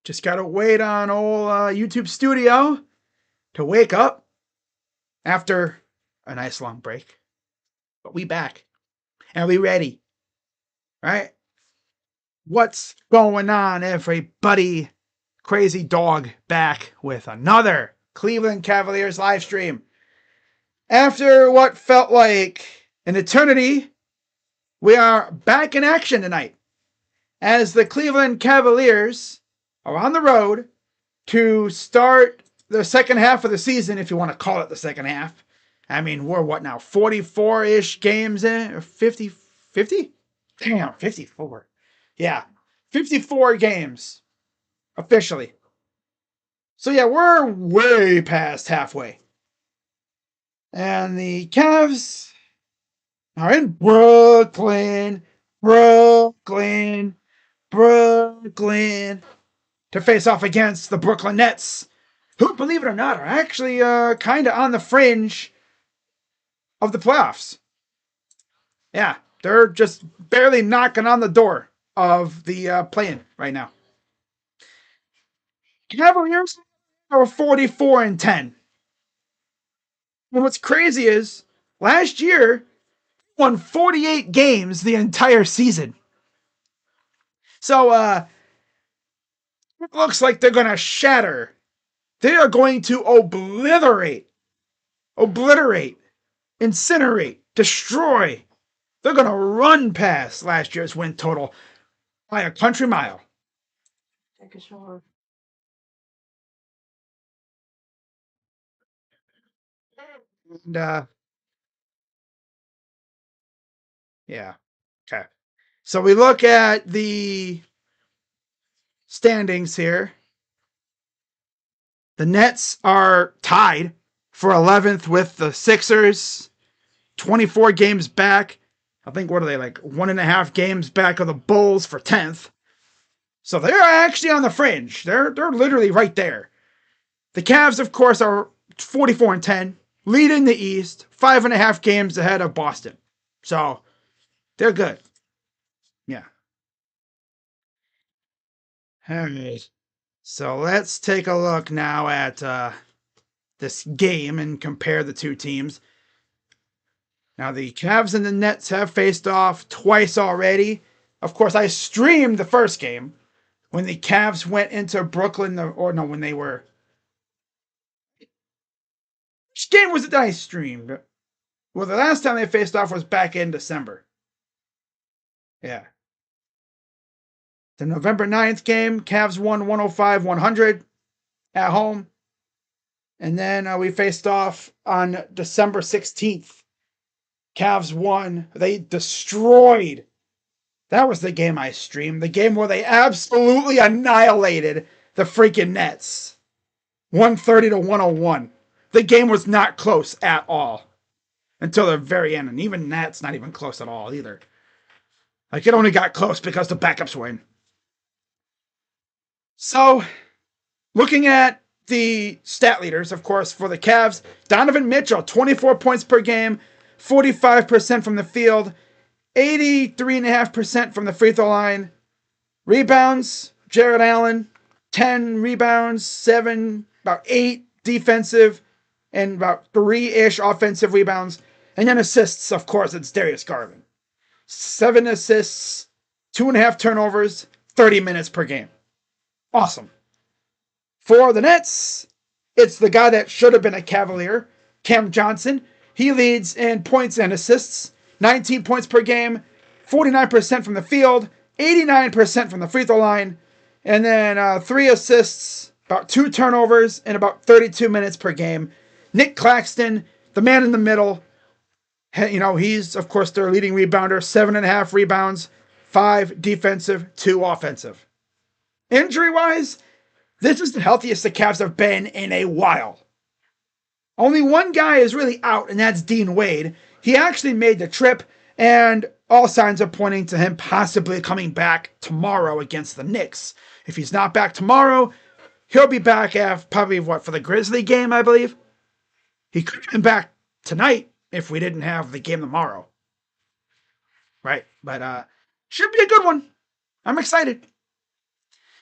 Just gotta wait on old YouTube Studio to wake up after a nice long break. But we back and we ready, right? What's going on, everybody? Crazy Dog back with another Cleveland Cavaliers live stream. After what felt like an eternity, we are back in action tonight as the Cleveland Cavaliers are on the road to start the second half of the season, if you want to call it the second half. I mean, we're what now, 44-ish games in? Or 50? 50? Damn, 54. Yeah, 54 games officially. So yeah, we're way past halfway. And the Cavs are in Brooklyn to face off against the Brooklyn Nets, who, believe it or not, are actually kind of on the fringe of the playoffs. Yeah, they're just barely knocking on the door of the play-in right now. Cavaliers are 44-10. And what's crazy is last year won 48 games the entire season. So it looks like they're going to shatter. They are going to obliterate, incinerate, destroy. They're going to run past last year's win total by a country mile. Take a shower. And yeah. Okay. So we look at the standings here. The Nets are tied for 11th with the Sixers, 24 games back. I think, what are they, like 1.5 games back of the Bulls for 10th. So they're actually on the fringe. They're literally right there. The Cavs, of course, are 44-10, leading the East, 5.5 games ahead of Boston. So they're good. Yeah. All right. So let's take a look now at this game and compare the two teams. Now, the Cavs and the Nets have faced off twice already. Of course, I streamed the first game when the Cavs went into Brooklyn, when they were... Which game was it that I streamed? Well, the last time they faced off was back in December. Yeah. The November 9th game, Cavs won 105-100 at home. And then we faced off on December 16th. Cavs won. They destroyed. That was the game I streamed. The game where they absolutely annihilated the freaking Nets. 130-101. The game was not close at all until the very end. And even that's not even close at all either. Like, it only got close because the backups win. So, looking at the stat leaders, of course, for the Cavs, Donovan Mitchell, 24 points per game, 45% from the field, 83.5% from the free throw line. Rebounds, Jared Allen, 10 rebounds, about 8 defensive, and about 3-ish offensive rebounds. And then assists, of course, it's Darius Garland. 7 assists, 2.5 turnovers, 30 minutes per game. Awesome. For the Nets, it's the guy that should have been a Cavalier, Cam Johnson. He leads in points and assists, 19 points per game, 49% from the field, 89% from the free throw line, and then 3 assists, about 2 turnovers, and about 32 minutes per game. Nick Claxton, the man in the middle, he's, of course, their leading rebounder, 7.5 rebounds, 5 defensive, 2 offensive. Injury-wise, this is the healthiest the Cavs have been in a while. Only one guy is really out, and that's Dean Wade. He actually made the trip, and all signs are pointing to him possibly coming back tomorrow against the Knicks. If he's not back tomorrow, he'll be back probably, for the Grizzly game, I believe? He could come back tonight if we didn't have the game tomorrow. Right? But should be a good one. I'm excited.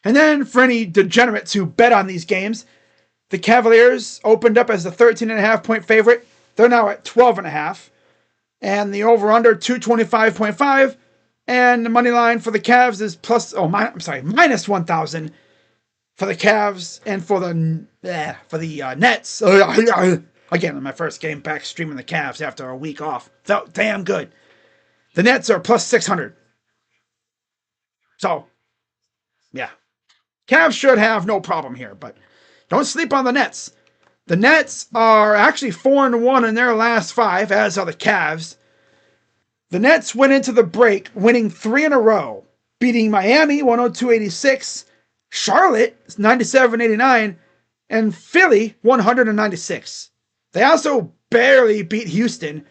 And then for any degenerates who bet on these games, the Cavaliers opened up as a 13.5 point favorite. They're now at 12.5. And the over-under 225.5. And the money line for the Cavs is minus 1,000 for the Cavs and for the Nets. Again, my first game back streaming the Cavs after a week off. Felt damn good. The Nets are plus 600. So, yeah. Cavs should have no problem here, but don't sleep on the Nets. The Nets are actually 4-1 in their last 5, as are the Cavs. The Nets went into the break winning 3 in a row, beating Miami 102-86, Charlotte 97-89, and Philly 196. They also barely beat Houston.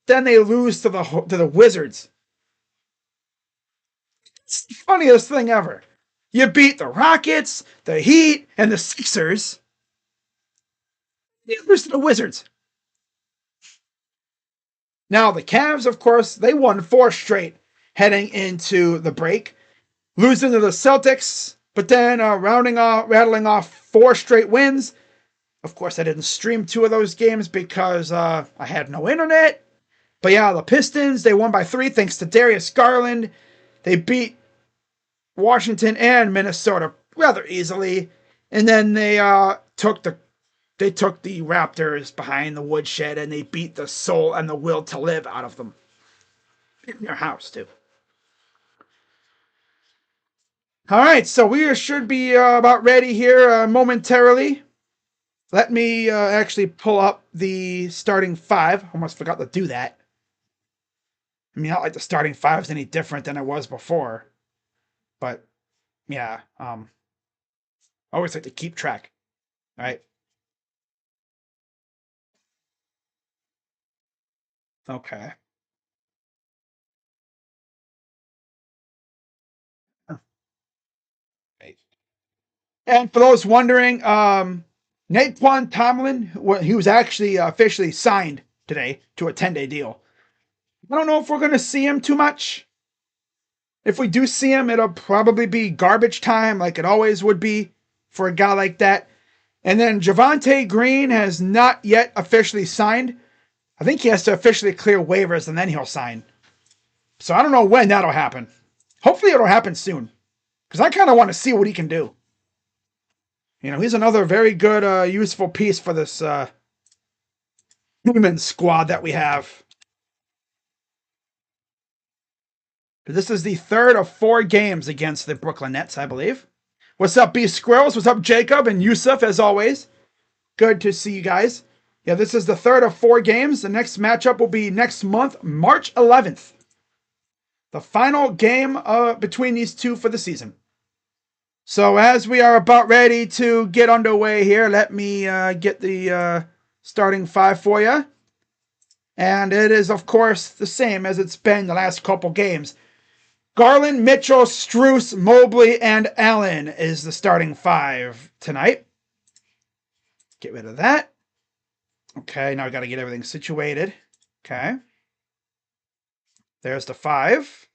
Then they lose to the Wizards. It's the funniest thing ever. You beat the Rockets, the Heat, and the Sixers. You lose to the Wizards. Now, the Cavs, of course, they won 4 straight heading into the break, losing to the Celtics, but then rattling off 4 straight wins. Of course, I didn't stream 2 of those games because I had no internet. But yeah, the Pistons, they won by 3 thanks to Darius Garland. They beat Washington and Minnesota rather easily. And then they took the Raptors behind the woodshed and they beat the soul and the will to live out of them. In their house, too. All right, so we should be about ready here momentarily. Let me actually pull up the starting 5. Almost forgot to do that. I mean, not like the starting 5 is any different than it was before. But, yeah. I always like to keep track. All right. Okay. Right. And for those wondering, Naquan Tomlin, he was actually officially signed today to a 10-day deal. I don't know if we're going to see him too much. If we do see him, it'll probably be garbage time like it always would be for a guy like that. And then Javonte Green has not yet officially signed. I think he has to officially clear waivers and then he'll sign. So I don't know when that'll happen. Hopefully it'll happen soon. Because I kind of want to see what he can do. You know, he's another very good, useful piece for this human squad that we have. This is the 3rd of 4 games against the Brooklyn Nets, I believe. What's up, B Squirrels? What's up, Jacob and Yusuf, as always? Good to see you guys. Yeah, this is the 3rd of 4 games. The next matchup will be next month, March 11th. The final game between these two for the season. So as we are about ready to get underway here, let me get the starting 5 for you. And it is, of course, the same as it's been the last couple games. Garland, Mitchell, Strus, Mobley, and Allen is the starting 5 tonight. Get rid of that. Okay, now I got to get everything situated. Okay. There's the 5.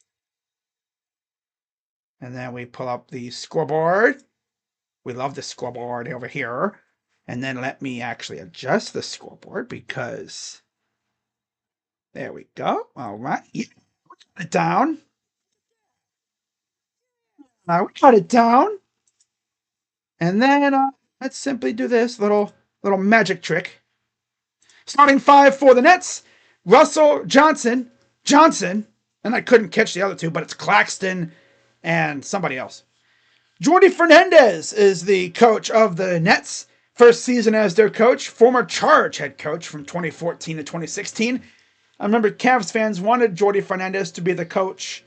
And then we pull up the scoreboard. We love the scoreboard over here. And then let me actually adjust the scoreboard because there we go. All right. Yeah. Put it down. Now we got it down. And then let's simply do this little magic trick. Starting 5 for the Nets. Russell, Johnson, and I couldn't catch the other 2, but it's Claxton and somebody else. Jordi Fernandez is the coach of the Nets. First season as their coach. Former Charge head coach from 2014 to 2016. I remember Cavs fans wanted Jordi Fernandez to be the coach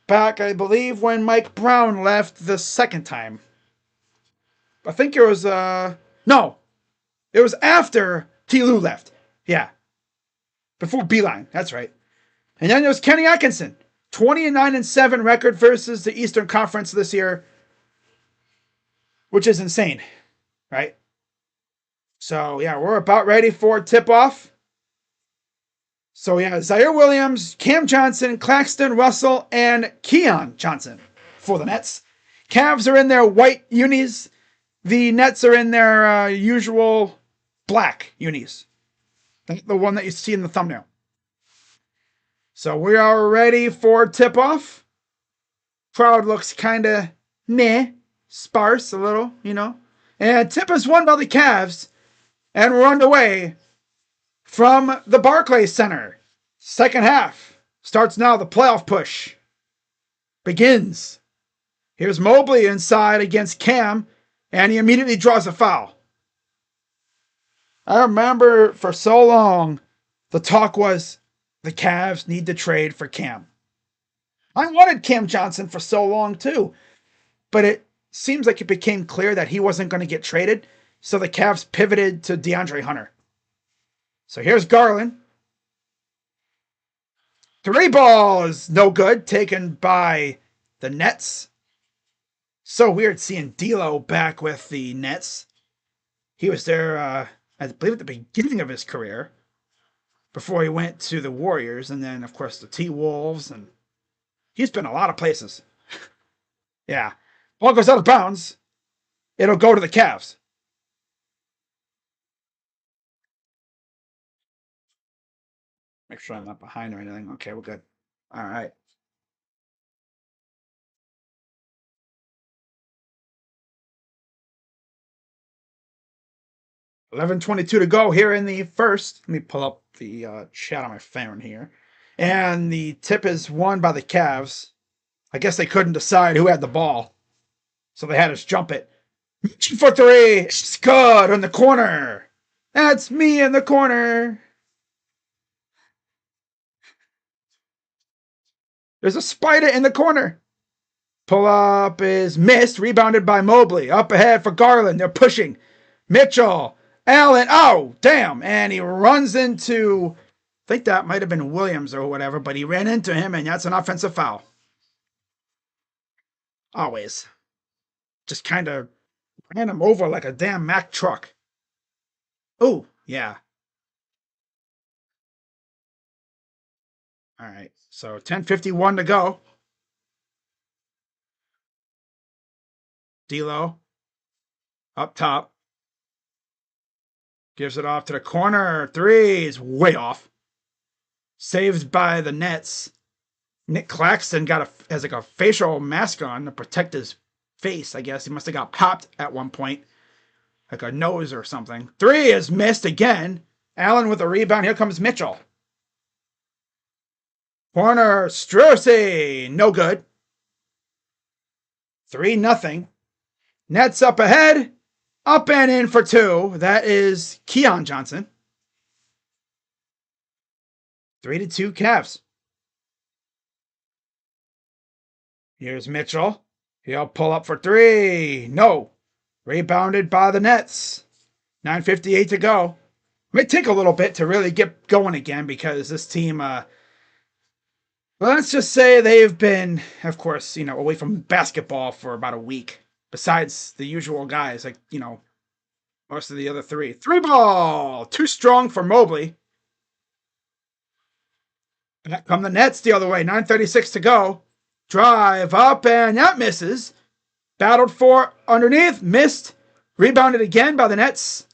back, I believe, when Mike Brown left the second time. I think it was, no. It was after T. Lue left. Yeah. Before Beeline. That's right. And then there was Kenny Atkinson. 29-7 record versus the Eastern Conference this year. Which is insane. Right? So, yeah, we're about ready for tip-off. So yeah, Zaire Williams, Cam Johnson, Claxton, Russell, and Keon Johnson for the Nets. Cavs are in their white unis. The Nets are in their usual black unis. The one that you see in the thumbnail. So we are ready for tip-off. Crowd looks kind of meh, sparse a little, you know. And tip is won by the Cavs. And we're underway from the Barclays Center. Second half starts now. The playoff push begins. Here's Mobley inside against Cam, and he immediately draws a foul. I remember for so long, the talk was the Cavs need to trade for Cam. I wanted Cam Johnson for so long too, but it seems like it became clear that he wasn't going to get traded, so the Cavs pivoted to DeAndre Hunter. So here's Garland. Three ball is no good, taken by the Nets. So weird seeing D'Lo back with the Nets. He was there, I believe, at the beginning of his career, before he went to the Warriors, and then, of course, the T-Wolves, and he's been a lot of places. Yeah. Ball goes out of bounds. It'll go to the Cavs. Make sure I'm not behind or anything. Okay, we're good. All right. 11:22 to go here in the first. Let me pull up the chat on my phone here. And the tip is won by the Cavs. I guess they couldn't decide who had the ball, so they had us jump it. For three. It's good in the corner. That's me in the corner. There's a spider in the corner. Pull up is missed. Rebounded by Mobley. Up ahead for Garland. They're pushing. Mitchell. Allen. Oh, damn. And he runs into, I think that might have been Williams or whatever, but he ran into him, and that's an offensive foul. Always. Just kind of ran him over like a damn Mack truck. Oh, yeah. All right. So 10:51 to go. D'Lo up top. Gives it off to the corner. Three is way off. Saved by the Nets. Nick Claxton has like a facial mask on to protect his face, I guess. He must have got popped at one point. Like a nose or something. Three is missed again. Allen with a rebound. Here comes Mitchell. Corner. Strucy. No good. 3-0. Nets up ahead. Up and in for two. That is Keon Johnson. 3-2 Cavs. Here's Mitchell. He'll pull up for three. No. Rebounded by the Nets. 9:58 to go. It may take a little bit to really get going again because this team, let's just say they've been, of course, away from basketball for about a week. Besides the usual guys, like, most of the other three. Three ball. Too strong for Mobley. Back come the Nets the other way. 9:36 to go. Drive up, and that misses. Battled for underneath. Missed. Rebounded again by the Nets.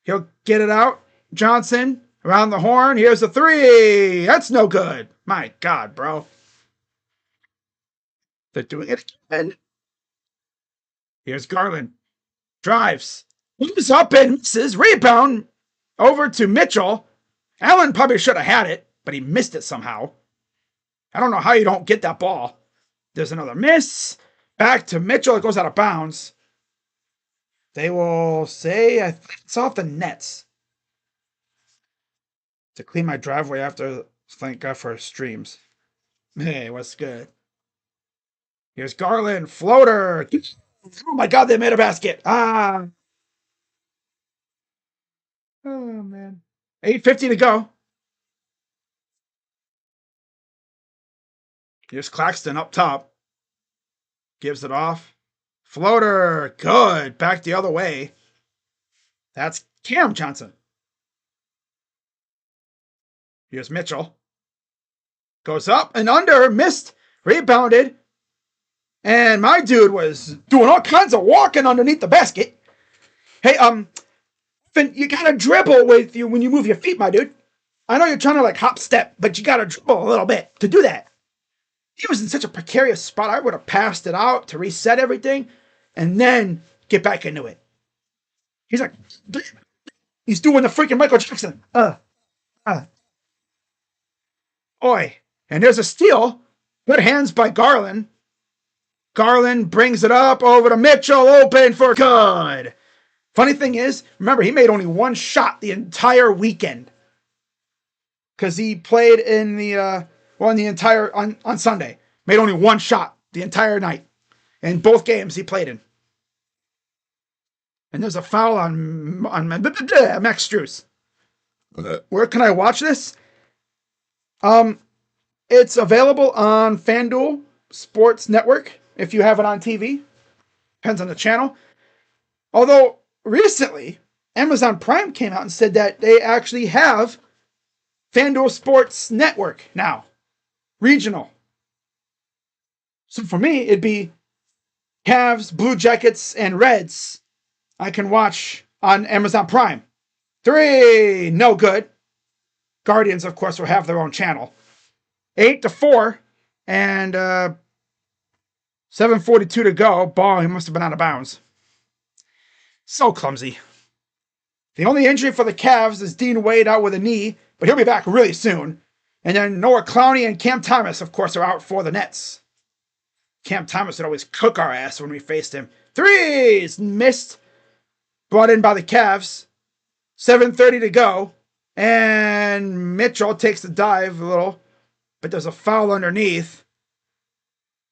He'll get it out. Johnson around the horn. Here's a three. That's no good. My God, bro. They're doing it again. Here's Garland. Drives. Moves up and misses. Rebound over to Mitchell. Allen probably should have had it, but he missed it somehow. I don't know how you don't get that ball. There's another miss. Back to Mitchell. It goes out of bounds. They will say it's off the Nets. To clean my driveway after, thank God for streams. Hey, what's good? Here's Garland. Floater. Oh my God, they made a basket. Ah. Oh, man. 8:50 to go. Here's Claxton up top. Gives it off. Floater. Good. Back the other way. That's Cam Johnson. Here's Mitchell. Goes up and under, missed, rebounded. And my dude was doing all kinds of walking underneath the basket. Hey, Finn, you gotta dribble with you when you move your feet, my dude. I know you're trying to like hop step, but you gotta dribble a little bit to do that. He was in such a precarious spot. I would have passed it out to reset everything and then get back into it. He's like, he's doing the freaking Michael Jackson. Oi. And there's a steal. Good hands by Garland. Garland brings it up over to Mitchell, open for good. Funny thing is, remember, he made only one shot the entire weekend. Because he played in the, on Sunday. Made only one shot the entire night. In both games he played in. And there's a foul on Max Strus. Where can I watch this? It's available on FanDuel Sports Network if you have it on TV. Depends on the channel. Although recently, Amazon Prime came out and said that they actually have FanDuel Sports Network now. Regional. So for me, it'd be Cavs, Blue Jackets, and Reds. I can watch on Amazon Prime. 3, no good. Guardians, of course, will have their own channel. 8-4, and 7:42 to go. Ball, he must have been out of bounds. So clumsy. The only injury for the Cavs is Dean Wade out with a knee, but he'll be back really soon. And then Noah Clowney and Cam Thomas, of course, are out for the Nets. Cam Thomas would always cook our ass when we faced him. 3s missed. Brought in by the Cavs. 7:30 to go. And Mitchell takes the dive a little, but there's a foul underneath.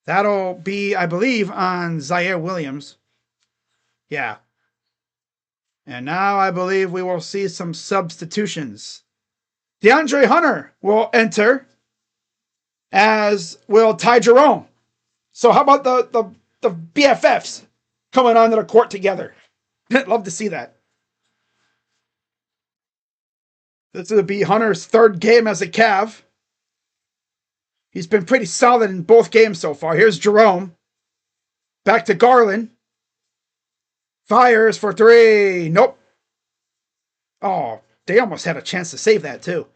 That'll be, I believe, on Zaire Williams. Yeah. And now I believe we will see some substitutions. DeAndre Hunter will enter, as will Ty Jerome. So how about the BFFs coming onto the court together? I'd love to see that. This will be Hunter's 3rd game as a Cav. He's been pretty solid in both games so far. Here's Jerome. Back to Garland. Fires for 3. Nope. Oh, they almost had a chance to save that too.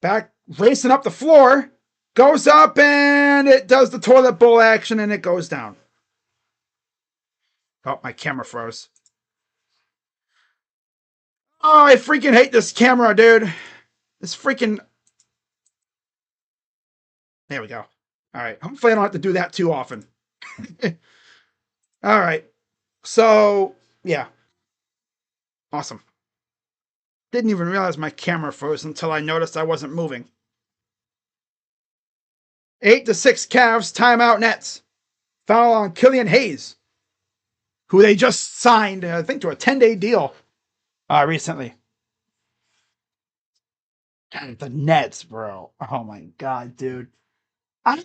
Back, racing up the floor. Goes up and it does the toilet bowl action and it goes down. Oh, my camera froze. Oh, I freaking hate this camera, dude. This freaking... There we go. All right. Hopefully I don't have to do that too often. All right. So, yeah. Awesome. Didn't even realize my camera froze until I noticed I wasn't moving. 8-6 Cavs, timeout Nets. Foul on Killian Hayes, who they just signed, I think, to a 10-day deal recently. God, the Nets, bro. Oh my God, dude. I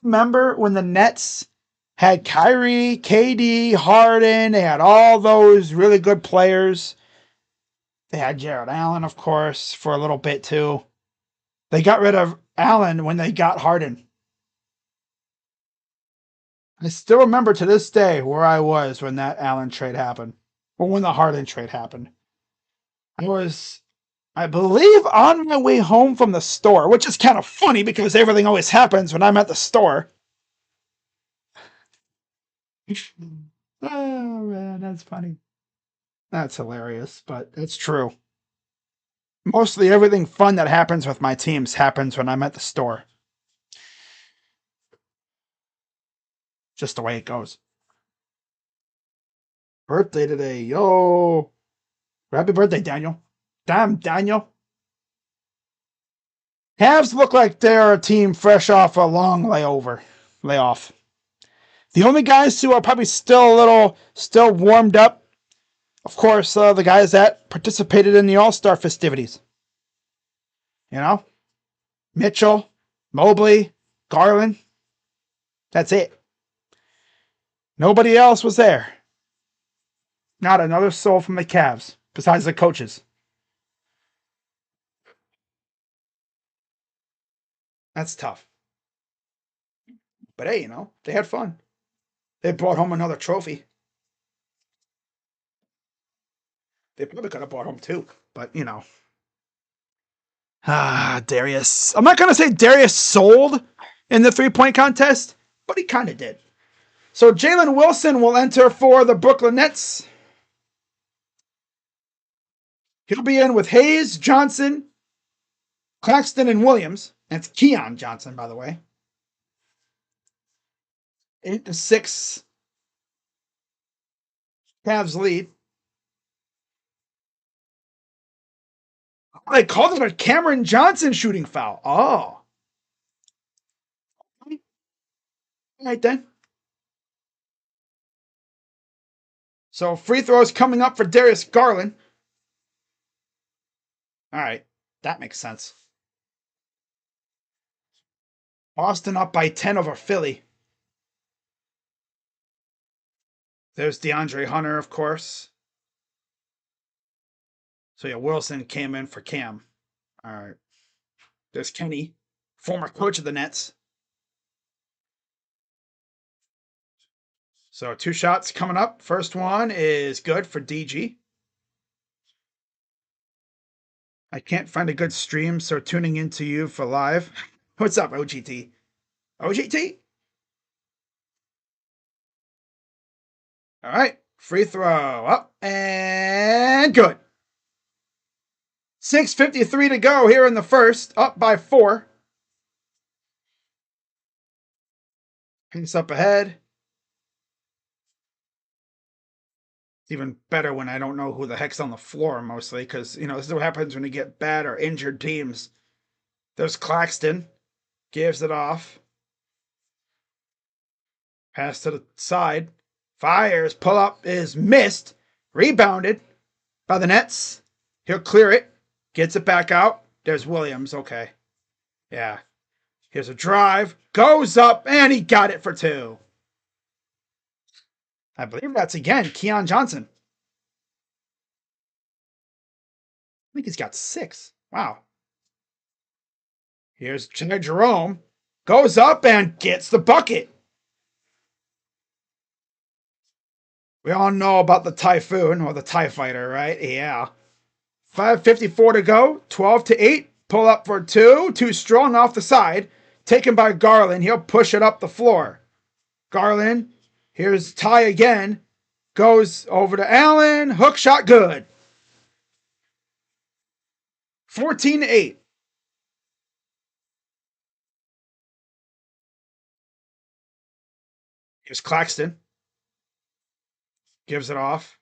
remember when the Nets had Kyrie, KD, Harden. They had all those really good players. They had Jared Allen, of course, for a little bit too. They got rid of Allen when they got Harden. I still remember to this day where I was when that Allen trade happened. Or when the Harden trade happened. I was, I believe, on my way home from the store, which is kind of funny because everything always happens when I'm at the store. Oh, man, that's funny. That's hilarious, but it's true. Mostly everything fun that happens with my teams happens when I'm at the store. Just the way it goes. Birthday today, yo. Happy birthday, Daniel. Damn, Daniel. Cavs look like they're a team fresh off a long layoff. The only guys who are probably still warmed up, of course, the guys that participated in the All-Star festivities. You know? Mitchell, Mobley, Garland. That's it. Nobody else was there. Not another soul from the Cavs, besides the coaches. That's tough. But hey, they had fun. They brought home another trophy. They probably could have brought home two, but Darius. I'm not gonna say Darius sold in the 3-point contest, but he kind of did. So Jalen Wilson will enter for the Brooklyn Nets. He'll be in with Hayes, Johnson, Claxton, and Williams. That's Keon Johnson, by the way. 8-6. Cavs lead. They called it a Cameron Johnson shooting foul. Oh. All right, then. So free throws coming up for Darius Garland. All right. That makes sense. Boston up by 10 over Philly. There's DeAndre Hunter, of course. So yeah, Wilson came in for Cam. All right. There's Kenny, former coach of the Nets. So 2 shots coming up. First one is good for DG. I can't find a good stream, so tuning into you for live. What's up, OGT? OGT? All right. Free throw up and good. 6:53 to go here in the first. Up by 4. Pace up ahead. It's even better when I don't know who the heck's on the floor mostly because, this is what happens when you get bad or injured teams. There's Claxton. Gives it off. Pass to the side. Fires. Pull up is missed. Rebounded by the Nets. He'll clear it. Gets it back out. There's Williams. Okay. Yeah. Here's a drive. Goes up, and he got it for 2. I believe that's again Keon Johnson. I think he's got 6. Wow. Here's Jerome. Goes up and gets the bucket. We all know about the Typhoon or the TIE Fighter, right? Yeah. 5:54 to go. 12-8. Pull up for 2. Too strong off the side. Taken by Garland. He'll push it up the floor. Garland. Here's Ty again. Goes over to Allen. Hook shot good. 14-8. Here's Claxton. Gives it off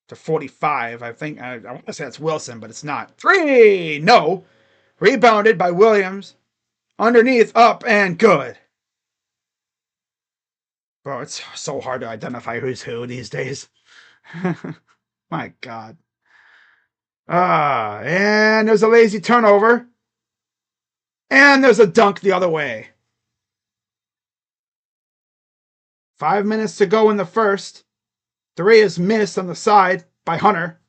to 45. I think I want to say that's Wilson, but it's not. 3. No. Rebounded by Williams. Underneath, up, and good. Bro, it's so hard to identify who's who these days. My God. And there's a lazy turnover. And there's a dunk the other way. 5 minutes to go in the first. 3 is missed on the side by Hunter.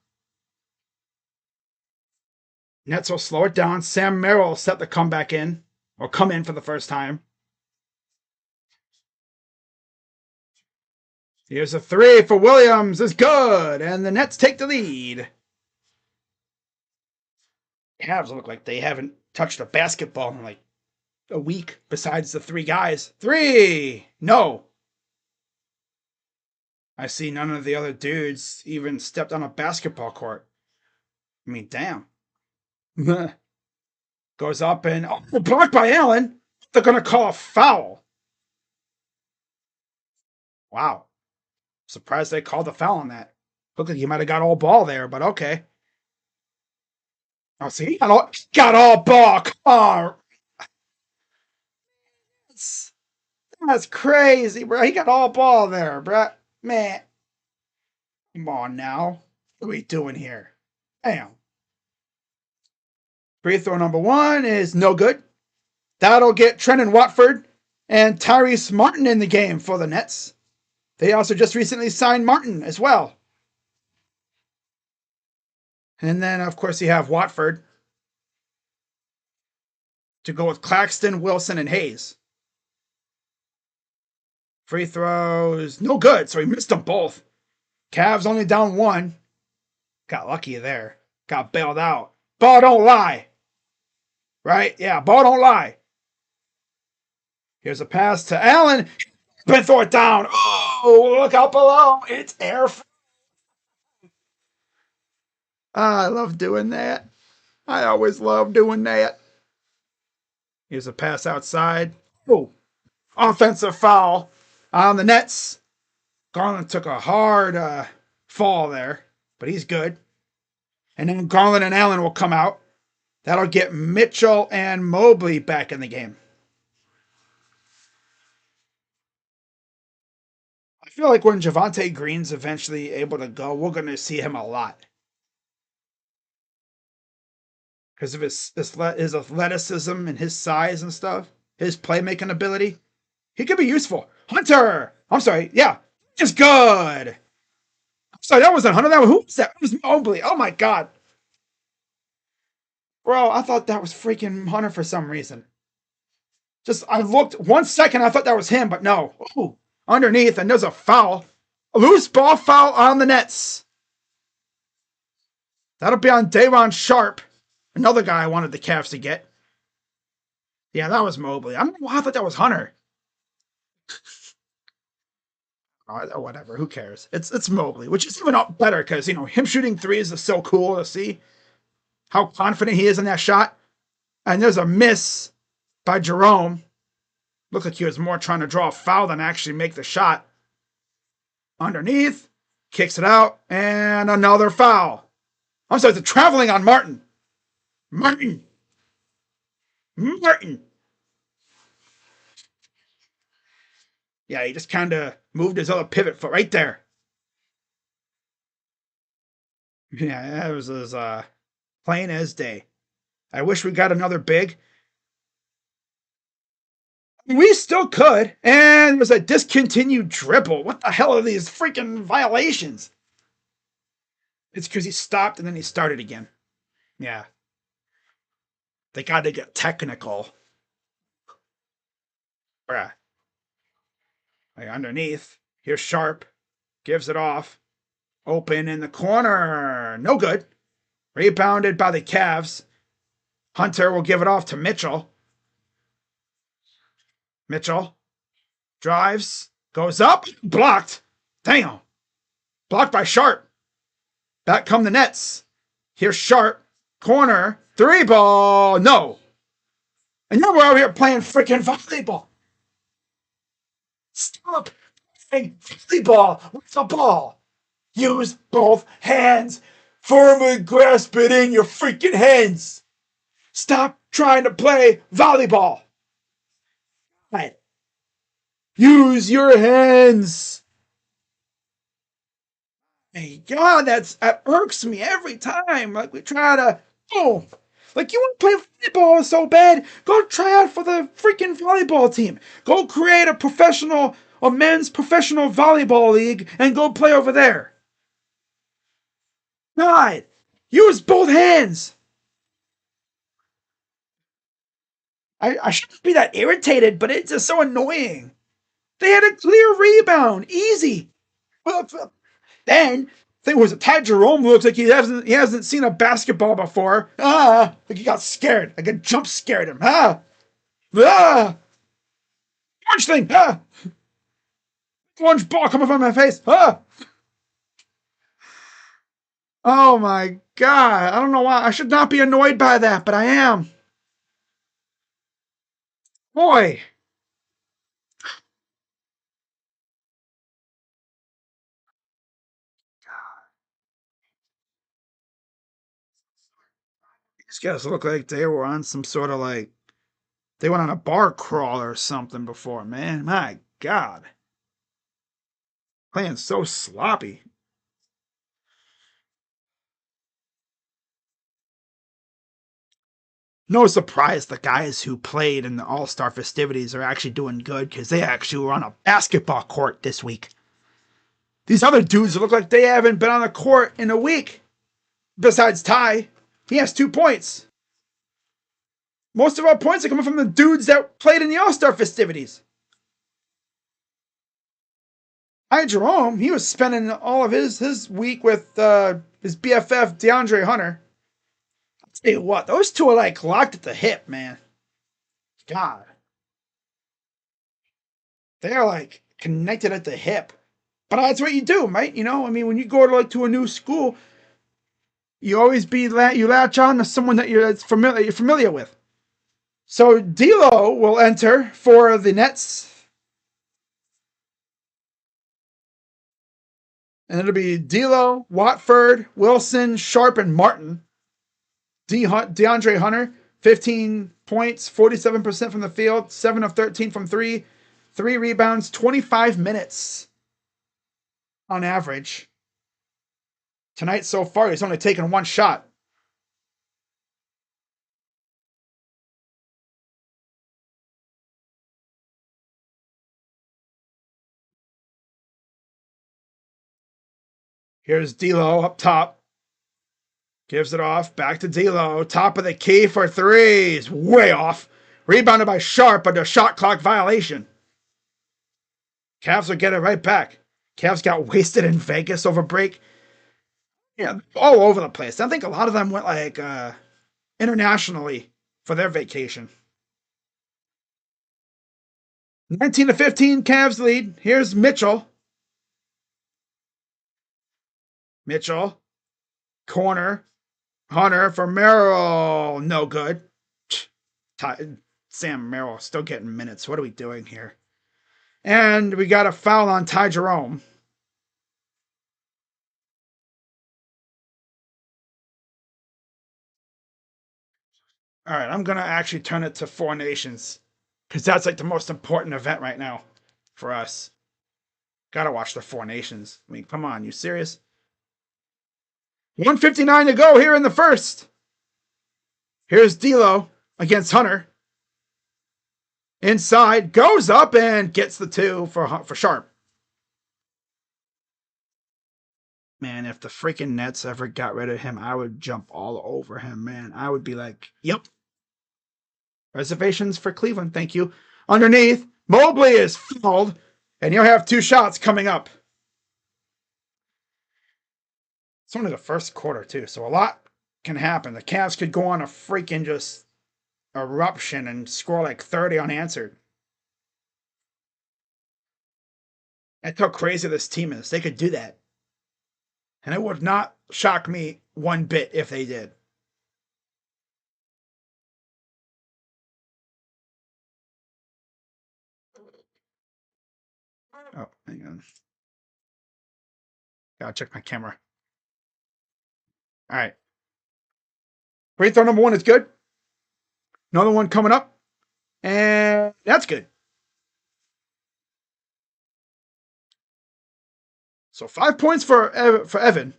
Nets will slow it down. Sam Merrill will set the comeback in, or come in for the first time. Here's a 3 for Williams. Is good. And the Nets take the lead. Cavs look like they haven't touched a basketball in like a week besides the 3 guys. 3. No. I see none of the other dudes even stepped on a basketball court. I mean, damn. Goes up and blocked by Allen. They're going to call a foul. Wow. Surprised they called a foul on that. Looked like he might have got all ball there, but okay. Oh, see, he got all ball. Come on. That's crazy, bro. He got all ball there, bro. Man. Come on now. What are we doing here? Damn. Free throw number 1 is no good. That'll get Trenton Watford and Tyrese Martin in the game for the Nets. They also just recently signed Martin as well. And then, of course, you have Watford. to go with Claxton, Wilson, and Hayes. Free throws, no good, so he missed them both. Cavs only down one. Got lucky there. Got bailed out. Ball don't lie. Right? Yeah, ball don't lie. Here's a pass to Allen. Been throw it down. Oh, look out below. It's air. I love doing that. I always love doing that. Here's a pass outside. Oh, offensive foul on the Nets. Garland took a hard fall there, but he's good. And then Garland and Allen will come out. That'll get Mitchell and Mobley back in the game. I feel like when Javonte Green's eventually able to go, we're going to see him a lot. Because of his athleticism and his size and stuff, his playmaking ability. He could be useful. Hunter! I'm sorry, yeah. Just good. I'm sorry, that wasn't Hunter. Who was that? It was Mobley. Oh my God. Bro, I thought that was freaking Hunter for some reason. I looked 1 second, I thought that was him, but no. Ooh, underneath, and there's a foul. A loose ball foul on the Nets. That'll be on Day'Ron Sharpe, another guy I wanted the Cavs to get. Yeah, that was Mobley. I don't know why I thought that was Hunter. Oh, whatever, who cares? It's Mobley, which is even better because, him shooting threes is so cool to see how confident he is in that shot. And there's a miss by Jerome. Looked like he was more trying to draw a foul than actually make the shot. Underneath, kicks it out, and another foul. I'm sorry, it's a traveling on Martin. Martin. Yeah, he just kind of moved his other pivot foot right there. Yeah, that was as plain as day. I wish we got another big. We still could. And it was a discontinued dribble. What the hell are these freaking violations? It's because he stopped and then he started again. Yeah. They got to get technical. Bruh. Like underneath. Here's Sharpe. Gives it off. Open in the corner. No good. Rebounded by the Cavs. Hunter will give it off to Mitchell. Mitchell drives. Goes up. Blocked. Damn. Blocked by Sharpe. Back come the Nets. Here's Sharpe. Corner. Three ball. No. And now we're out here playing freaking volleyball. Stop playing volleyball with the ball. Use both hands. Firmly grasp it in your freaking hands. Stop trying to play volleyball. Right. Use your hands. Hey, God, that irks me every time. Like we try to, like you want to play volleyball so bad, go try out for the freaking volleyball team. Go create a men's professional volleyball league and go play over there. God, use both hands. I shouldn't be that irritated, but it's just so annoying. They had a clear rebound, easy. Then thing was Ty Jerome looks like he hasn't seen a basketball before. Like he got scared. Like a jump scared him. Orange thing. Orange ball coming from my face. Oh my God. I don't know why. I should not be annoyed by that, but I am. Boy. These guys look like they were on some sort of they went on a bar crawl or something before, man. My God. Playing so sloppy. No surprise the guys who played in the All-Star festivities are actually doing good because they actually were on a basketball court this week. These other dudes look like they haven't been on the court in a week. Besides Ty, he has 2 points. Most of our points are coming from the dudes that played in the All-Star festivities. Hi, Jerome, he was spending all of his week with his BFF DeAndre Hunter. I'll tell you what, those two are like locked at the hip, man. God, they're like connected at the hip. But that's what you do, right? You know, I mean, when you go to like to a new school, you always you latch on to someone that you're familiar with. So D'Lo will enter for the Nets, and it'll be D'Lo, Watford, Wilson, Sharp, and Martin. DeAndre Hunter, 15 points, 47% from the field, 7 of 13 from three, 3 rebounds, 25 minutes on average. Tonight so far, he's only taken 1 shot. Here's D'Lo up top. Gives it off. Back to D'Lo. Top of the key for threes. Way off. Rebounded by Sharp under shot clock violation. Cavs will get it right back. Cavs got wasted in Vegas over break. Yeah, all over the place. I think a lot of them went like internationally for their vacation. 19-15 Cavs lead. Here's Mitchell. Mitchell. Corner. Hunter for Merrill. No good. Sam Merrill still getting minutes. What are we doing here? And we got a foul on Ty Jerome. All right, I'm going to actually turn it to Four Nations because that's like the most important event right now for us. Got to watch the Four Nations. I mean, come on, you serious? 1:59 to go here in the first. Here's D'Lo against Hunter. Inside, goes up and gets the 2 for Sharp. Man, if the freaking Nets ever got rid of him, I would jump all over him, man. I would be like, yep. Reservations for Cleveland, thank you. Underneath, Mobley is fouled, and you'll have 2 shots coming up. It's only the first quarter, too, so a lot can happen. The Cavs could go on a freaking just eruption and score like 30 unanswered. That's how crazy this team is. They could do that. And it would not shock me one bit if they did. Oh, hang on. Gotta check my camera. All right. Free throw number 1 is good. Another one coming up. And that's good. So 5 points for Evan.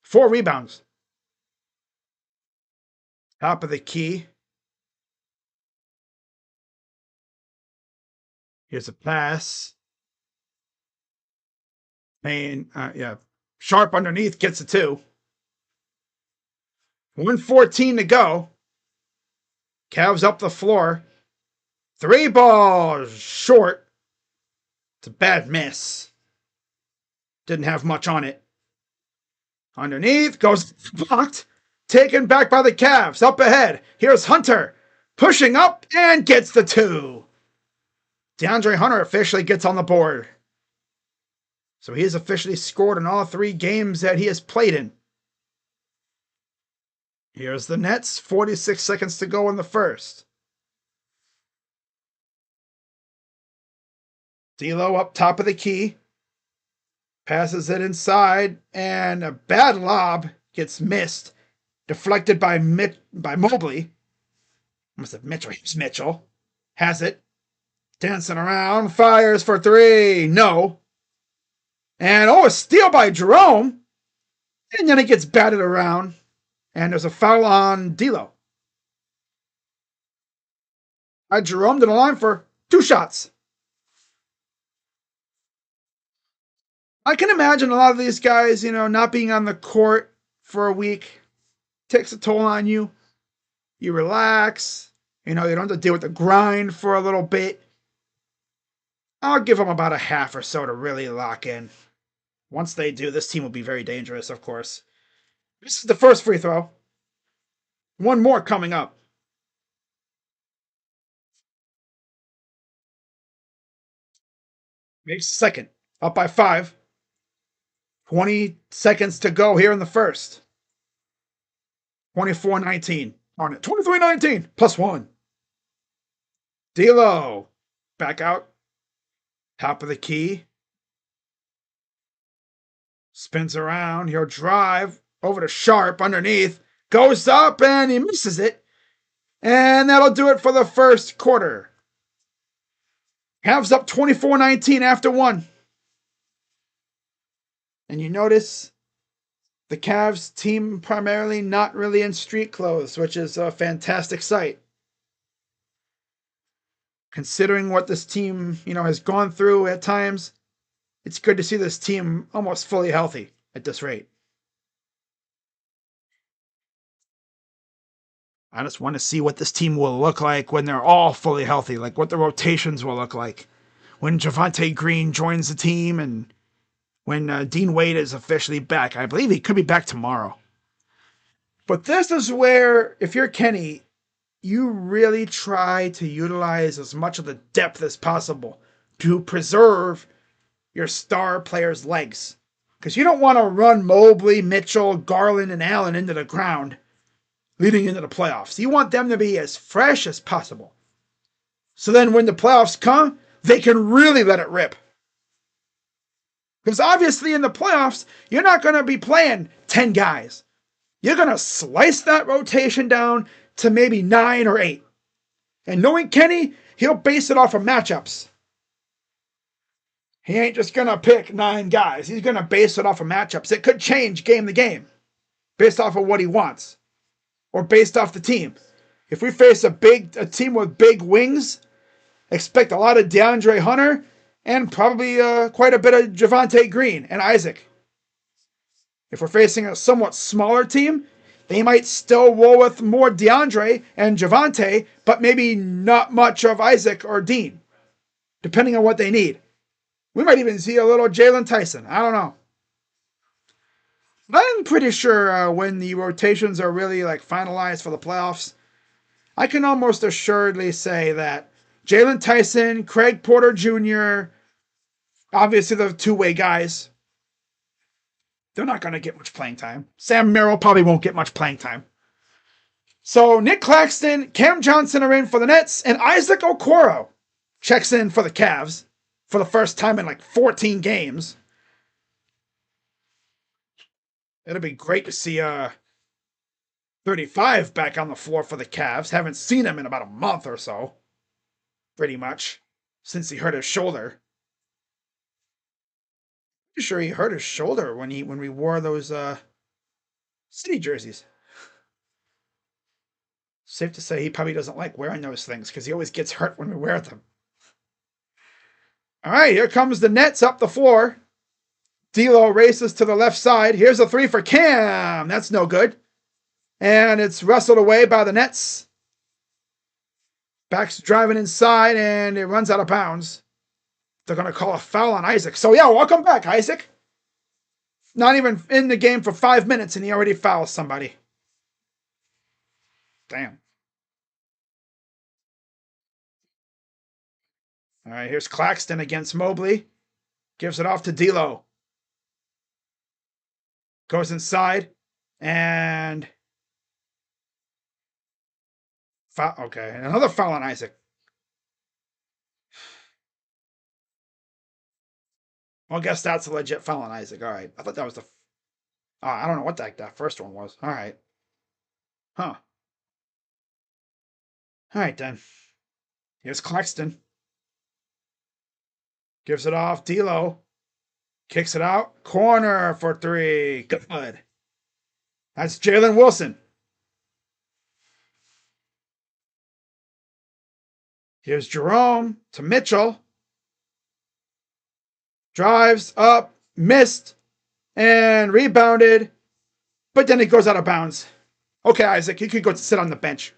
4 rebounds. Top of the key. Here's a pass. And yeah, Sharp underneath gets a 2. 1:14 to go. Cavs up the floor. 3 balls short. It's a bad miss. Didn't have much on it. Underneath goes blocked. Taken back by the Cavs. Up ahead. Here's Hunter. Pushing up and gets the 2. DeAndre Hunter officially gets on the board. So he has officially scored in all 3 games that he has played in. Here's the Nets. 46 seconds to go in the first. D'Lo up top of the key. Passes it inside, and a bad lob gets missed. Deflected by Mobley. Almost said Mitchell. Here's Mitchell. Has it. Dancing around. Fires for 3. No. And a steal by Jerome. And then it gets batted around. And there's a foul on D'Lo. Jerome to the line for 2 shots. I can imagine a lot of these guys, not being on the court for a week takes a toll on you. You relax. You know, you don't have to deal with the grind for a little bit. I'll give them about a half or so to really lock in. Once they do, this team will be very dangerous, of course. This is the first free throw. One more coming up. Makes second. Up by 5. 20 seconds to go here in the first. 24-19. On it. 23-19. +1. D'Lo. Back out. Top of the key. Spins around. He'll drive over to Sharp underneath. Goes up and he misses it. And that'll do it for the first quarter. Cavs up 24-19 after 1. And you notice the Cavs team primarily not really in street clothes, which is a fantastic sight. Considering what this team, has gone through at times, it's good to see this team almost fully healthy at this rate. I just want to see what this team will look like when they're all fully healthy, like what the rotations will look like. When Javonte Green joins the team and when Dean Wade is officially back. I believe he could be back tomorrow. But this is where, if you're Kenny, you really try to utilize as much of the depth as possible to preserve your star players' legs. Because you don't want to run Mobley, Mitchell, Garland, and Allen into the ground leading into the playoffs. You want them to be as fresh as possible. So then when the playoffs come, they can really let it rip. Because obviously in the playoffs, you're not going to be playing 10 guys. You're going to slice that rotation down to maybe 9 or 8. And knowing Kenny, he'll base it off of matchups. He ain't just going to pick 9 guys. He's going to base it off of matchups. It could change game to game based off of what he wants or based off the team. If we face a team with big wings, expect a lot of DeAndre Hunter and probably quite a bit of Javonte Green and Isaac. If we're facing a somewhat smaller team, they might still roll with more DeAndre and Javonte, but maybe not much of Isaac or Dean, depending on what they need. We might even see a little Jalen Tyson. I don't know. But I'm pretty sure when the rotations are really finalized for the playoffs, I can almost assuredly say that Jalen Tyson, Craig Porter Jr., obviously the two-way guys, they're not going to get much playing time. Sam Merrill probably won't get much playing time. So Nick Claxton, Cam Johnson are in for the Nets, and Isaac Okoro checks in for the Cavs for the first time in 14 games. It'll be great to see 35 back on the floor for the Cavs. Haven't seen him in about a month or so. Pretty much. Since he hurt his shoulder. Pretty sure he hurt his shoulder when we wore those City jerseys. Safe to say he probably doesn't like wearing those things because he always gets hurt when we wear them. All right, here comes the Nets up the floor. D'Lo races to the left side. Here's a 3 for Cam. That's no good. And it's wrestled away by the Nets. Back's driving inside, and it runs out of bounds. They're going to call a foul on Isaac. So, yeah, welcome back, Isaac. Not even in the game for 5 minutes, and he already fouls somebody. Damn. All right, here's Claxton against Mobley. Gives it off to D'Lo. Goes inside, and foul. Okay, another foul on Isaac. Well, I guess that's a legit foul on Isaac. All right, I thought that was the. Oh, I don't know what that first one was. All right. Huh. All right, then. Here's Claxton. Gives it off. D'Lo. Kicks it out. Corner for 3. Good. That's Jalen Wilson. Here's Jerome to Mitchell. Drives up. Missed. And rebounded. But then it goes out of bounds. Okay, Isaac, you could go sit on the bench.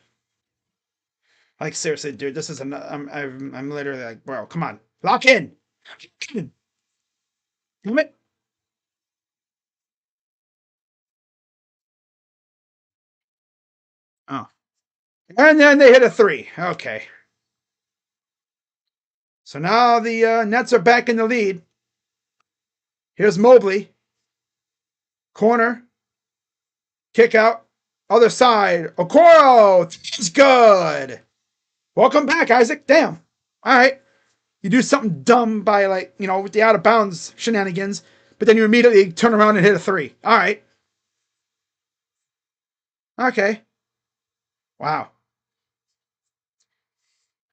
Like seriously, dude, this is I'm literally like, bro, come on, lock in. Damn it. Oh, and then they hit a three. Okay, so now the Nets are back in the lead. Here's Mobley, corner, kick out, other side. Okoro, it's good. Welcome back, Isaac. Damn. All right. You do something dumb by like, with the out of bounds shenanigans, but then you immediately turn around and hit a three. All right. Okay. Wow.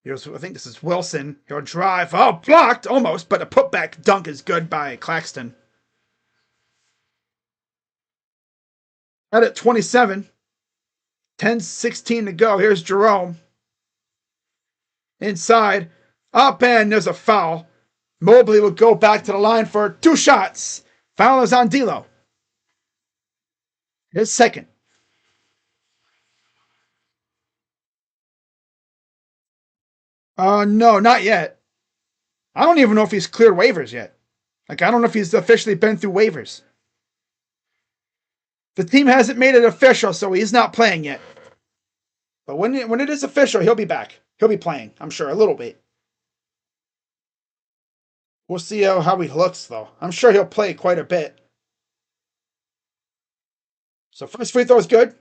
I think this is Wilson. He'll drive. Oh, blocked almost, but a putback dunk is good by Claxton. Right at 27. 10:16 to go. Here's Jerome. Inside. Up and there's a foul. Mobley will go back to the line for two shots. Foul is on D'Lo. His second. No, not yet. I don't even know if he's cleared waivers yet. Like, I don't know if he's officially been through waivers. The team hasn't made it official, so he's not playing yet. But when it is official, he'll be back. He'll be playing, I'm sure, a little bit. We'll see how he looks, though. I'm sure he'll play quite a bit. So first free throw is good.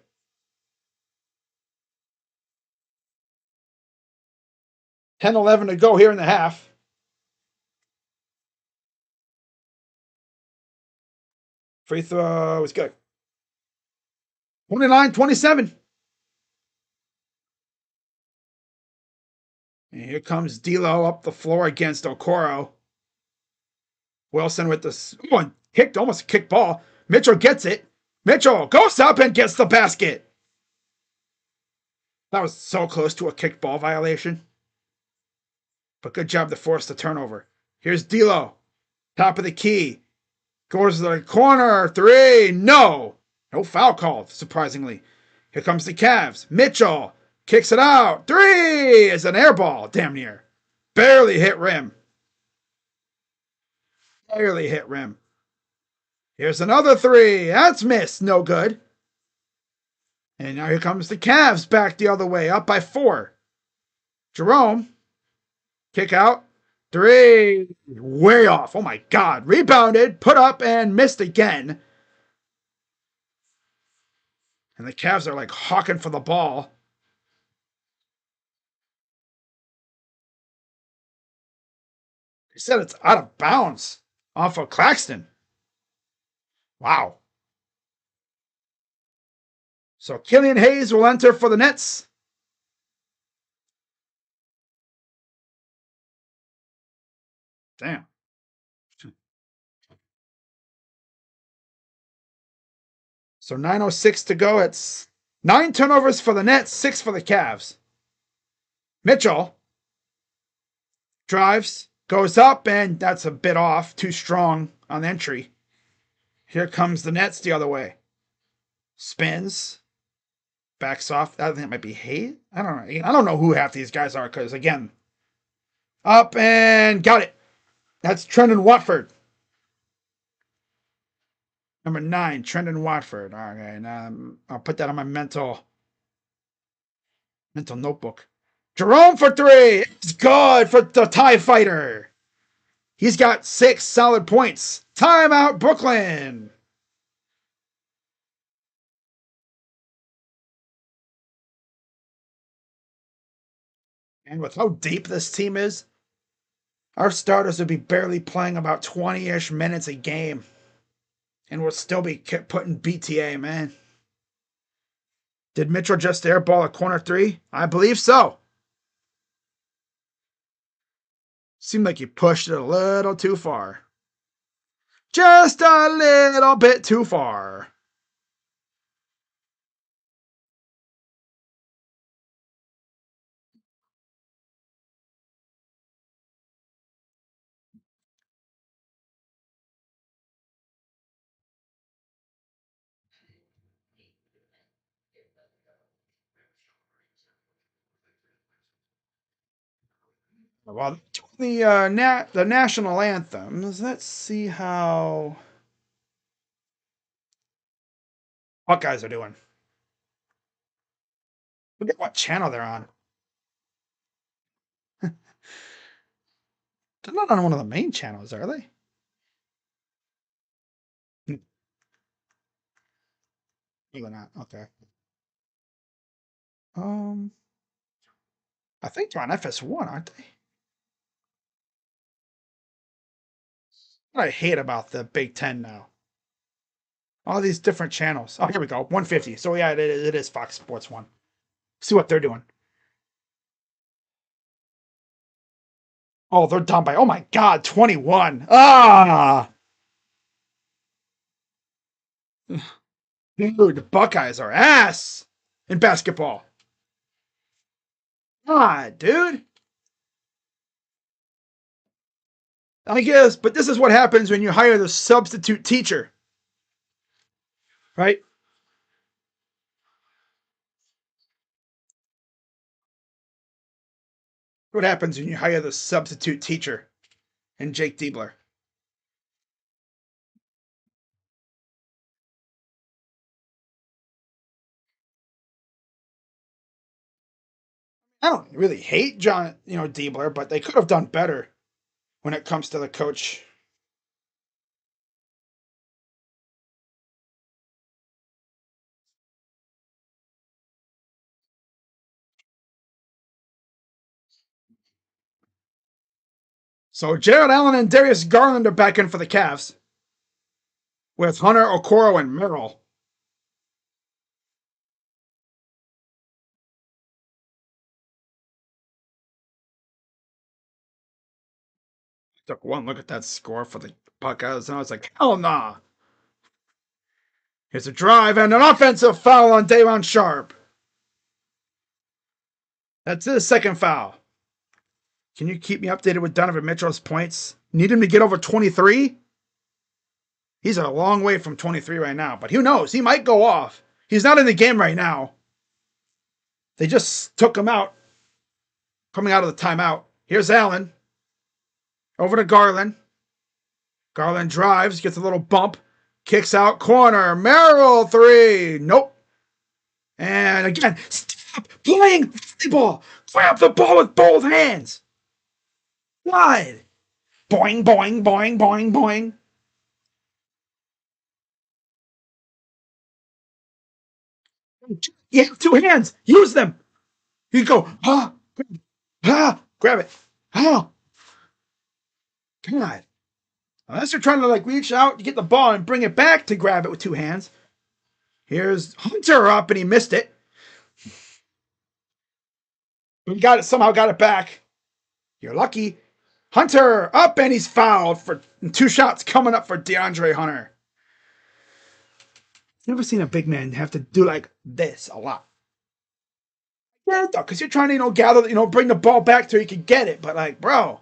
10-11 to go here in the half. Free throw is good. 29-27. And here comes D'Lo up the floor against Okoro. Wilson with the kicked, almost a kick ball. Mitchell gets it. Mitchell goes up and gets the basket. That was so close to a kickball violation. But good job to force the turnover. Here's D'Lo. Top of the key. Goes to the corner. Three. No. No foul called, surprisingly. Here comes the Cavs. Mitchell kicks it out. Three is an air ball, damn near. Barely hit rim. Barely hit rim. Here's another three. That's missed. No good. And now here comes the Cavs back the other way, up by 4. Jerome. Kick out. Three. Way off. Oh my God. Rebounded, put up, and missed again. And the Cavs are like hawking for the ball. He said it's out of bounds off of Claxton. Wow. So Killian Hayes will enter for the Nets. Damn. So 9:06 to go. It's 9 turnovers for the Nets, 6 for the Cavs. Mitchell drives, goes up, and that's a bit off. Too strong on entry. Here comes the Nets the other way. Spins, backs off. I think it might be Hayes. I don't know. I don't know who half these guys are because, again, up and got it. That's Trendon Watford. Number 9, Trendon Watford. Okay, now I'll put that on my mental notebook. Jerome for 3. It's good for the TIE Fighter. He's got 6 solid points. Timeout, Brooklyn. And with how deep this team is, our starters would be barely playing about 20-ish minutes a game. And we'll still be putting BTA, man. Did Mitchell just airball a corner 3? I believe so. Seemed like he pushed it a little too far. Just a little bit too far. Well, the the national anthems. Let's see how Buckeyes are doing. Forget what channel they're on. They're not on one of the main channels, are they? No, they're not. Okay. Um, I think they're on FS1, aren't they? What I hate about the Big Ten now. All these different channels. Oh, here we go. 150. So yeah, it is Fox Sports 1. See what they're doing. Oh, they're down by, oh my God, 21. Ah! Dude, the Buckeyes are ass in basketball. God, dude. I guess, but this is what happens when you hire the substitute teacher, right? What happens when you hire the substitute teacher and Jake Diebler? I don't really hate John, Diebler, but they could have done better when it comes to the coach. So Jared Allen and Darius Garland are back in for the Cavs with Hunter Okoro and Merrill. Took one look at that score for the Buckeyes, and I was like, hell nah. Here's a drive and an offensive foul on Davon Sharp. That's his second foul. Can you keep me updated with Donovan Mitchell's points? Need him to get over 23? He's a long way from 23 right now, but who knows? He might go off. He's not in the game right now. They just took him out, coming out of the timeout. Here's Allen. Over to Garland. Garland drives, gets a little bump, kicks out corner. Merrill three. Nope. And again, stop playing volleyball. Grab the ball with both hands. God. Boing, boing, boing, boing, boing. You have two hands. Use them. You go, grab it. Oh, God. Unless you're trying to reach out to get the ball and bring it back to grab it with two hands. Here's Hunter up and he missed it. He got it, somehow got it back. You're lucky. Hunter up and he's fouled for two shots coming up for DeAndre Hunter. Never seen a big man have to do like this a lot. Yeah, because you're trying to, gather, bring the ball back so you can get it. But bro,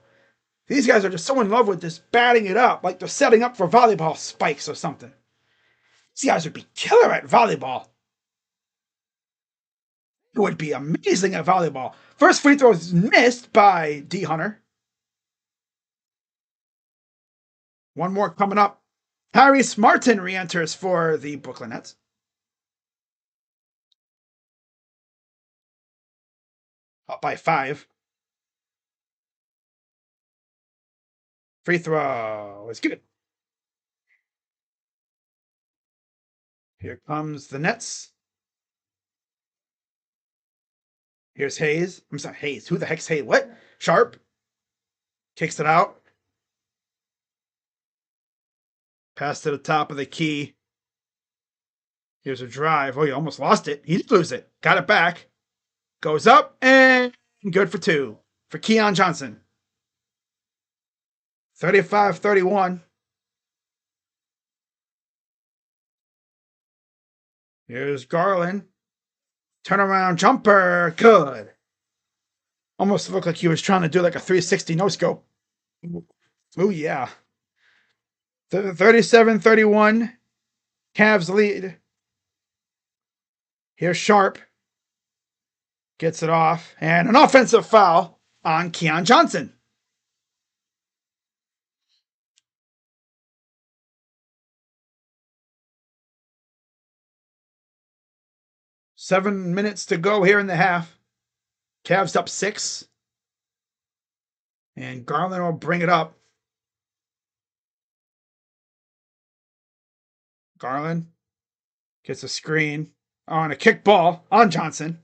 these guys are just so in love with this batting it up, like they're setting up for volleyball spikes or something. These guys would be killer at volleyball. It would be amazing at volleyball. First free throw is missed by D Hunter. One more coming up. Harris Martin re-enters for the Brooklyn Nets. Up by 5. Free throw is good. Here comes the Nets. Here's Hayes. I'm sorry, Hayes. Who the heck's Hayes? What? Sharp. Kicks it out. Pass to the top of the key. Here's a drive. Oh, you almost lost it. He did lose it. Got it back. Goes up and good for 2 for Keon Johnson. 35-31. Here's Garland. Turnaround jumper. Good. Almost looked like he was trying to do like a 360 no scope. Oh, yeah. 37-31. Cavs lead. Here's Sharp. Gets it off. And an offensive foul on Keon Johnson. $7 minutes to go here in the half. Cavs up 6. And Garland will bring it up. Garland gets a screen on a kick ball on Johnson.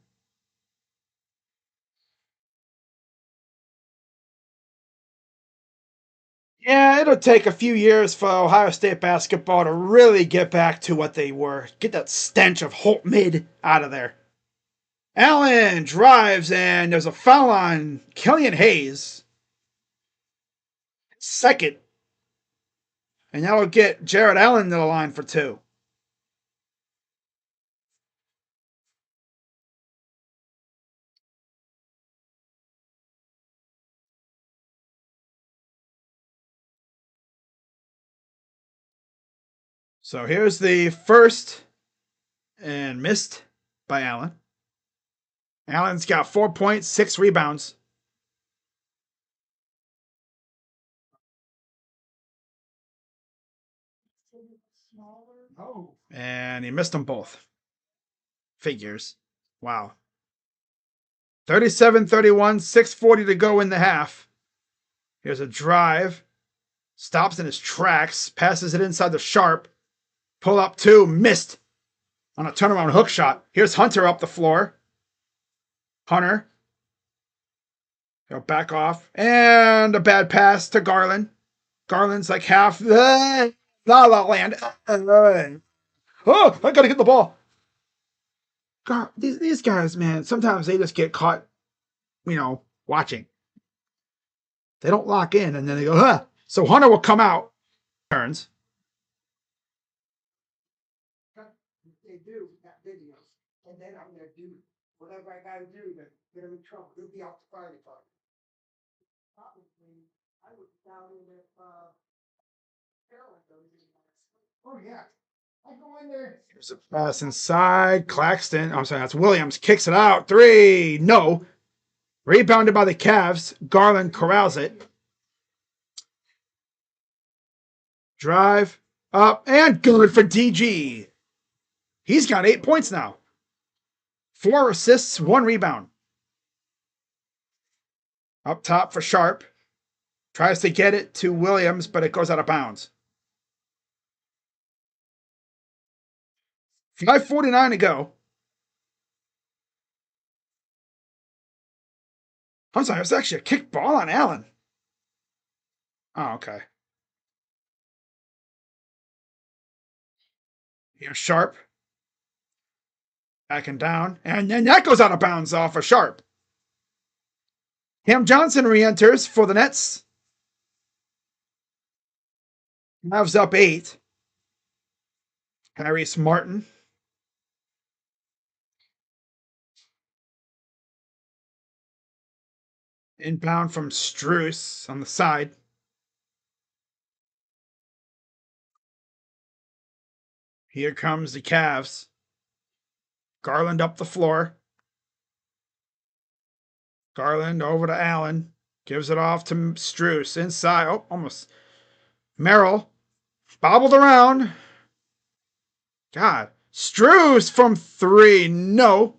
Yeah, it'll take a few years for Ohio State basketball to really get back to what they were. Get that stench of Holt mid out of there. Allen drives, and there's a foul on Killian Hayes. Second. And that'll get Jared Allen to the line for 2. So here's the first and missed by Allen. Allen's got 4 points, 6 rebounds. And he missed them both. Figures. Wow. 37-31, 6:40 to go in the half. Here's a drive. Stops in his tracks, passes it inside the Sharp. Pull up 2, missed on a turnaround hook shot. Here's Hunter up the floor. Hunter. He'll back off. And a bad pass to Garland. Garland's like half. La La Land. Oh, I gotta get the ball. God, these guys, man, sometimes they just get caught, watching. They don't lock in, and then they go, huh. So Hunter will come out. Turns. They do that video, and then I'm gonna do whatever I gotta do to get him in trouble. He'll be out the fire department. Probably, I would doubt it if Carolyn goes. Oh yeah. I go in there. Here's a pass inside. Claxton. I'm sorry, that's Williams. Kicks it out. 3. No. Rebounded by the Cavs. Garland corrals it. Drive. Up. And good for DG. He's got 8 points now. 4 assists, 1 rebound. Up top for Sharp. Tries to get it to Williams, but it goes out of bounds. 5:49 to go. I'm sorry, it was actually a kick ball on Allen. Oh, okay. Here's Sharp. Backing down. And then that goes out of bounds off of Sharp. Cam Johnson re-enters for the Nets. Mavs up 8. Harris Martin. Inbound from Strus on the side. Here comes the Cavs. Garland up the floor. Garland over to Allen. Gives it off to Strus. Inside. Oh, almost. Merrill. Bobbled around. God. Strus from 3. No.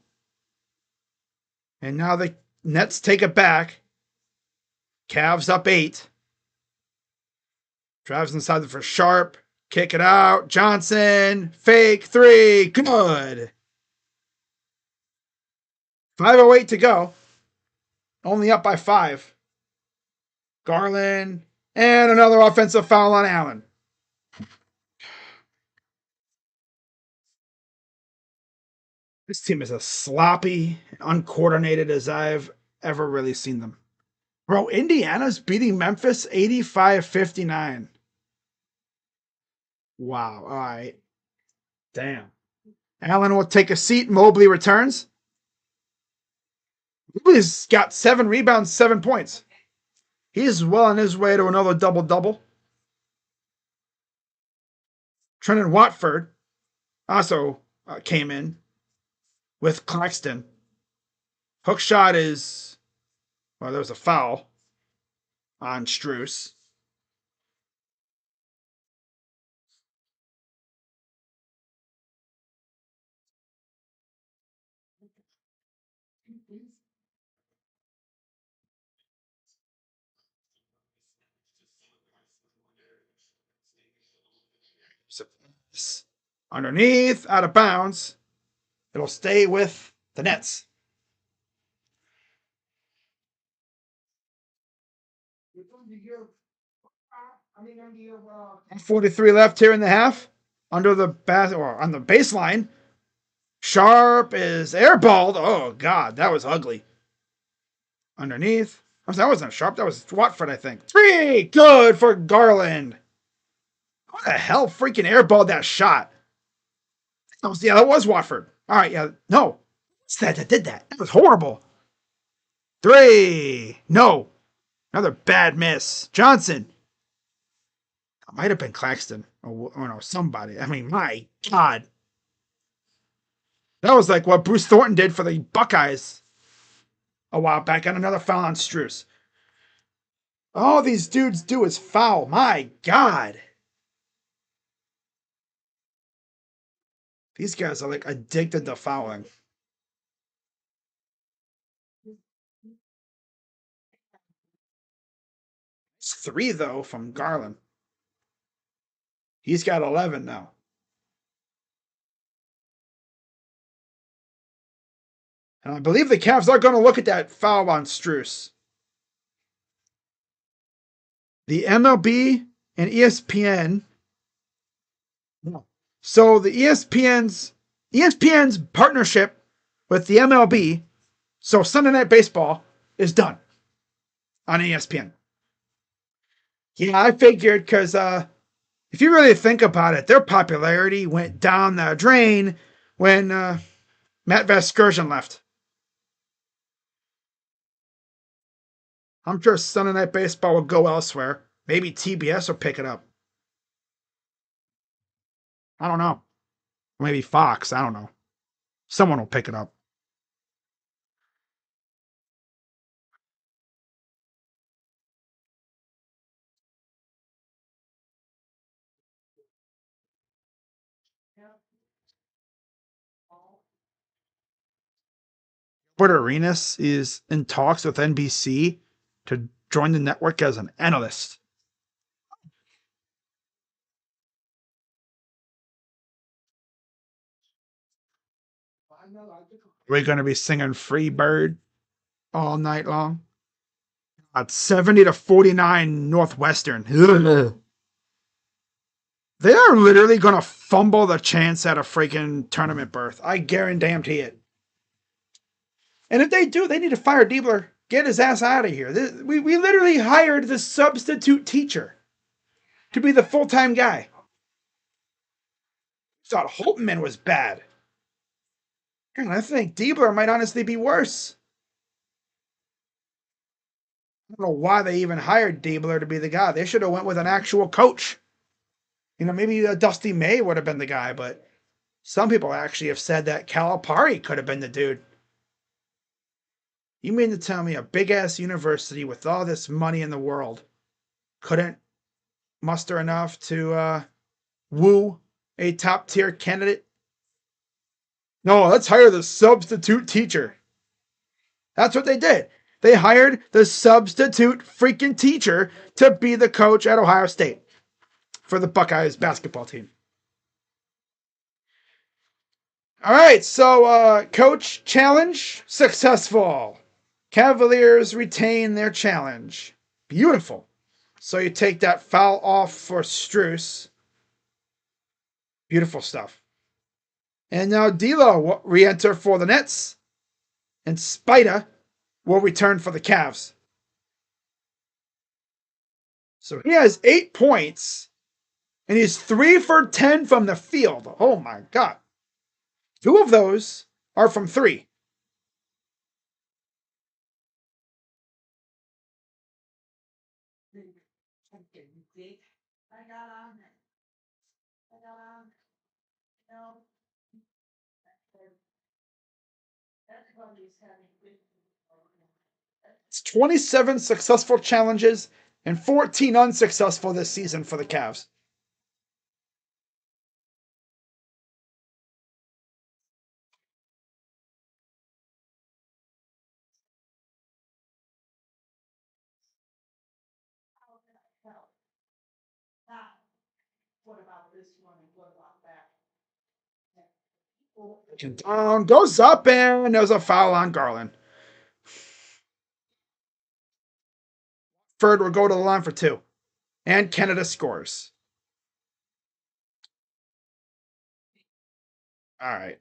And now the Nets take it back. Cavs up 8. Drives inside for Sharp. Kick it out. Johnson. Fake 3. Good. 5:08 to go. Only up by 5. Garland. And another offensive foul on Allen. This team is as sloppy, uncoordinated as I've ever really seen them. Bro, Indiana's beating Memphis 85-59. Wow. All right. Damn. Allen will take a seat. Mobley returns. Mobley's got 7 rebounds, 7 points. He's well on his way to another double-double. Trenton Watford also came in with Claxton. Hook shot is Well, there was a foul on Struess. So, underneath, out of bounds. It'll stay with the Nets. 43 left here in the half. Under the or on the baseline. Sharp is airballed. Oh God, that was ugly. Underneath. That wasn't Sharp. That was Watford, I think. Three. Good for Garland. What the hell freaking airballed that shot? Yeah, that was Watford. All right, yeah. No. What's that did that? That was horrible. Three. No. Another bad miss. Johnson. It might have been Claxton. Or no, somebody. I mean, my God. That was like what Bruce Thornton did for the Buckeyes a while back. And another foul on Struess. All these dudes do is foul. My God. These guys are like addicted to fouling. It's three, though, from Garland. He's got 11 now. And I believe the Cavs are going to look at that foul on Struess. The MLB and ESPN. So the ESPN's partnership with the MLB, so Sunday Night Baseball, is done on ESPN. Yeah, I figured because if you really think about it, their popularity went down the drain when Matt Vasgersian left. I'm sure Sunday Night Baseball will go elsewhere. Maybe TBS will pick it up. I don't know. Maybe Fox. I don't know. Someone will pick it up. Albert Arenas is in talks with NBC to join the network as an analyst. We're going to be singing Free Bird all night long. At 70 to 49 Northwestern. They are literally going to fumble the chance at a freaking tournament berth. I guarantee it. And if they do, they need to fire Diebler. Get his ass out of here. We literally hired the substitute teacher to be the full-time guy. Thought Holtman was bad. And I think Diebler might honestly be worse. I don't know why they even hired Diebler to be the guy. They should have went with an actual coach. Maybe Dusty May would have been the guy, but some people actually have said that Calipari could have been the dude. You mean to tell me a big ass university with all this money in the world couldn't muster enough to woo a top tier candidate? No, let's hire the substitute teacher. That's what they did. They hired the substitute freaking teacher to be the coach at Ohio State for the Buckeyes basketball team. All right, so coach challenge successful. Cavaliers retain their challenge. Beautiful. So you take that foul off for Struess. Beautiful stuff. And now D'Lo will re-enter for the Nets, and Spida will return for the Cavs. So he has 8 points, and he's 3 for 10 from the field. Oh my God. 2 of those are from 3. It's 27 successful challenges and 14 unsuccessful this season for the Cavs. Down goes up, and there's a foul on Garland. Ferd will go to the line for two, and Canada scores. All right.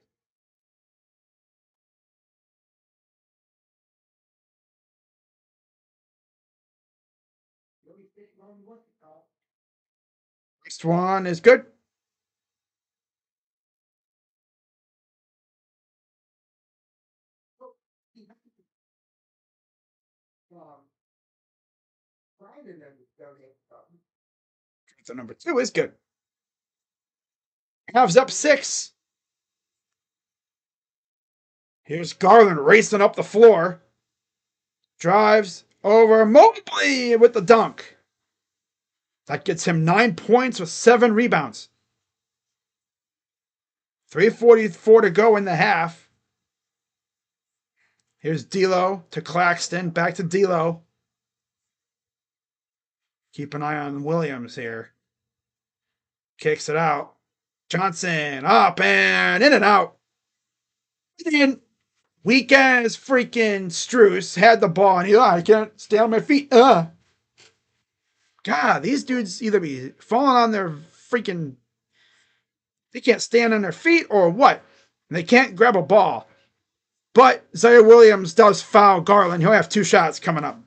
Next one is good. So number two is good. Cavs up 6. Here's Garland racing up the floor. Drives over Mobley with the dunk. That gets him 9 points with 7 rebounds. 3:44 to go in the half. Here's D'Lo to Claxton. Back to D'Lo. Keep an eye on Williams here. Kicks it out. Johnson up and in and out. In. Weak ass freaking Struess had the ball and I can't stay on my feet. God, these dudes either be falling on their freaking. They can't stand on their feet or what? And they can't grab a ball. But Zaire Williams does foul Garland. He'll have 2 shots coming up.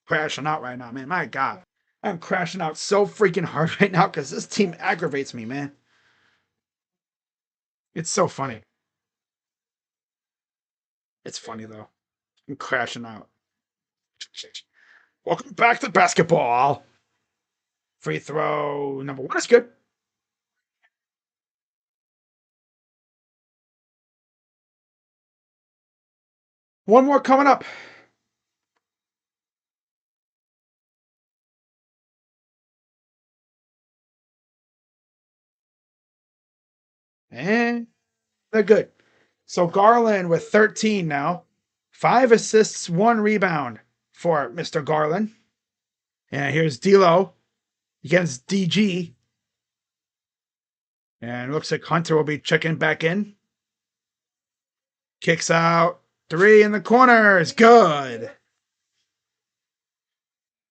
Crashing out right now, man. My God. I'm crashing out so freaking hard right now because this team aggravates me, man. It's so funny. It's funny, though. I'm crashing out. Welcome back to basketball. Free throw number 1 is good. One more coming up. And they're good. So Garland with 13 now. 5 assists, 1 rebound for Mr. Garland. And here's D'Lo against DG. And looks like Hunter will be checking back in. Kicks out. 3 in the corner is good.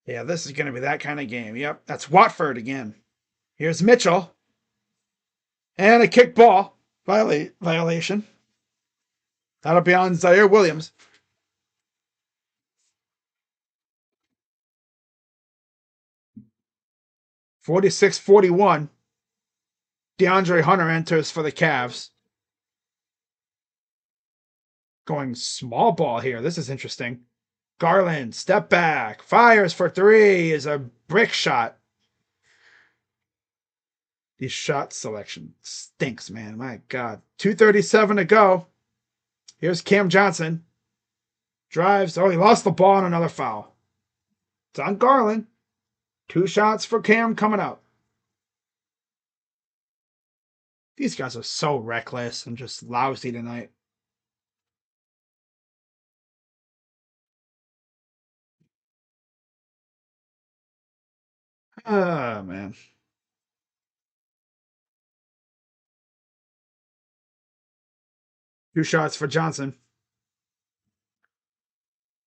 Yeah, this is going to be that kind of game. Yep, that's Watford again. Here's Mitchell. And a kick ball violation. That'll be on Zaire Williams. 46-41. DeAndre Hunter enters for the Cavs. Going small ball here. This is interesting. Garland, step back. Fires for 3 is a brick shot. These shot selection stinks, man. My God. 2:37 to go. Here's Cam Johnson. Drives. Oh, he lost the ball on another foul. It's on Garland. 2 shots for Cam coming out. These guys are so reckless and just lousy tonight. Oh, man. Two shots for Johnson.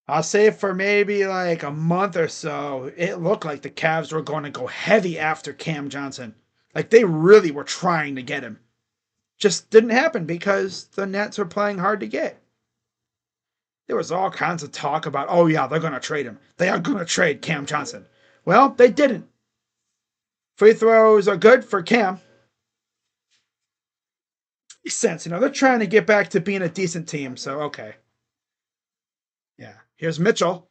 I'll say for maybe like a month or so, it looked like the Cavs were going to go heavy after Cam Johnson. Like they really were trying to get him. Just didn't happen because the Nets were playing hard to get. There was all kinds of talk about, oh yeah, they're going to trade him. They are going to trade Cam Johnson. Well, they didn't. Free throws are good for Cam. Makes sense. They're trying to get back to being a decent team, so okay. Yeah. Here's Mitchell.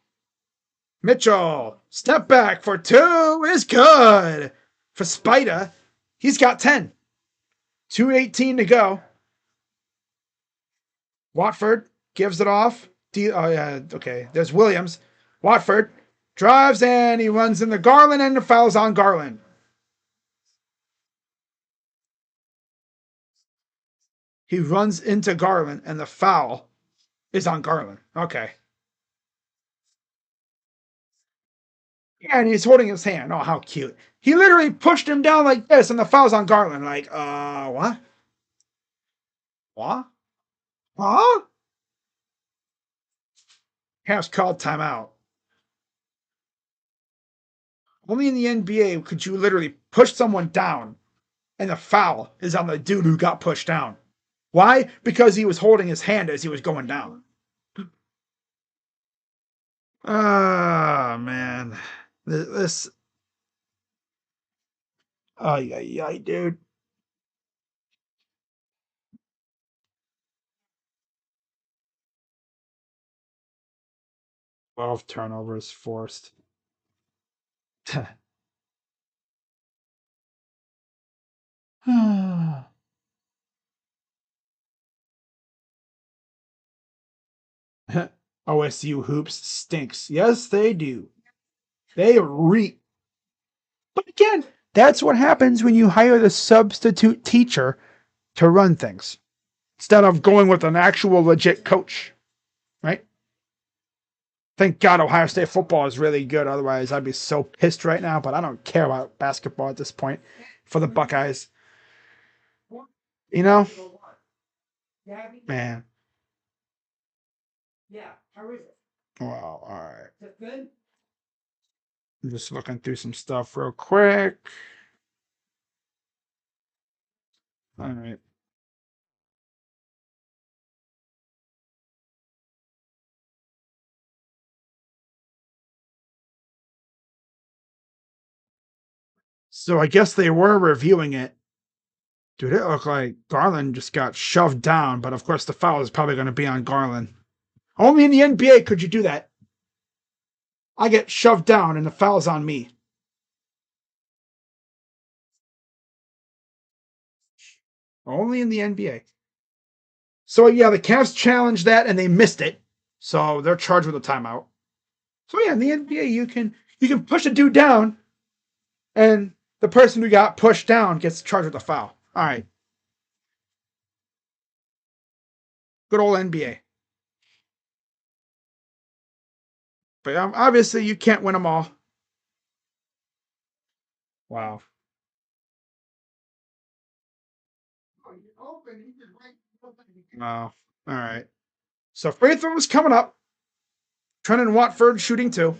Mitchell, step back for 2 is good. For Spida, he's got 10. 2:18 to go. Watford gives it off. Oh yeah, okay. There's Williams. Watford drives and he runs into Garland and the foul's on Garland. He runs into Garland and the foul is on Garland. Okay. Yeah, and he's holding his hand. Oh, how cute. He literally pushed him down like this and the foul's on Garland. Like, what? What? Huh? Cavs called timeout. Only in the NBA could you literally push someone down and the foul is on the dude who got pushed down. Why? Because he was holding his hand as he was going down. Ah, man. This. Oh, yeah, dude. 12 turnovers forced. OSU hoops stinks. Yes, they do. They reek. But again, that's what happens when you hire the substitute teacher to run things instead of going with an actual legit coach, right? Thank God Ohio State football is really good. Otherwise, I'd be so pissed right now. But I don't care about basketball at this point for the Buckeyes. You know, man. Well, all right. I'm just looking through some stuff real quick. All right. So I guess they were reviewing it. Dude, it looked like Garland just got shoved down, but of course the foul is probably going to be on Garland. Only in the NBA could you do that. I get shoved down and the foul's on me. Only in the NBA. So yeah, the Cavs challenged that and they missed it. So they're charged with a timeout. So yeah, in the NBA you can push a dude down and the person who got pushed down gets charged with a foul. All right. Good old NBA. But obviously you can't win them all. Wow. Wow. All right. So free throw is coming up. Trenton Watford shooting two.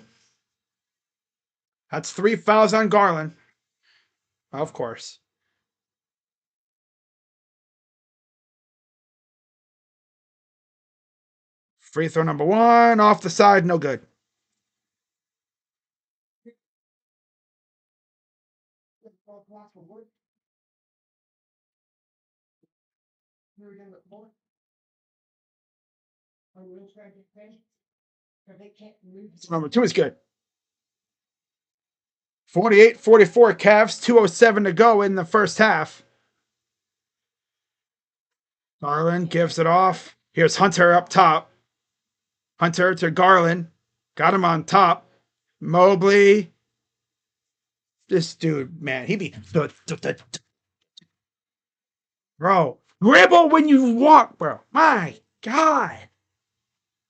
That's 3 fouls on Garland. Of course. Free throw number one, off the side, no good. Number two is good. 48-44 Cavs, 2:07 to go in the first half. Garland gives it off. Here's Hunter up top. Hunter to Garland. Got him on top. Mobley. This dude, man, he be. Bro, dribble when you walk, bro. My God.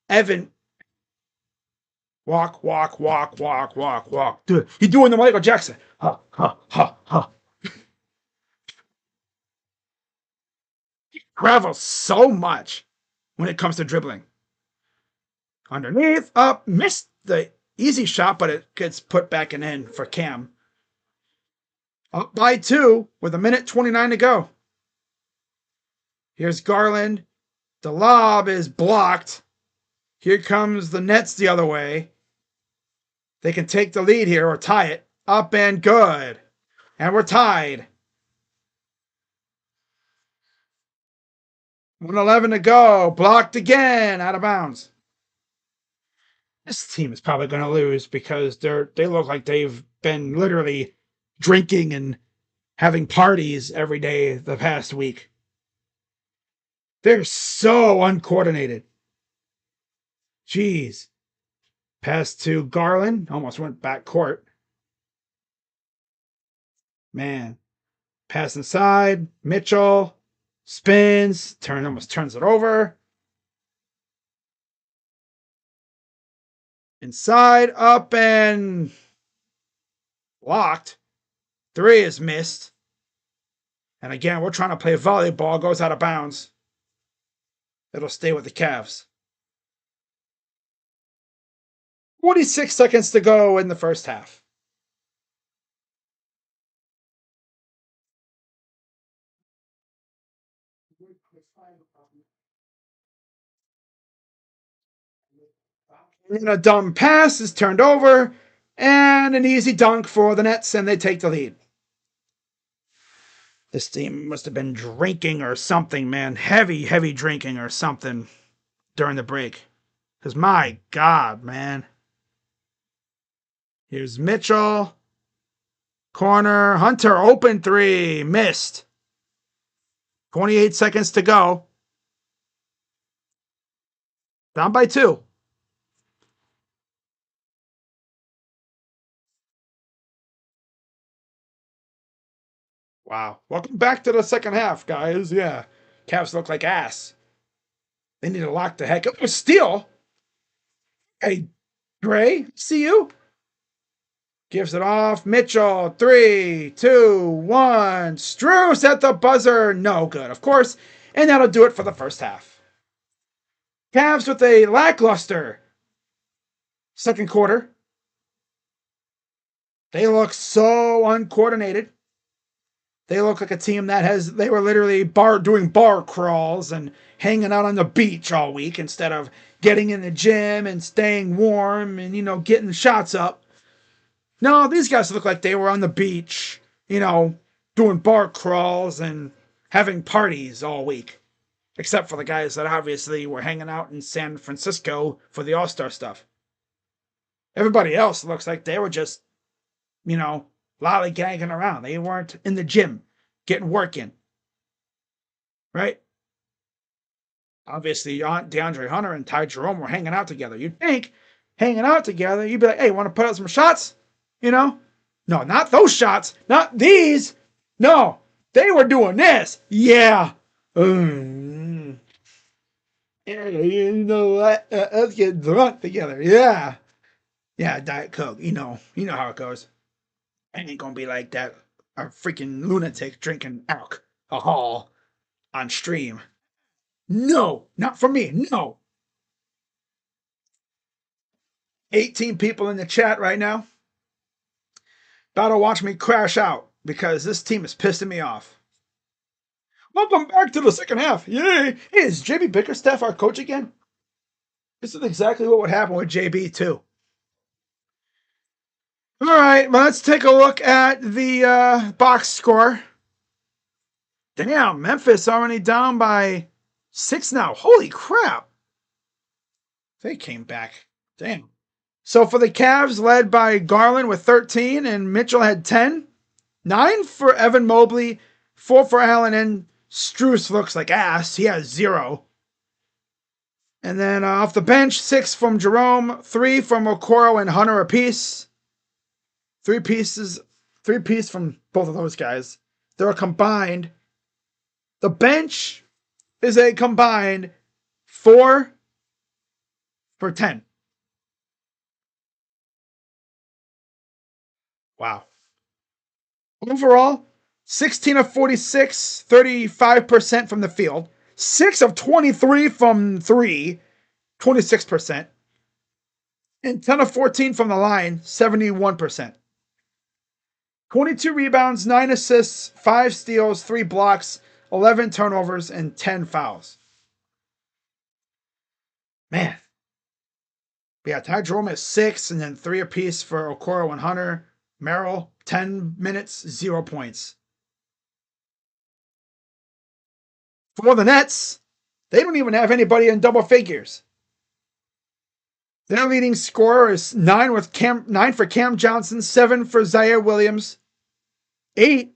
Evan. Walk, walk, walk, walk, walk, walk. Dude, he's doing the Michael Jackson. Ha, ha, ha, ha. He travels so much when it comes to dribbling. Underneath, up, missed the easy shot, but it gets put back and in for Cam. Up by two with 1:29 to go. Here's Garland. The lob is blocked. Here comes the Nets the other way. They can take the lead here or tie it. Up and good. And we're tied. 1:11 to go. Blocked again. Out of bounds. This team is probably going to lose because they look like they've been literally drinking and having parties every day the past week. They're so uncoordinated. Jeez. Pass to Garland. Almost went back court. Man. Pass inside. Mitchell. Spins. Almost turns it over. Inside. Up and blocked. 3 is missed. And again, we're trying to play volleyball. Goes out of bounds. It'll stay with the Cavs. 46 seconds to go in the first half. And a dumb pass is turned over, and an easy dunk for the Nets, and they take the lead. This team must have been drinking or something, man. Heavy, heavy drinking or something during the break. Because my God, man. Here's Mitchell. Corner. Hunter, open 3. Missed. 28 seconds to go. Down by 2. Wow. Welcome back to the second half, guys. Yeah. Cavs look like ass. They need to lock the heck up. Oh, steal. Hey, Gray, see you. Gives it off. Mitchell, 3, 2, 1. Strus at the buzzer. No good, of course. And that'll do it for the first half. Cavs with a lackluster second quarter. They look so uncoordinated. They look like a team they were literally doing bar crawls and hanging out on the beach all week instead of getting in the gym and staying warm and, getting shots up. No, these guys look like they were on the beach, doing bar crawls and having parties all week. Except for the guys that obviously were hanging out in San Francisco for the All-Star stuff. Everybody else looks like they were just, lollygagging around. They weren't in the gym getting work in. Right? Obviously, DeAndre Hunter and Ty Jerome were hanging out together. You'd think, hanging out together, you'd be like, hey, want to put out some shots? No, not those shots. Not these. No, they were doing this. Yeah. Yeah, you know what? Let's get drunk together. Yeah. Yeah, Diet Coke. You know how it goes. I ain't gonna be like that. A freaking lunatic drinking alcohol on stream. No, not for me. No. 18 people in the chat right now. About to watch me crash out because this team is pissing me off. Welcome back to the second half. Yay! Hey, is JB Bickerstaff our coach again? This is exactly what would happen with JB, too. All right, well, let's take a look at the box score. Damn, Memphis already down by 6 now. Holy crap. They came back. Damn. So for the Cavs, led by Garland with 13, and Mitchell had 10. 9 for Evan Mobley, 4 for Allen, and Strus looks like ass. He has 0. And then off the bench, 6 from Jerome, 3 from Okoro and Hunter apiece. 3 pieces from both of those guys. They're a combined. The bench is a combined 4 for 10. Wow. Overall, 16 of 46, 35% from the field. 6 of 23 from 3, 26%. And 10 of 14 from the line, 71%. 22 rebounds, 9 assists, 5 steals, 3 blocks, 11 turnovers, and 10 fouls. Man. But yeah, Ty Jerome has 6, and then 3 apiece for Okoro and Hunter. Merrill, 10 minutes, 0 points. For the Nets, they don't even have anybody in double figures. Their leading scorer is 9 for Cam Johnson, 7 for Zaire Williams, 8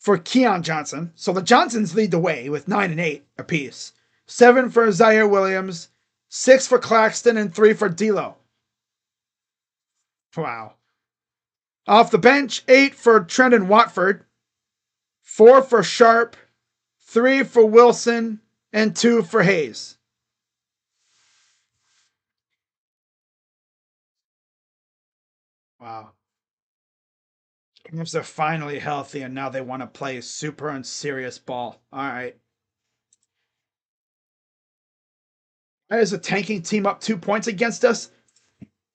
for Keon Johnson. So the Johnsons lead the way with 9 and 8 apiece. 7 for Zaire Williams, 6 for Claxton, and 3 for D'Lo. Wow. Off the bench, 8 for Trendon Watford, 4 for Sharp, 3 for Wilson, and 2 for Hayes. Wow. Cavs are finally healthy, and now they want to play super unserious ball. All right. Why is a tanking team up 2 points against us?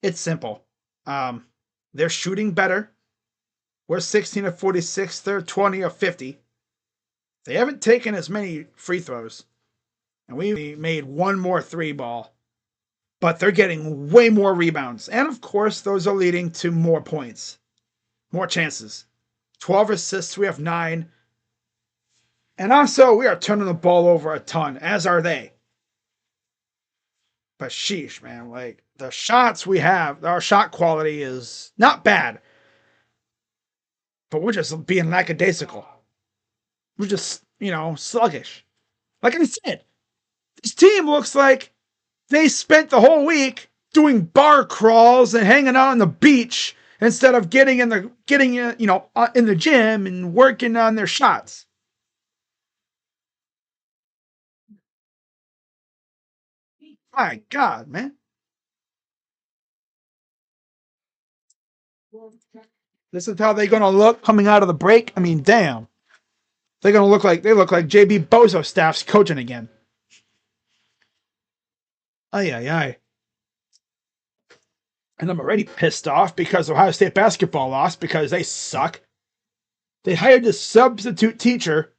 It's simple. Um, they're shooting better. We're 16 of 46. They're 20 of 50. They haven't taken as many free throws. And we made one more three ball. But they're getting way more rebounds. And of course, those are leading to more points, more chances. 12 assists, we have 9. And also, we are turning the ball over a ton, as are they. But sheesh, man, like the shots we have, our shot quality is not bad. But we're just being lackadaisical. We're just, sluggish. Like I said, this team looks like they spent the whole week doing bar crawls and hanging out on the beach instead of getting in the gym and working on their shots. My God, man. This is how they're gonna look coming out of the break. I mean, damn. They look like JB Bozo staff's coaching again. Ay ay ay. And I'm already pissed off because Ohio State basketball lost because they suck. They hired a substitute teacher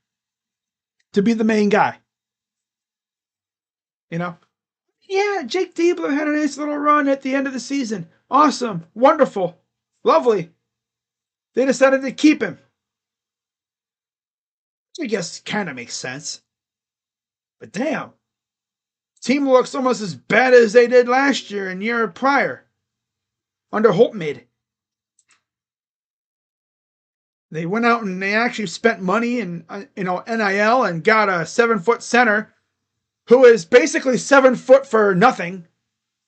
to be the main guy. You know? Yeah, Jake Diebler had a nice little run at the end of the season. Awesome. Wonderful. Lovely. They decided to keep him. Which I guess kind of makes sense. But damn. Team looks almost as bad as they did last year and year prior. Under Holtmade. They went out and they actually spent money in NIL and got a 7-foot center who is basically 7 foot for nothing.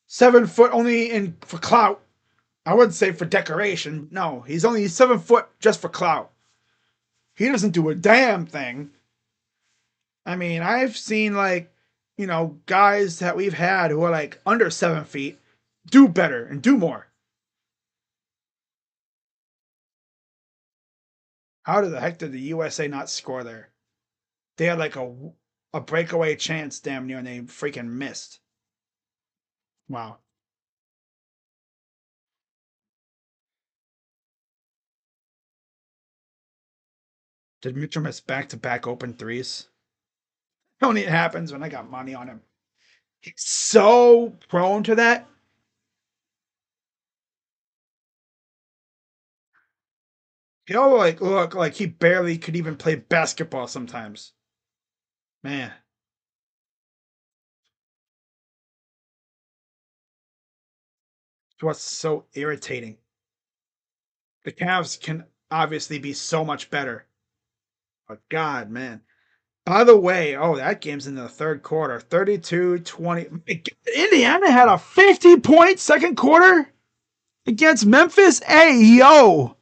7 foot only for clout. I wouldn't say for decoration. No, he's only 7 foot just for clout. He doesn't do a damn thing. I mean, I've seen guys that we've had who are like under 7 feet do better and do more. How the heck did the USA not score there? They had like a breakaway chance damn near and they freaking missed. Wow. Did Mitchell miss back-to-back open threes? Only it happens when I got money on him. He's so prone to that. He'll like look like he barely could even play basketball sometimes. Man, it's what's so irritating. The Cavs can obviously be so much better. But God, man. By the way, that game's in the third quarter. 32-20. Indiana had a 50-point second quarter against Memphis. Hey, yo.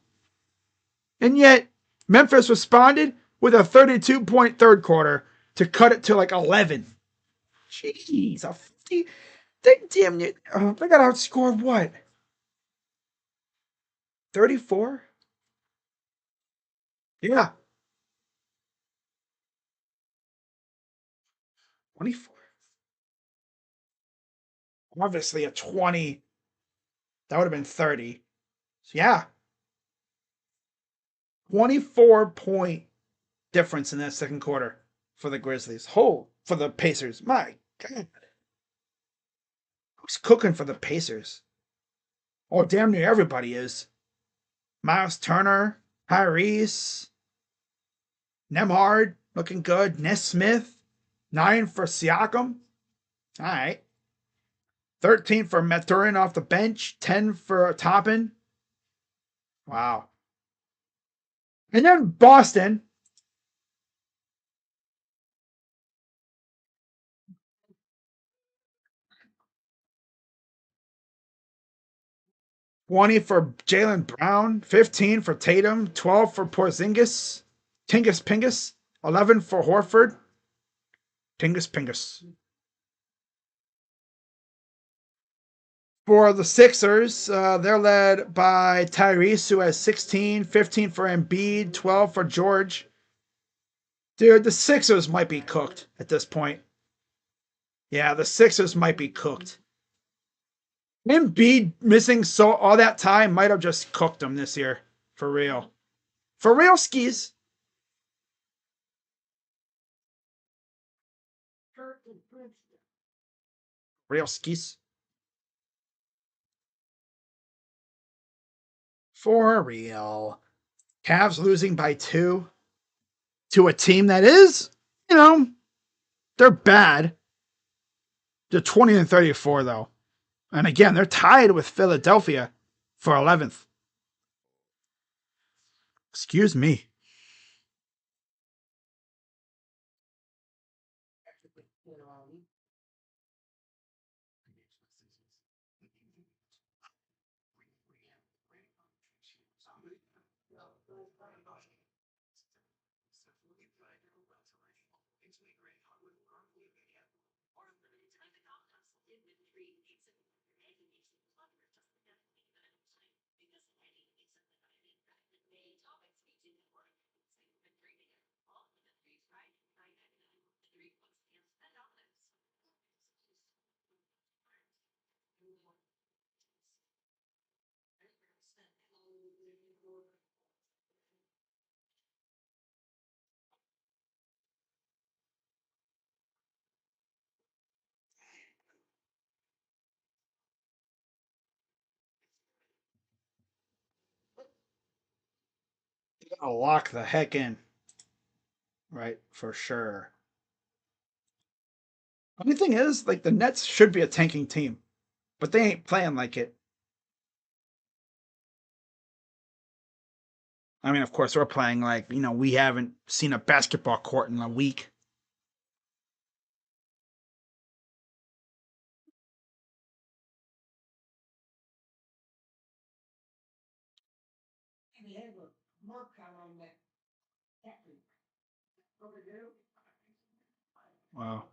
And yet, Memphis responded with a 32-point third quarter to cut it to like 11. Jeez, a 50. They damn near. They got outscored what? 34? Yeah. 24. Obviously, a 20. That would have been 30. So, yeah. 24-point difference in that second quarter for the Grizzlies. For the Pacers. My God. Who's cooking for the Pacers? Oh, damn near everybody is. Miles Turner, Tyrese, Nemhard, looking good. Nesmith, 9 for Siakam. All right. 13 for Maturin off the bench. 10 for Toppin. Wow. And then Boston. 20 for Jaylen Brown, 15 for Tatum, 12 for Porzingis, Tingus Pingus, 11 for Horford, Tingus Pingus. For the Sixers, they're led by Tyrese, who has 16, 15 for Embiid, 12 for George. Dude, the Sixers might be cooked at this point. Yeah, the Sixers might be cooked. Embiid missing so all that time might have just cooked them this year. For real. For real skis. Real skis. For real. Cavs losing by 2 to a team that is, they're bad. They're 20-34 though. And again, they're tied with Philadelphia for 11th. Excuse me. You gotta lock the heck in. Right, for sure. Only thing is, like, the Nets should be a tanking team, but they ain't playing like it. I mean, of course, we're playing like, we haven't seen a basketball court in a week. Wow.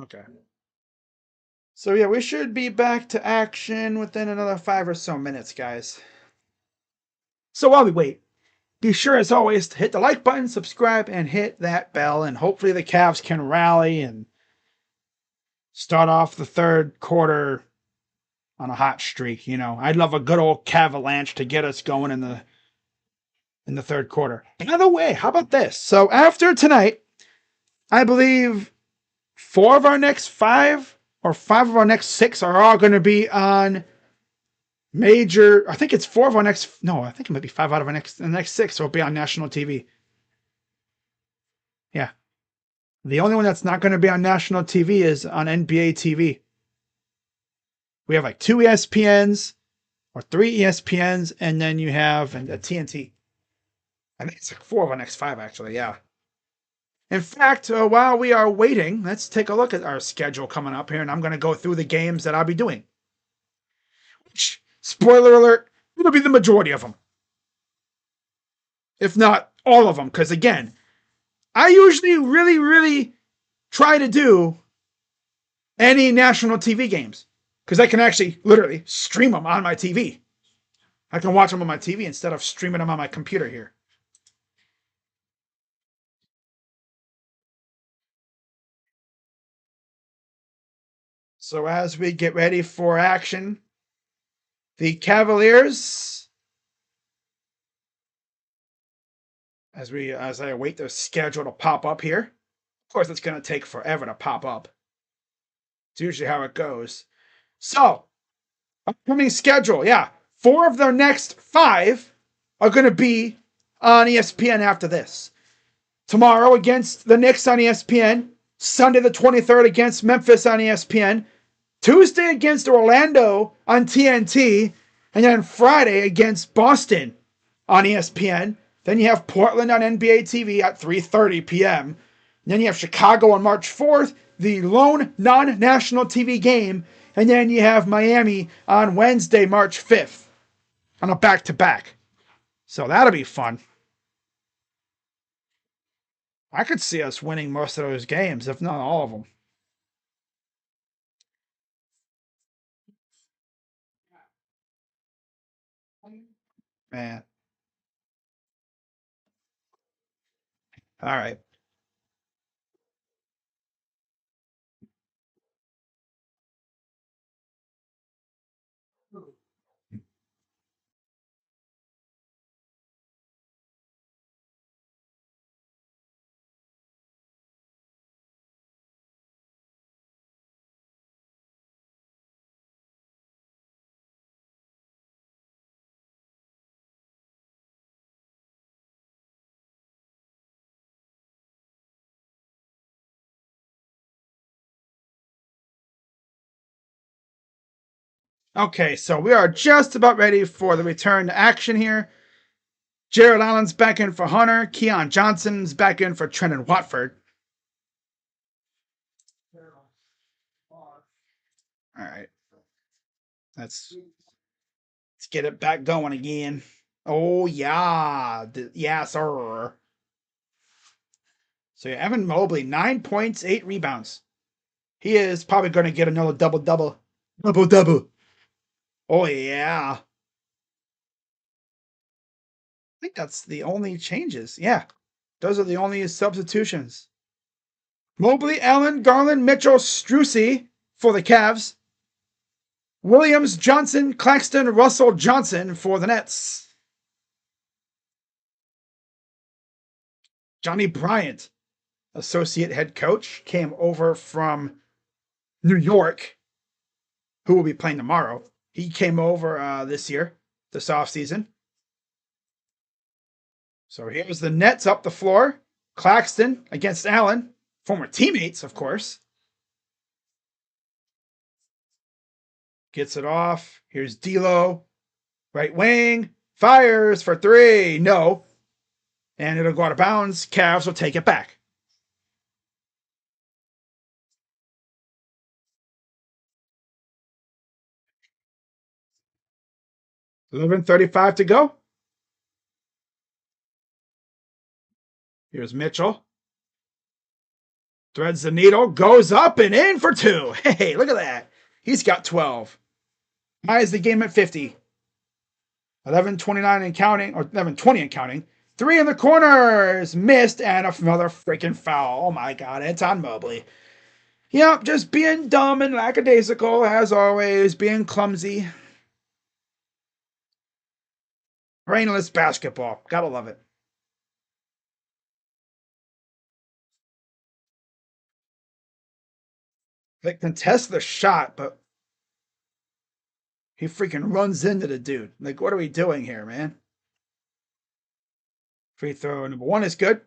Okay. So, yeah, we should be back to action within another 5 or so minutes, guys. So, while we wait, be sure, as always, to hit the like button, subscribe, and hit that bell. And hopefully the Cavs can rally and start off the third quarter on a hot streak. I'd love a good old Cavalanche to get us going in the third quarter. By the way, how about this? So after tonight, I believe 4 of our next 5 or 5 of our next 6 are all going to be on major. I think it's 4 of our next. No, I think it might be 5 out of the next 6 will be on national TV. Yeah. The only one that's not going to be on national TV is on NBA TV. We have like 2 ESPNs or 3 ESPNs, and then you have a TNT. I think it's like 4 of our next 5, actually. Yeah. In fact, while we are waiting, let's take a look at our schedule coming up here, and I'm going to go through the games that I'll be doing. Which, spoiler alert, it'll be the majority of them. If not all of them, because again, I usually really, really try to do any national TV games because I can actually literally stream them on my TV. I can watch them on my TV instead of streaming them on my computer here. So as we get ready for action, the Cavaliers, as I await their schedule to pop up here. Of course, it's going to take forever to pop up. It's usually how it goes. So, upcoming schedule, yeah. 4 of their next 5 are going to be on ESPN after this. Tomorrow against the Knicks on ESPN. Sunday the 23rd against Memphis on ESPN. Tuesday against Orlando on TNT. And then Friday against Boston on ESPN. Then you have Portland on NBA TV at 3:30 p.m. And then you have Chicago on March 4th, the lone non-national TV game And then you have Miami on Wednesday, March 5th on a back-to-back. So that'll be fun. I could see us winning most of those games, if not all of them. Man. All right. Okay, so we are just about ready for the return to action here. Jared Allen's back in for Hunter. Keon Johnson's back in for Trenton Watford. All right. Let's get it back going again. Oh yeah. Yeah, sir. So yeah, Evan Mobley, 9 points, 8 rebounds. He is probably going to get another double-double. Double-double. Oh yeah. I think that's the only changes. Yeah. Those are the only substitutions. Mobley, Allen, Garland, Mitchell, Strucy for the Cavs. Williams, Johnson, Claxton, Russell, Johnson for the Nets. Johnny Bryant, associate head coach, came over from New York, who will be playing tomorrow. He came over this offseason. So here's the Nets up the floor. Claxton against Allen, former teammates, of course. Gets it off. Here's D'Lo, right wing, fires for three. No. And it'll go out of bounds. Cavs will take it back. $11:35 to go. Here's Mitchell. Threads the needle, goes up and in for two. Hey, look at that. He's got 12. Ties the game at 50. 11:29 and counting, or 11:20 and counting. Three in the corners, missed, and another freaking foul. Oh my God, it's on Mobley. Yep, just being dumb and lackadaisical, as always, being clumsy. Brainless basketball. Gotta love it. They contest the shot, but he freaking runs into the dude. Like, what are we doing here, man? Free throw number one is good.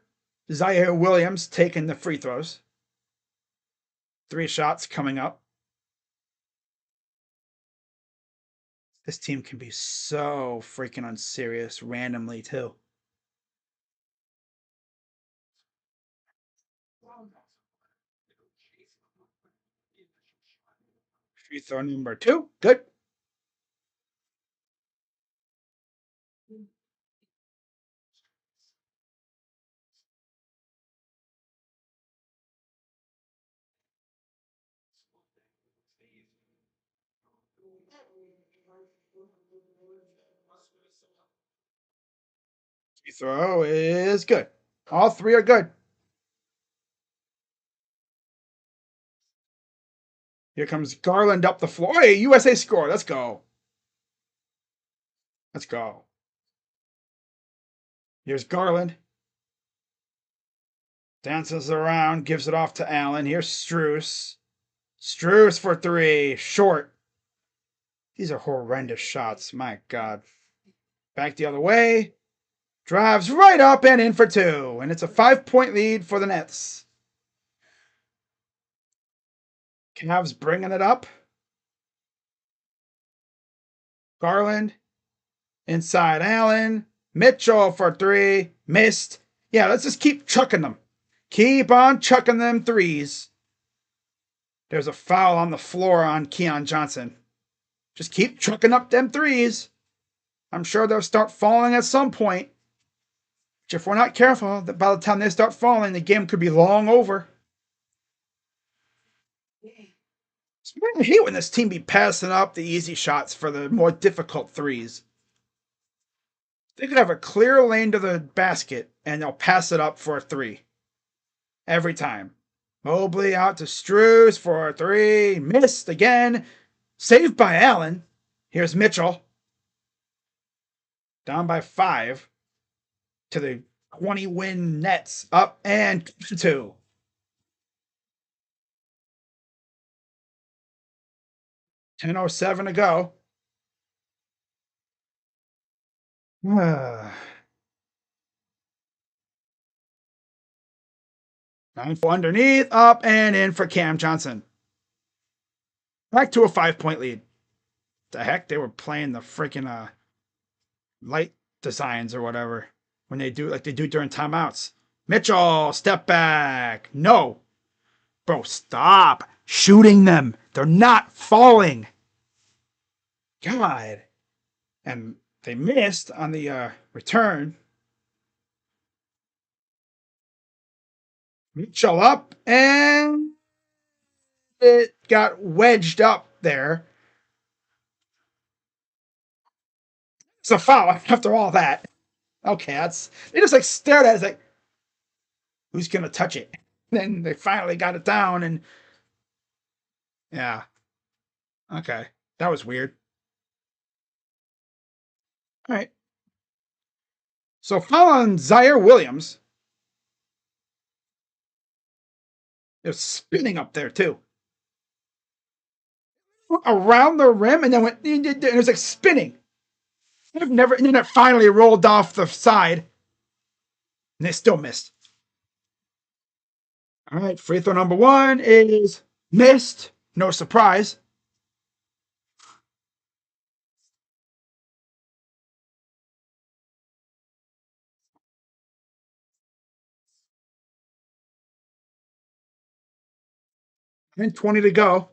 Zaire Williams taking the free throws. 3 shots coming up. This team can be so freaking unserious randomly, too. Free throw number 2. Good. Free throw is good. All 3 are good. Here comes Garland up the floor. Hey, USA score. Let's go. Let's go. Here's Garland. Dances around, gives it off to Allen. Here's Struce. Struce for 3. Short. These are horrendous shots. My God. Back the other way. Drives right up and in for 2. And it's a 5-point lead for the Nets. Cavs bringing it up. Garland. Inside Allen. Mitchell for 3. Missed. Yeah, let's just keep chucking them. Keep on chucking them threes. There's a foul on the floor on Keon Johnson. Just keep trucking up them threes. I'm sure they'll start falling at some point. Which if we're not careful, by the time they start falling, the game could be long over. I hate when this team be passing up the easy shots for the more difficult threes. They could have a clear lane to the basket, and they'll pass it up for a three. Every time. Mobley out to Strus for a three. Missed again. Saved by Allen. Here's Mitchell. Down by 5 to the 20-win Nets. Up and 2. 10:07 to go. 9-4 underneath, up and in for Cam Johnson. Back to a 5-point lead. The heck, they were playing the freaking light designs or whatever when they do like they do during timeouts. Mitchell, step back. No. Bro, stop shooting them. They're not falling. God. And they missed on the return. Mitchell up, and it got wedged up there. It's a foul after all that. Okay, they just like stared at it like, who's gonna touch it? Then they finally got it down, and yeah. Okay. That was weird. All right. So foul on Zaire Williams. It was spinning up there too. Around the rim, and then went, and it was like spinning. And then it finally rolled off the side. And they still missed. All right, free throw number 1 is missed. No surprise. And 20 to go.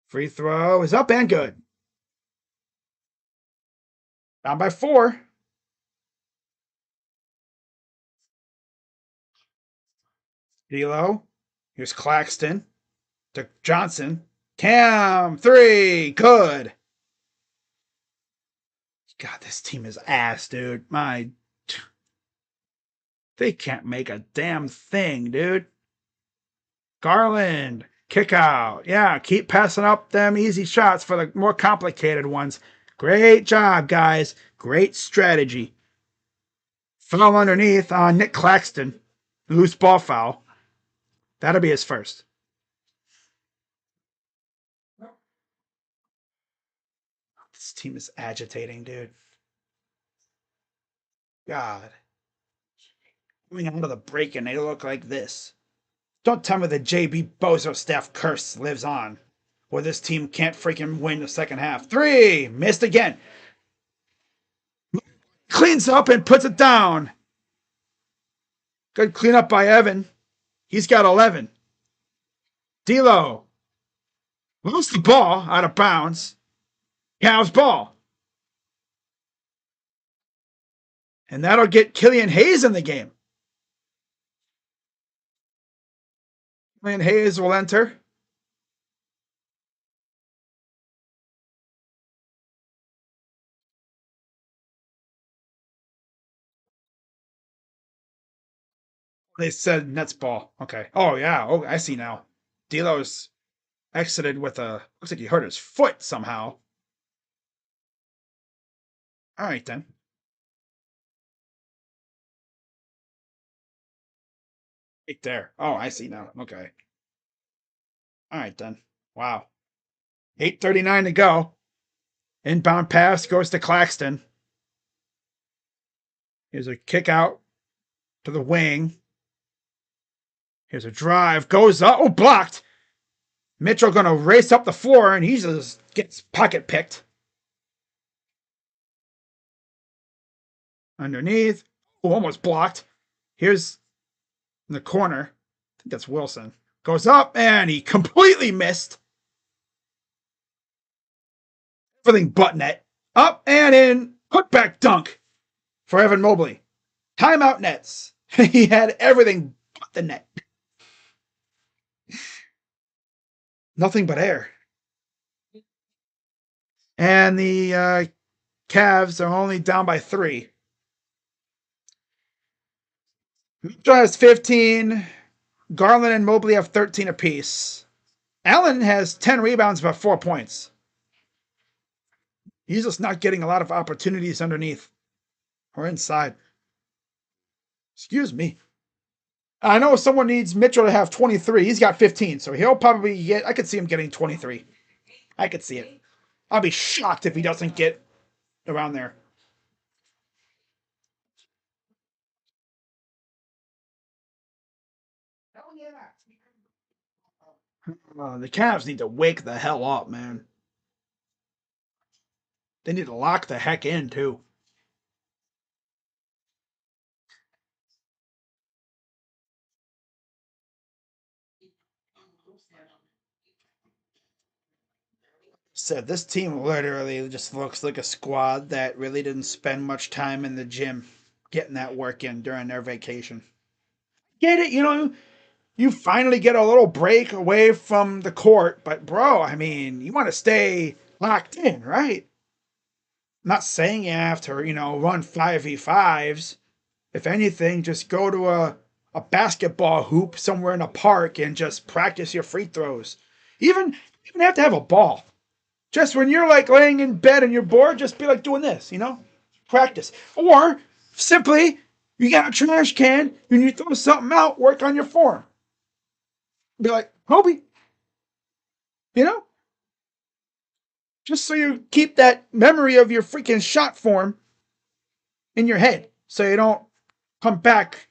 Free throw is up and good. Down by 4. D'Lo. Here's Claxton. To Johnson. Cam. 3. Good. God, this team is ass, dude. They can't make a damn thing, dude. Garland. Kick out. Yeah, keep passing up them easy shots for the more complicated ones. Great job, guys. Great strategy. Foul underneath on Nick Claxton. Loose ball foul. That'll be his first. This team is agitating, dude. God. Coming out of the break and they look like this. Don't tell me the JB Bozo staff curse lives on. Or this team can't freaking win the second half. 3. Missed again. Cleans up and puts it down. Good cleanup by Evan. He's got 11. D'Lo. Lost the ball out of bounds. Cavs ball. And that'll get Killian Hayes in the game. Killian Hayes will enter. They said Nets ball. Okay. Oh, yeah. Oh, I see now. D'Lo's exited with looks like he hurt his foot somehow. All right, then. Right there. Oh, I see now. Okay. All right, then. Wow. 8:39 to go. Inbound pass goes to Claxton. Here's a kick out to the wing. Here's a drive. Goes up. Oh, blocked. Mitchell going to race up the floor, and he just gets pocket picked. Underneath. Oh, almost blocked. Here's in the corner. That's Wilson. Goes up, and he completely missed. Everything but net. Up and in. Putback dunk for Evan Mobley. Timeout Nets. He had everything but the net. Nothing but air. And the Cavs are only down by 3. Mitchell has 15. Garland and Mobley have 13 apiece. Allen has 10 rebounds, about 4 points. He's just not getting a lot of opportunities underneath or inside. Excuse me. I know someone needs Mitchell to have 23. He's got 15, so he'll probably get. I could see him getting 23. I could see it. I'll be shocked if he doesn't get around there. The Cavs need to wake the hell up, man. They need to lock the heck in, too. Said this team literally just looks like a squad that really didn't spend much time in the gym getting that work in during their vacation. Get it? You finally get a little break away from the court, but bro, I mean, you want to stay locked in, right? I'm not saying you have to, run 5v5s. If anything, just go to a basketball hoop somewhere in a park and just practice your free throws. Even have to have a ball. Just when you're like laying in bed and you're bored, just be like doing this, practice. Or simply, you got a trash can and you throw something out, work on your form. Be like, Hobie, you know, just so you keep that memory of your freaking shot form in your head, so you don't come back,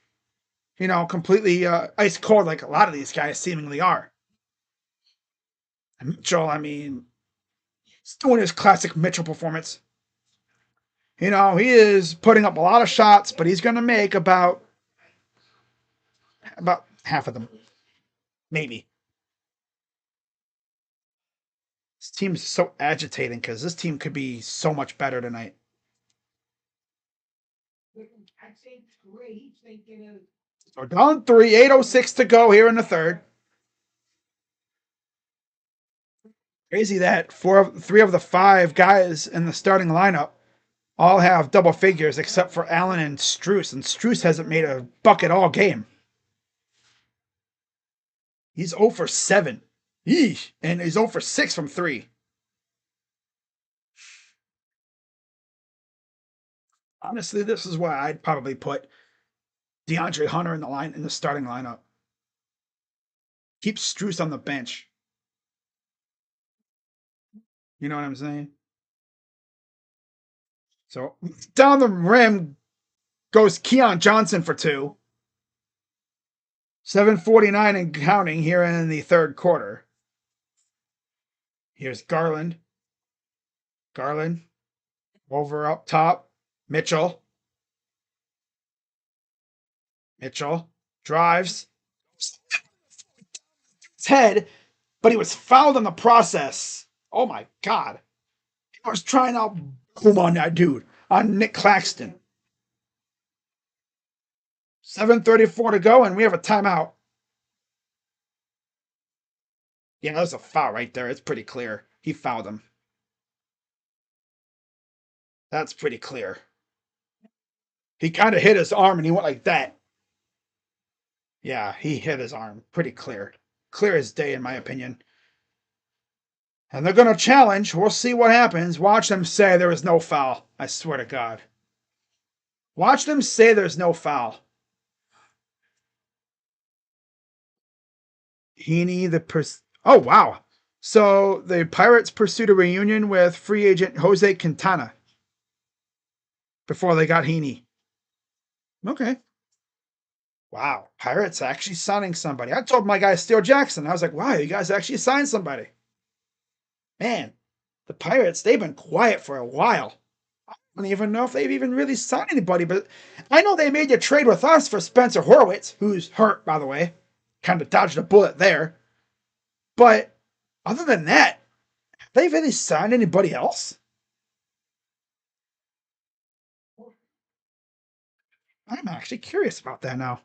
completely ice cold like a lot of these guys seemingly are. And Mitchell, I mean, he's doing his classic Mitchell performance. He is putting up a lot of shots, but he's going to make about half of them, maybe. This team is so agitating because this team could be so much better tonight. So down 3, 8:06 to go here in the third. Crazy that 3 of the 5 guys in the starting lineup all have double figures except for Allen and Strus hasn't made a bucket all game. He's 0 for 7. Eesh. And he's 0 for 6 from 3. Honestly, this is why I'd probably put DeAndre Hunter in the starting lineup. Keep Strus on the bench. You know what I'm saying? So down the rim goes Keon Johnson for 2. 7:49 and counting here in the third quarter. Here's Garland. Over up top. Mitchell drives. His head, but he was fouled in the process. Oh my God. He was trying out boom on that dude, on Nick Claxton. 7:34 to go, and we have a timeout. Yeah, that was a foul right there. It's pretty clear. He fouled him. That's pretty clear. He kind of hit his arm and he went like that. Yeah, he hit his arm. Pretty clear. Clear as day, in my opinion. And they're going to challenge. We'll see what happens. Watch them say there was no foul. I swear to God. Watch them say there's no foul. Oh, wow. So the Pirates pursued a reunion with free agent Jose Quintana before they got Heaney. Okay. Wow. Pirates actually signing somebody. I told my guy Steele Jackson. I was like, wow, you guys actually signed somebody. Man, the Pirates, they've been quiet for a while. I don't even know if they've even really signed anybody, but I know they made a trade with us for Spencer Horwitz, who's hurt, by the way. kind of dodged a bullet there. But other than that, have they really signed anybody else? I'm actually curious about that now.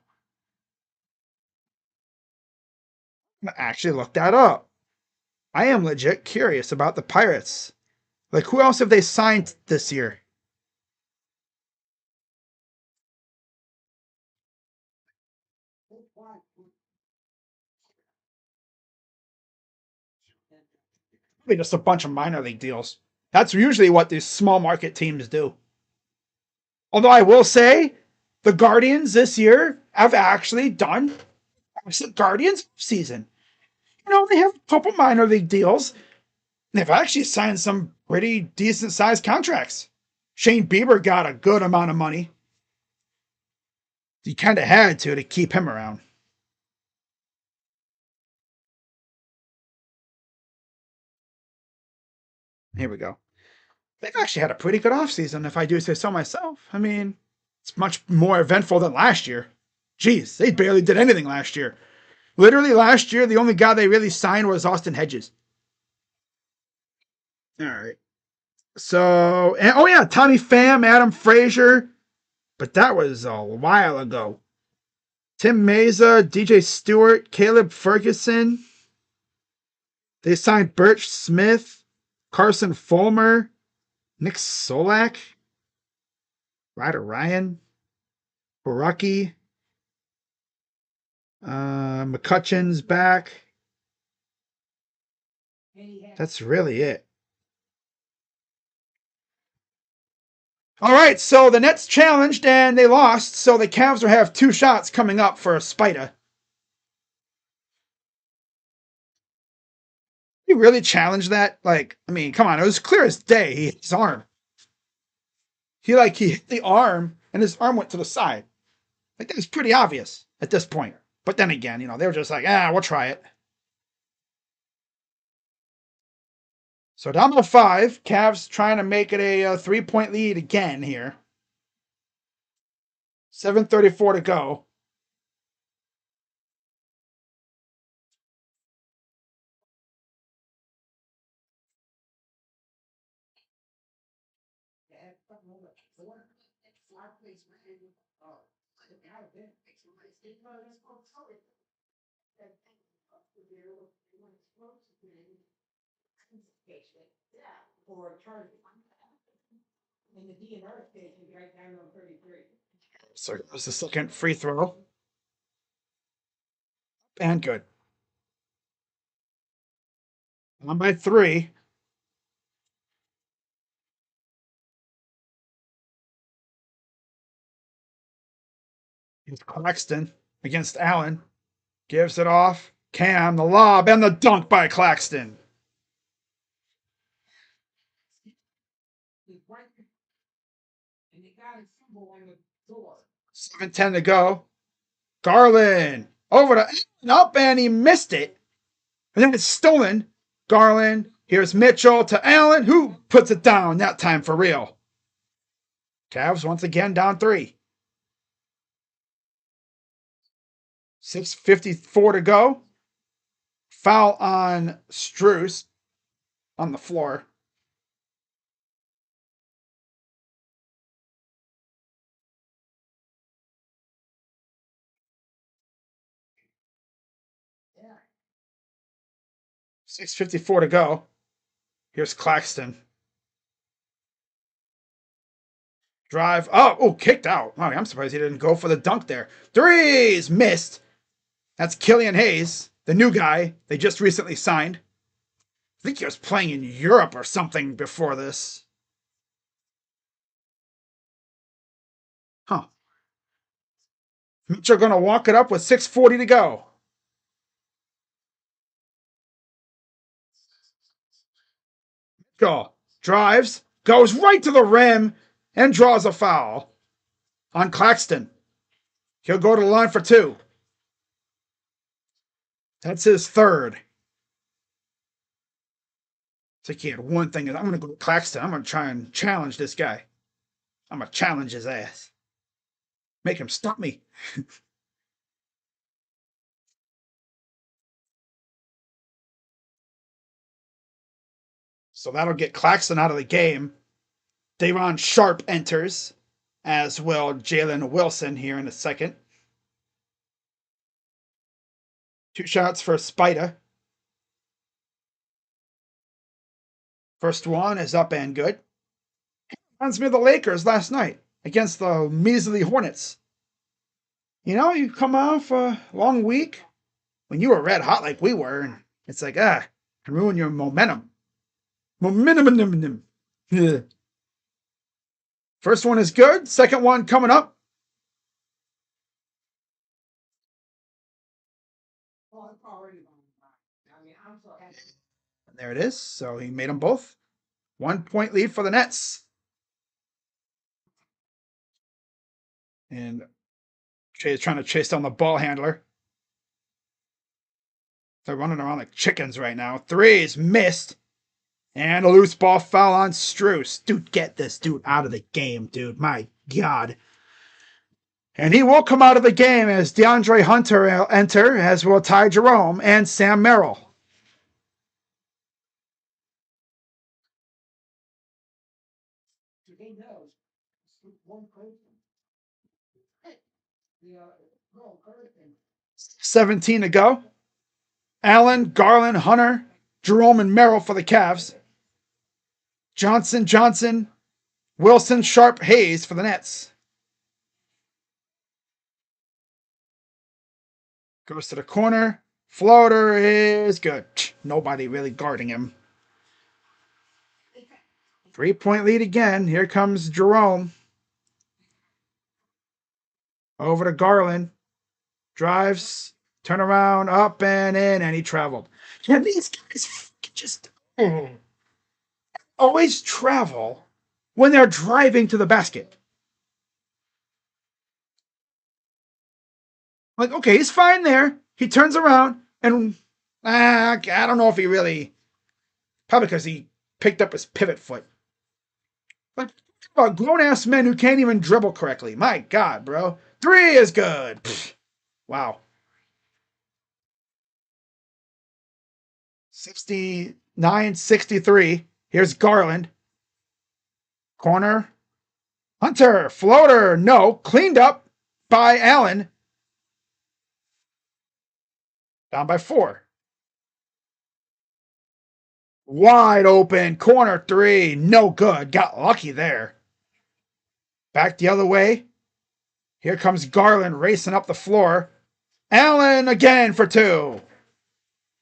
I'm gonna actually look that up. I am legit curious about the Pirates. Like, who else have they signed this year? Probably just a bunch of minor league deals. That's usually what these small market teams do. Although I will say, the Guardians this year have actually done Guardians season. You know, they have a couple minor league deals. They've actually signed some pretty decent sized contracts. Shane Bieber got a good amount of money. You kind of had to keep him around. Here we go. They've actually had a pretty good offseason, if I do say so myself. I mean, it's much more eventful than last year. Jeez, they barely did anything last year. Literally last year, the only guy they really signed was Austin Hedges. All right. So, and, oh yeah, Tommy Pham, Adam Frazier, but that was a while ago. Tim Meza, DJ Stewart, Caleb Ferguson. They signed Birch Smith, Carson Fulmer, Nick Solak, Ryder Ryan, Baraki, McCutcheon's back. That's really it. All right, so the Nets challenged and they lost, so the Cavs will have 2 shots coming up for a Spida. He really challenged that? Like, I mean, come on, it was clear as day. He hit his arm. He hit the arm and his arm went to the side. Like that was pretty obvious at this point. But then again, they were just like, we'll try it. So down to 5. Cavs trying to make it a 3-point lead again here. 7:34 to go. So it was the second free throw. And good. On by 3. Here's Claxton against Allen. Gives it off. Cam, the lob, and the dunk by Claxton. 7:10 to go. Garland over to up, and he missed it. And then it's stolen. Garland. Here's Mitchell to Allen, who puts it down that time for real. Cavs once again down 3. 6:54 to go. Foul on Strus on the floor. Yeah. 6:54 to go. Here's Claxton. Drive. Oh, kicked out. Oh, I'm surprised he didn't go for the dunk there. Threes missed. That's Killian Hayes, the new guy they just recently signed. I think he was playing in Europe or something before this. Huh. Mitchell going to walk it up with 6:40 to go. Mitchell drives, goes right to the rim, and draws a foul on Claxton. He'll go to the line for 2. That's his 3rd. So he had one thing. I'm going to go to Claxton. I'm going to try and challenge this guy. I'm going to challenge his ass. Make him stop me. So that'll get Claxton out of the game. Davon Sharp enters, as will Jalen Wilson here in a second. 2 shots for Spida. First one is up and good. Reminds me of the Lakers last night against the measly Hornets. You know, you come off a long week when you were red hot like we were, and it's like, can ruin your momentum. Momentum. First one is good. Second one coming up. And there it is. So he made them both. 1 point lead for the Nets. And Shea is trying to chase down the ball handler. They're running around like chickens right now. Threes missed. And a loose ball foul on Strus. Dude, get this dude out of the game, dude. My God. And he will come out of the game as DeAndre Hunter will enter, as will Ty Jerome and Sam Merrill. $17 to go. Allen, Garland, Hunter, Jerome, and Merrill for the Cavs. Johnson, Wilson, Sharp, Hayes for the Nets. Goes to the corner. Floater is good. Nobody really guarding him. 3-point lead again. Here comes Jerome. Over to Garland. Drives. Turn around. Up and in. And he traveled. Yeah, these guys just always travel when they're driving to the basket. Like, okay, he's fine there. He turns around and I don't know if he really, probably because he picked up his pivot foot. But about grown-ass men who can't even dribble correctly. My God, bro. 3 is good. Pfft. Wow. 69-63. Here's Garland. Corner. Hunter. Floater. No. Cleaned up by Allen. Down by 4. Wide open. Corner 3. No good. Got lucky there. Back the other way. Here comes Garland racing up the floor. Allen again for 2.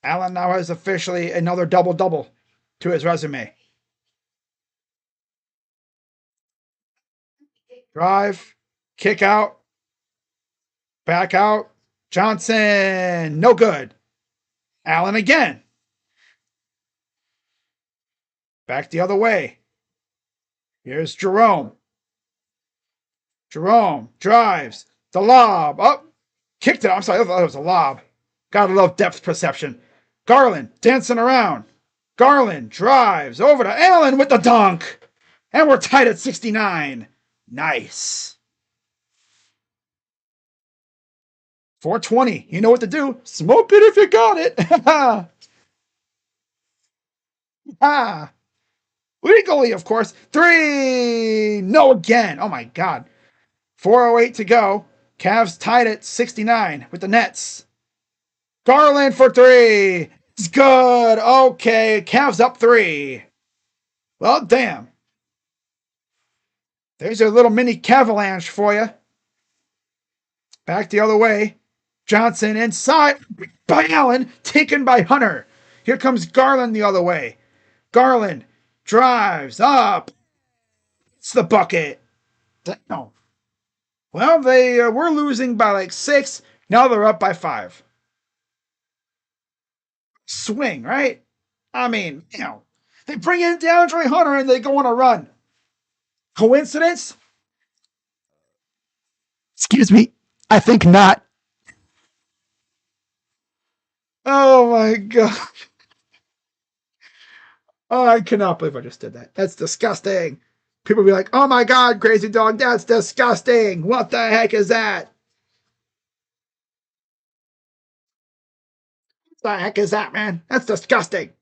Allen now has officially another double-double to his resume. Drive. Kick out. Back out. Johnson. No good. Allen again. Back the other way. Here's Jerome. Jerome drives. The lob. Up. Kicked it. I'm sorry. I thought it was a lob. Gotta love depth perception. Garland dancing around. Garland drives over to Allen with the dunk. And we're tied at 69. Nice. 420. You know what to do. Smoke it if you got it. Ah. Legally, of course. 3. No again. Oh my God. 4:08 to go. Cavs tied at 69 with the Nets. Garland for 3. It's good. Okay. Cavs up 3. Well, damn. There's a little mini Cavaliers for you. Back the other way. Johnson inside by Allen. Taken by Hunter. Here comes Garland the other way. Garland drives up. It's the bucket. No. Well, they were losing by like 6. Now they're up by 5. Swing, right? I mean, they bring in DeAndre Hunter and they go on a run. Coincidence? Excuse me. I think not. Oh my God. Oh, I cannot believe I just did that. That's disgusting. People be like, oh my God, crazy dog, that's disgusting. What the heck is that? What the heck is that, man? That's disgusting.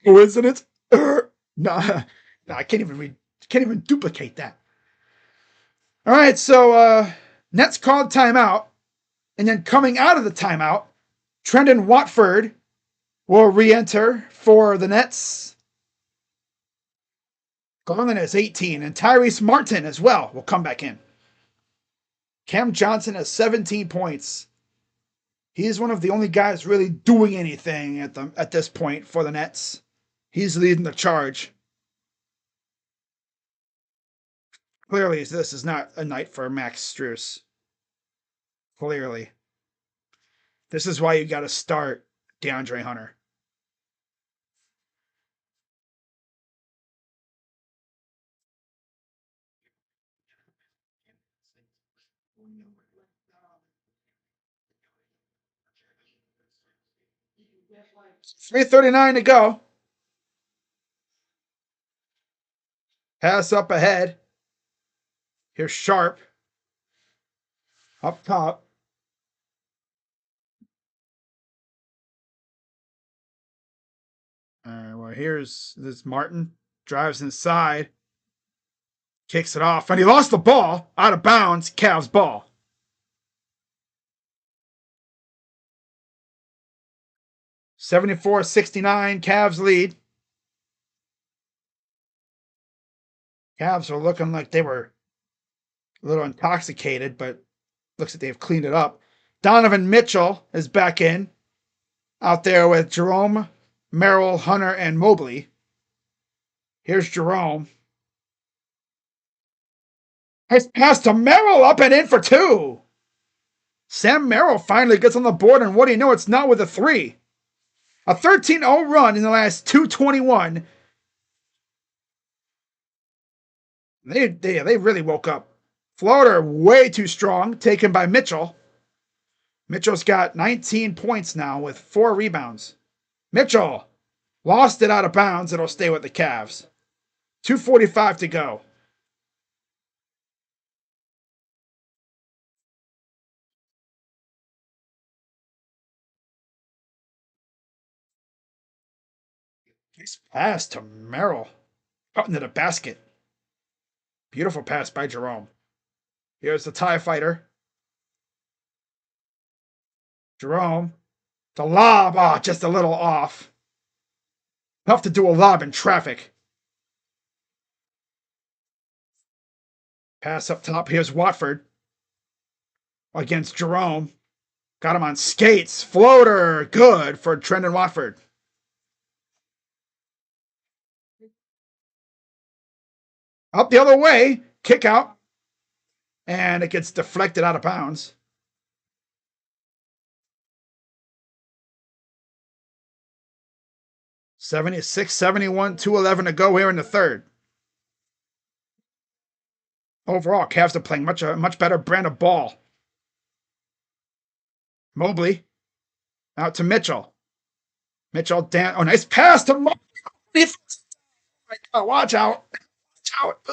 Coincidence? No, no, I can't even read. Can't even duplicate that. All right, so Nets called timeout, and then coming out of the timeout, Trendon Watford will re-enter for the Nets. Garland has 18, and Tyrese Martin as well will come back in. Cam Johnson has 17 points. He's one of the only guys really doing anything at this point for the Nets. He's leading the charge. Clearly, this is not a night for Max Strus. Clearly. This is why you got to start DeAndre Hunter. $3:39 to go. Pass up ahead. Here's Sharp. Up top. Well, here's this Martin. Drives inside. Kicks it off. And he lost the ball. Out of bounds. Cavs ball. 74-69. Cavs lead. Cavs are looking like they were a little intoxicated, but looks like they've cleaned it up. Donovan Mitchell is back in. Out there with Jerome, Merrill, Hunter, and Mobley. Here's Jerome. Nice pass to Merrill, up and in for two. Sam Merrill finally gets on the board, and what do you know? It's not with a three. A 13-0 run in the last 2:21. They really woke up. Floater way too strong, taken by Mitchell. Mitchell's got 19 points now with 4 rebounds. Mitchell lost it out of bounds. It'll stay with the Cavs. 2:45 to go. Nice pass to Merrill. Out into the basket. Beautiful pass by Jerome. Here's the TIE fighter. Jerome. The lob. Oh, just a little off. Tough to do a lob in traffic. Pass up top. Here's Watford. Against Jerome. Got him on skates. Floater. Good for Trendon Watford. Up the other way. Kick out. And it gets deflected out of bounds. 76-71, 2:11 to go here in the third. Overall, Cavs are playing a much better brand of ball. Mobley out to Mitchell. Mitchell down. Oh, nice pass to Mobley. Oh, watch out. Watch out.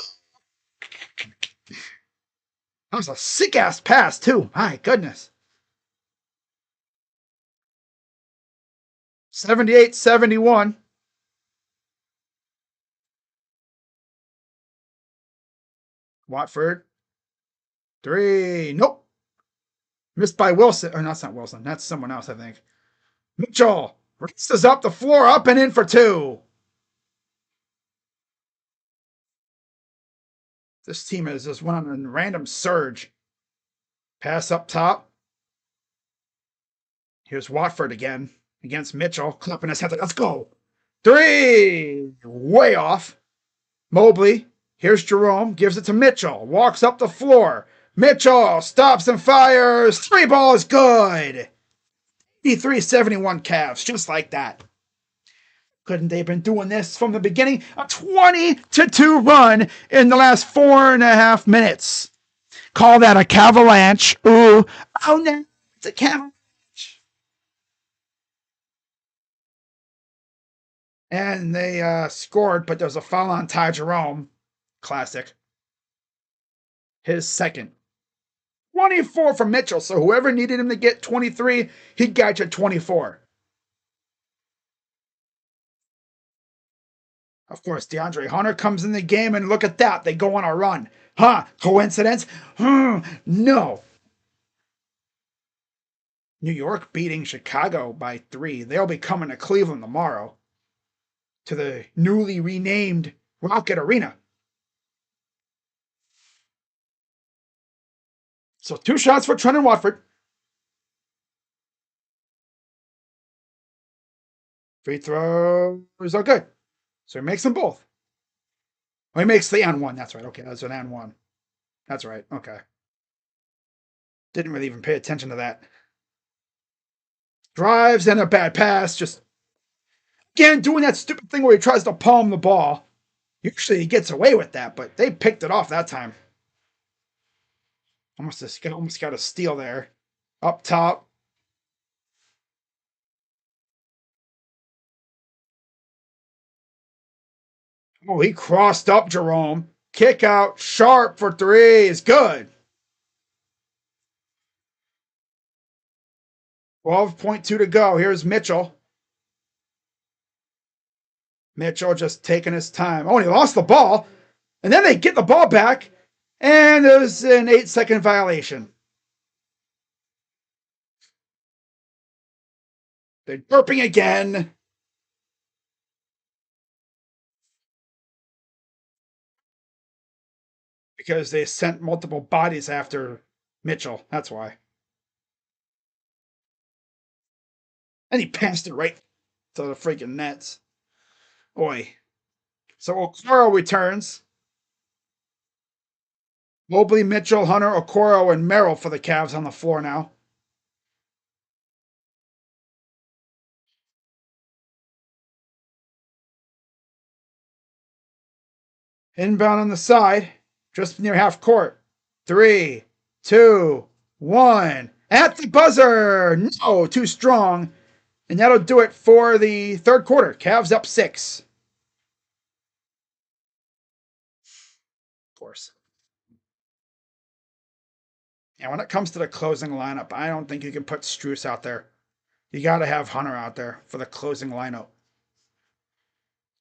That was a sick ass pass, too. My goodness. 78-71. Watford. 3. Nope. Missed by Wilson. Or that's not Wilson. That's someone else, I think. Mitchell races up the floor, up and in for 2. This team has just went on a random surge. Pass up top. Here's Watford again against Mitchell. Clapping his hands like, let's go. 3. Way off. Mobley. Here's Jerome. Gives it to Mitchell. Walks up the floor. Mitchell stops and fires. 3 ball is good. 83-71 Cavs. Just like that. Couldn't they have been doing this from the beginning? A 20-2 run in the last 4.5 minutes. Call that a Cavalanche. Ooh. Oh, no. It's a Cavalanche. And they scored, but there's a foul on Ty Jerome. Classic. His second. 24 for Mitchell, so whoever needed him to get 23, he got you 24. Of course, DeAndre Hunter comes in the game, and look at that. They go on a run. Huh? Coincidence? No. New York beating Chicago by 3. They'll be coming to Cleveland tomorrow to the newly renamed Rocket Arena. So 2 shots for Trent and Watford. Free throws are good. So he makes them both. Oh, he makes the and one. That's right. Okay, that's an and one. That's right. Okay. Didn't really even pay attention to that. Drives and a bad pass. Just, again, doing that stupid thing where he tries to palm the ball. Usually he gets away with that, but they picked it off that time. Almost got a steal there. Up top. Oh, he crossed up Jerome. Kick out. Sharp for 3 is good. 12.2 to go. Here's Mitchell. Mitchell just taking his time. Oh, and he lost the ball. And then they get the ball back. And there's an 8-second violation. They're burping again. Because they sent multiple bodies after Mitchell. That's why. And he passed it right to the freaking nets. Boy. So Okoro returns. Mobley, Mitchell, Hunter, Okoro, and Merrill for the Cavs on the floor now. Inbound on the side, just near half court. 3, 2, 1. At the buzzer! No, too strong. And that'll do it for the third quarter. Cavs up 6. Of course. And when it comes to the closing lineup, I don't think you can put Strus out there. You got to have Hunter out there for the closing lineup.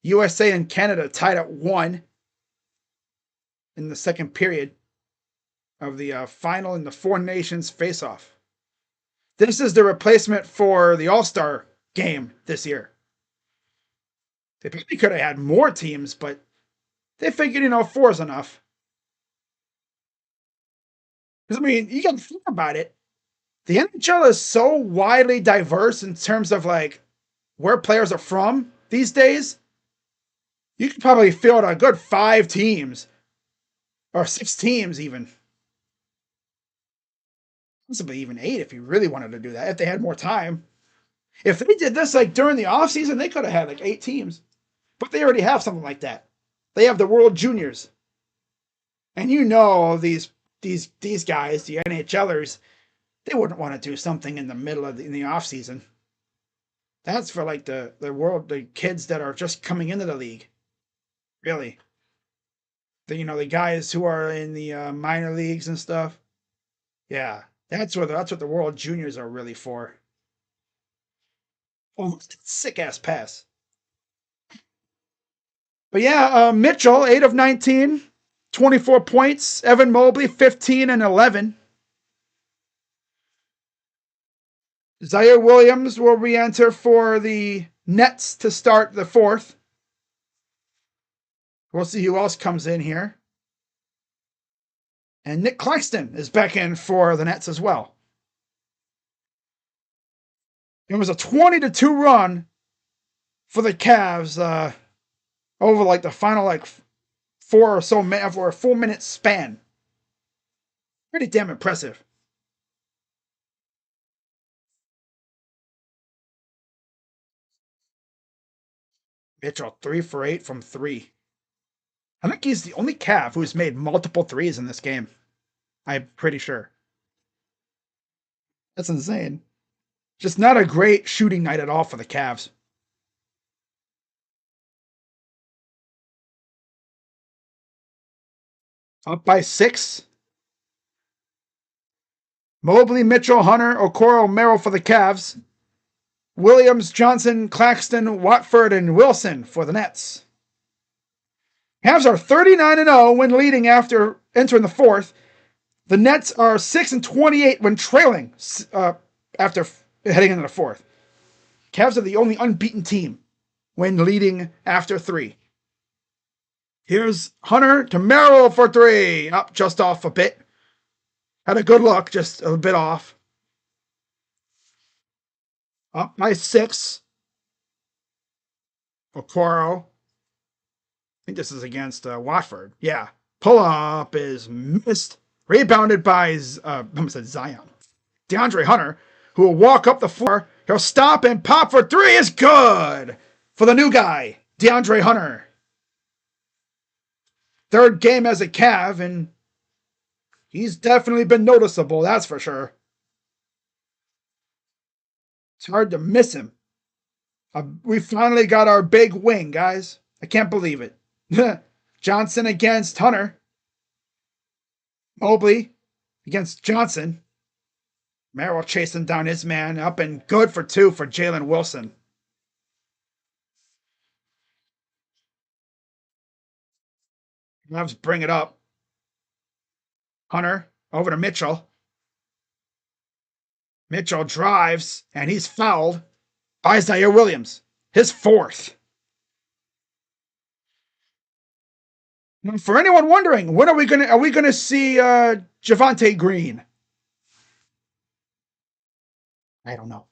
USA and Canada tied at 1 in the second period of the final in the Four Nations face-off. This is the replacement for the All-Star game this year. They probably could have had more teams, but they figured, 4 is enough. Because, you got to think about it. The NHL is so widely diverse in terms of, where players are from these days. You could probably field a good 5 teams. Or 6 teams, even. Possibly even 8 if you really wanted to do that, if they had more time. If they did this, during the offseason, they could have had, 8 teams. But they already have something like that. They have the World Juniors. And these guys, the NHLers, they wouldn't want to do something in the middle of in the off season. That's for the kids that are just coming into the league. Really. The guys who are in the minor leagues and stuff. Yeah, that's what the World Juniors are really for. Oh, sick ass pass. But yeah, Mitchell, 8 of 19, 24 points. Evan Mobley, 15 and 11. Zaire Williams will re-enter for the Nets to start the fourth. We'll see who else comes in here. And Nick Claxton is back in for the Nets as well. It was a 20-2 run for the Cavs over the final 4 or so minutes, or a 4-minute span. Pretty damn impressive. Mitchell, 3 for 8 from 3. I think he's the only Cav who's made multiple threes in this game. I'm pretty sure. That's insane. Just not a great shooting night at all for the Cavs. Up by 6. Mobley, Mitchell, Hunter, Okoro, Merrill for the Cavs. Williams, Johnson, Claxton, Watford, and Wilson for the Nets. Cavs are 39-0 when leading after entering the fourth. The Nets are 6-28 when trailing after heading into the fourth. Cavs are the only unbeaten team when leading after three. Here's Hunter to Merrill for three. Up just off a bit. Had a good look, just a bit off. Up by 6. Okoro. I think this is against Watford. Yeah. Pull up is missed. Rebounded by Zion. DeAndre Hunter, who will walk up the floor. He'll stop and pop for three. Is good for the new guy, DeAndre Hunter. Third game as a Cav, and he's definitely been noticeable, that's for sure. It's hard to miss him. We finally got our big wing, guys. I can't believe it. Johnson against Hunter. Mobley against Johnson. Merrill chasing down his man. Up and good for two for Jalen Wilson. Loves bring it up. Hunter over to Mitchell. Mitchell drives, and he's fouled by Zaire Williams. His fourth. Now, for anyone wondering, when are we gonna see Javonte Green? I don't know.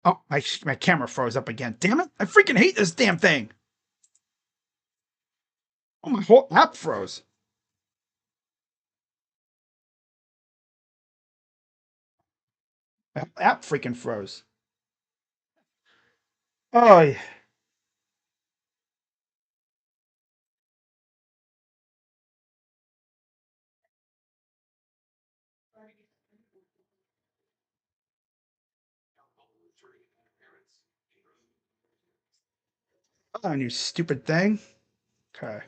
Oh, my camera froze up again. Damn it! I freaking hate this damn thing. Oh, my whole app froze. My app freaking froze. Oh, yeah. Oh, you stupid thing. Okay.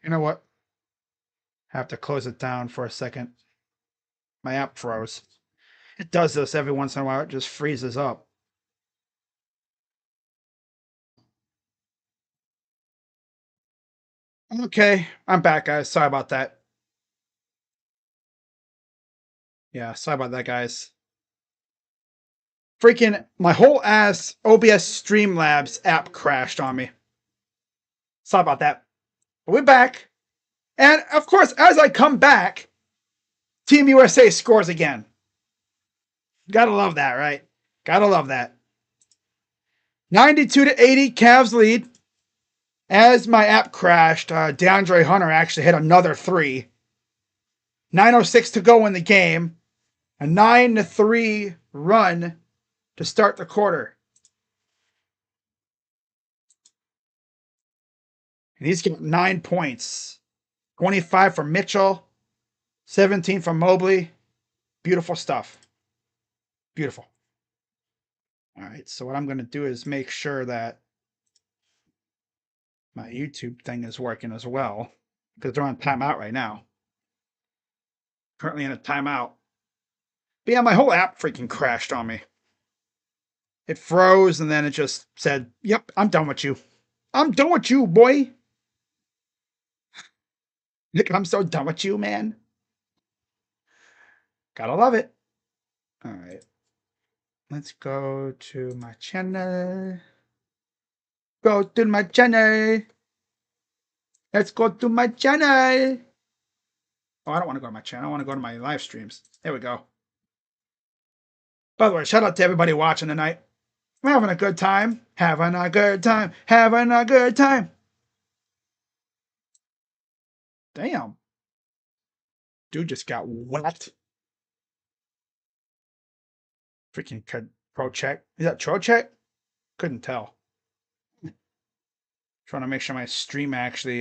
You know what? I have to close it down for a second. My app froze. It does this every once in a while. It just freezes up. Okay, I'm back, guys. Sorry about that. Yeah, sorry about that, guys. Freaking my whole ass OBS Streamlabs app crashed on me. Sorry about that. But we're back. And of course, as I come back, Team USA scores again. Gotta love that, right? Gotta love that. 92-80, Cavs lead. As my app crashed, DeAndre Hunter actually hit another three. 9:06 to go in the game. A 9-3 run to start the quarter. And he's getting 9 points. 25 from Mitchell, 17 from Mobley. Beautiful stuff. Beautiful. All right, so what I'm going to do is make sure that my YouTube thing is working as well, because they're on timeout right now. Currently in a timeout. But yeah, my whole app freaking crashed on me. It froze, and then it just said, yep, I'm done with you. I'm done with you, boy. Look, I'm so done with you, man. Gotta love it. All right. Let's go to my channel. Go to my channel. Let's go to my channel. Oh, I don't want to go to my channel. I want to go to my live streams. There we go. By the way, shout out to everybody watching tonight. We're having a good time. Having a good time. Having a good time. Damn. Dude just got wet. Freaking pro check. Is that pro check? Couldn't tell. Trying to make sure my stream actually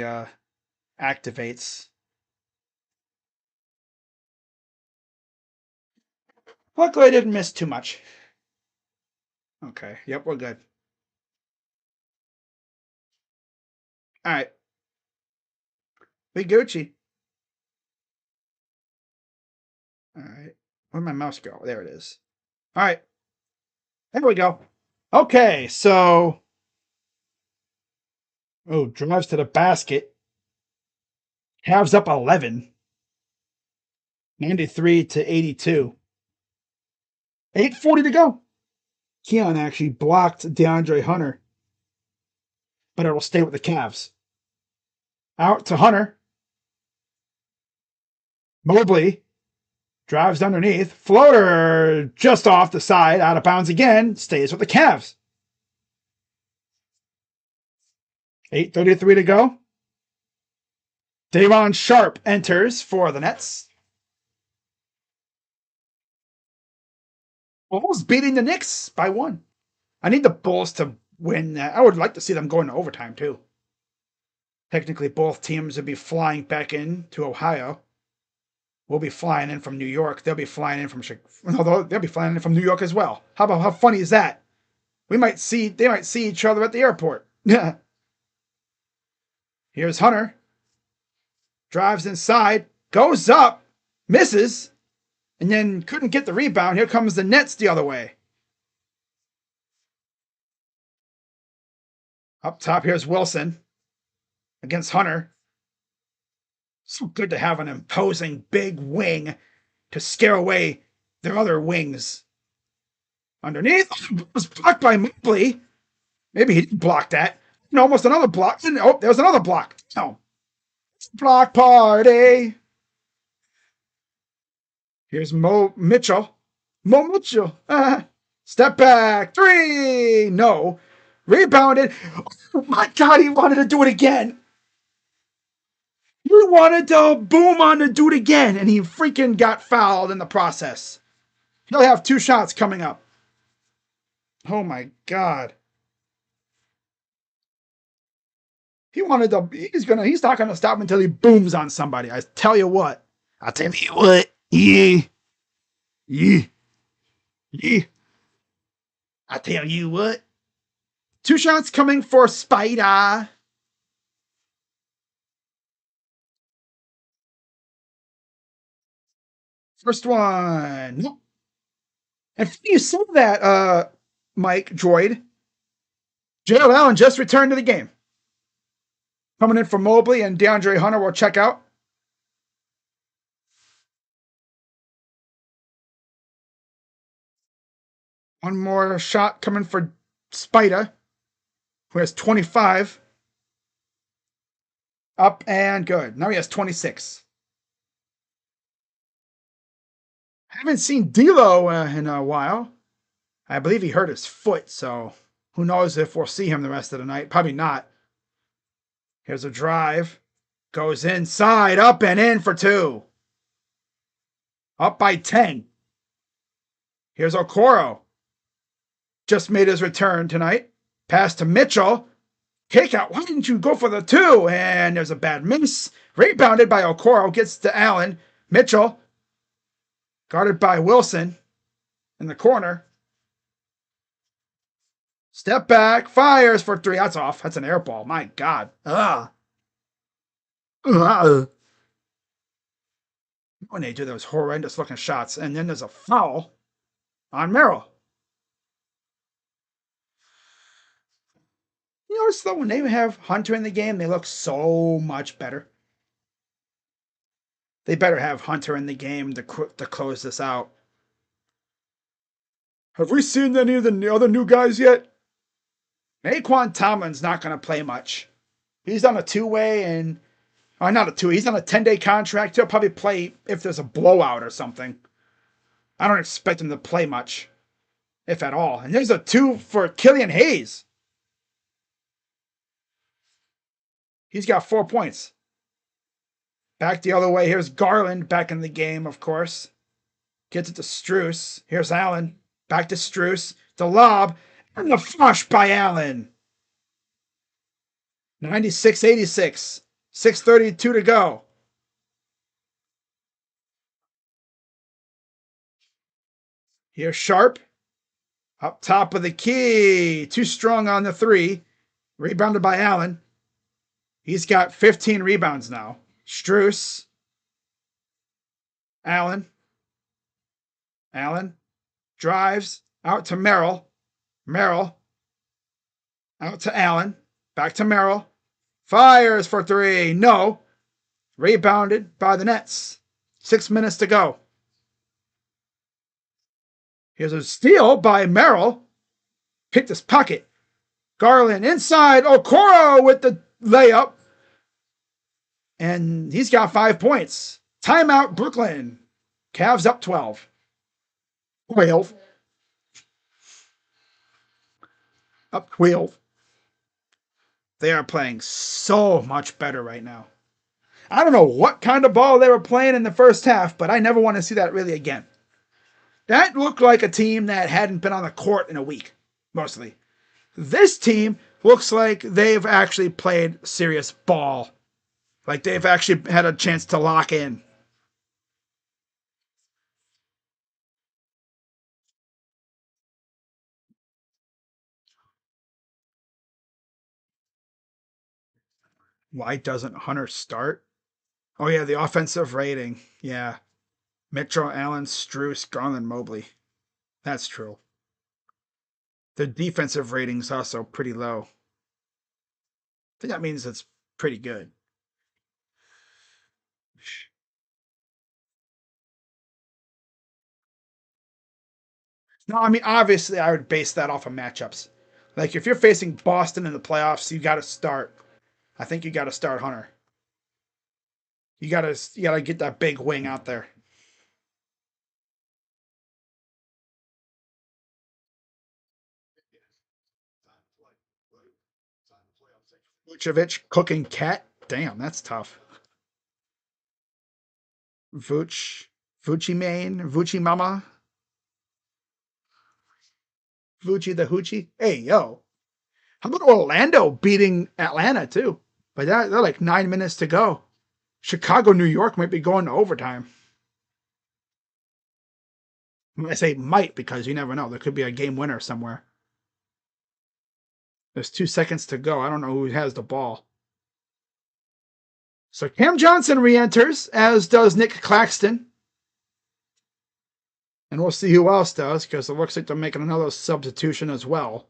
activates. Luckily, I didn't miss too much. Okay. Yep, we're good. All right. We Gucci. All right. Where'd my mouse go? There it is. All right. There we go. Okay, so drives to the basket. Cavs up 11. 93 to 82. 8:40 to go. Keon actually blocked DeAndre Hunter, but it'll stay with the Cavs. Out to Hunter. Mobley drives underneath. Floater just off the side, out of bounds again. Stays with the Cavs. 8:33 to go. Davon Sharp enters for the Nets. Almost beating the Knicks by 1. I need the Bulls to win that. I would like to see them go into overtime, too. Technically, both teams would be flying back in to Ohio. We'll be flying in from New York. They'll be flying in from Chicago. No, they'll be flying in from New York as well. How funny is that? They might see each other at the airport. Yeah. Here's Hunter. Drives inside, goes up, misses, and then couldn't get the rebound. Here comes the Nets the other way. Up top, here's Wilson against Hunter. So good to have an imposing big wing to scare away their other wings. Underneath, was blocked by Mobley. Maybe he didn't block that. And almost another block. Oh, there's another block. No. Block party. Here's Mo Mitchell. Mo Mitchell. Step back. 3. No. Rebounded. Oh my God, he wanted to do it again. He wanted to boom on the dude again, and he freaking got fouled in the process. He'll have 2 shots coming up. Oh my God. He's not gonna stop until he booms on somebody. I tell you what. I'll tell you what. Yeah. Yeah. Yeah. I tell you what. 2 shots coming for Spider. First one. Nope. And you said that, Mike Droid. Jared Allen just returned to the game. Coming in for Mobley, and DeAndre Hunter will check out. One more shot coming for Spider, who has 25. Up and good. Now he has 26. Haven't seen D'Lo in a while. I believe he hurt his foot, so who knows if we'll see him the rest of the night. Probably not. Here's a drive. Goes inside, up and in for 2. Up by 10. Here's Okoro. Just made his return tonight. Pass to Mitchell. Kick out. Why didn't you go for the 2? And there's a bad miss. Rebounded by Okoro. Gets to Allen. Mitchell. Guarded by Wilson in the corner. Step back. Fires for 3. That's off. That's an air ball. My God. When they do those horrendous looking shots. And then there's a foul on Merrill. You notice though, when they have Hunter in the game, they look so much better. They better have Hunter in the game to close this out. Have we seen any of the other new guys yet? Naquan Tomlin's not going to play much. He's on a 2-way and... not a 2. He's on a 10-day contract. He'll probably play if there's a blowout or something. I don't expect him to play much, if at all. And there's a 2 for Killian Hayes. He's got 4 points. Back the other way. Here's Garland back in the game, of course. Gets it to Strus. Here's Allen. Back to Strus. The lob. And the flush by Allen. 96-86. 6:32 to go. Here's Sharp. Up top of the key. Too strong on the 3. Rebounded by Allen. He's got 15 rebounds now. Strus. Allen. Drives out to Merrill. Merrill out to Allen. Back to Merrill. Fires for three. No. Rebounded by the Nets. 6 minutes to go. Here's a steal by Merrill. Picked his pocket. Garland inside. Okoro with the layup. And he's got 5 points. Timeout, Brooklyn. Cavs up 12. 12. Up 12. They are playing so much better right now. I don't know what kind of ball they were playing in the first half, but I never want to see that really again. That looked like a team that hadn't been on the court in a week, mostly. This team looks like they've actually played serious ball. Like they've actually had a chance to lock in. Why doesn't Hunter start? Oh, yeah, the offensive rating. Yeah. Mitchell, Allen, Struess, Garland, Mobley. That's true. The defensive rating's also pretty low. I think that means it's pretty good. No, I mean, obviously, I would base that off of matchups. Like, if you're facing Boston in the playoffs, you got to start. I think you got to start Hunter. You gotta get that big wing out there. Vucevic cooking cat. Damn, that's tough. Vucci Main, Vucci Mama, Vucci the Hoochie. Hey, yo. How about Orlando beating Atlanta, too? But they're like 9 minutes to go. Chicago, New York might be going to overtime. I say might because you never know. There could be a game winner somewhere. There's 2 seconds to go. I don't know who has the ball. So Cam Johnson re-enters, as does Nick Claxton. And we'll see who else does, because it looks like they're making another substitution as well.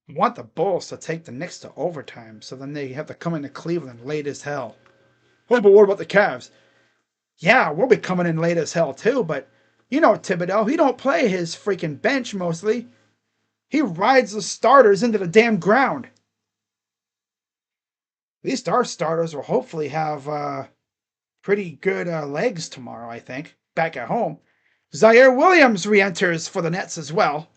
I want the Bulls to take the Knicks to overtime, so then they have to come into Cleveland late as hell. Oh, but what about the Cavs? Yeah, we'll be coming in late as hell too, but you know Thibodeau, he don't play his freaking bench mostly. He rides the starters into the damn ground. At least our starters will hopefully have pretty good legs tomorrow, I think, back at home. Zaire Williams re-enters for the Nets as well.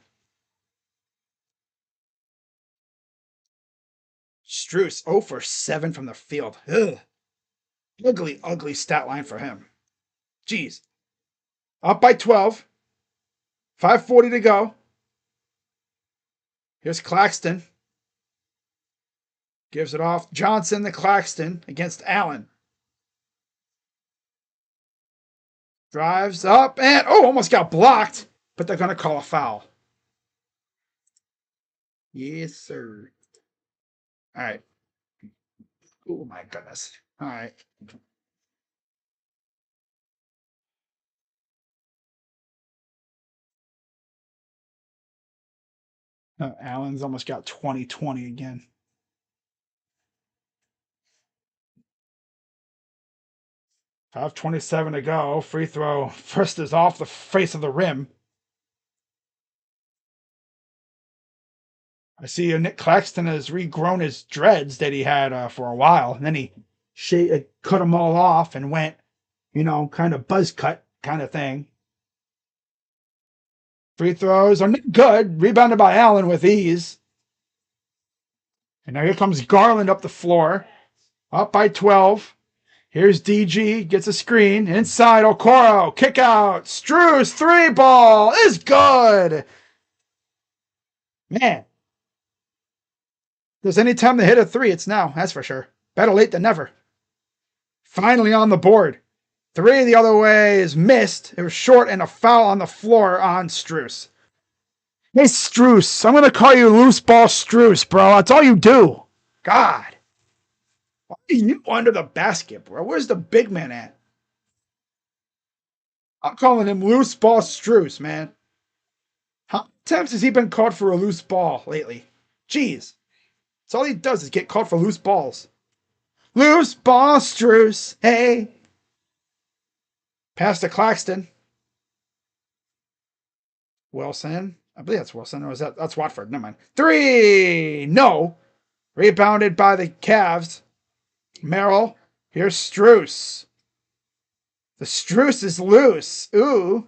Struess 0 for 7 from the field. Ugh. Ugly, ugly stat line for him. Jeez. Up by 12. 5:40 to go. Here's Claxton. Gives it off. Johnson to Claxton against Allen. Drives up and, oh, almost got blocked, but they're going to call a foul. Yes, sir. All right. Oh, my goodness. All right. Allen's almost got 20-20 again. 5:27 to go. Free throw. First is off the face of the rim. I see Nick Claxton has regrown his dreads that he had for a while. And then he cut them all off and went, kind of buzz cut kind of thing. Free throws are not good. Rebounded by Allen with ease. And now here comes Garland up the floor. Up by 12. Here's DG. Gets a screen. Inside Okoro. Kick out. Struess. 3-ball is good. Man. There's any time to hit a three, it's now. That's for sure. Better late than never. Finally on the board. Three the other way is missed. It was short and a foul on the floor on Struess. Hey, Struess. I'm going to call you loose ball Struess, bro. That's all you do. God. Why are you under the basket, bro? Where's the big man at? I'm calling him loose ball Struess, man. How many times has he been called for a loose ball lately? Jeez. That's all he does is get called for loose balls. Loose ball Struess. Hey. Pass to Claxton. Wilson. I believe that's Wilson. Or is that's Watford? Never mind. Three. No. Rebounded by the Cavs. Merrill. Here's Struess. The Struess is loose. Ooh.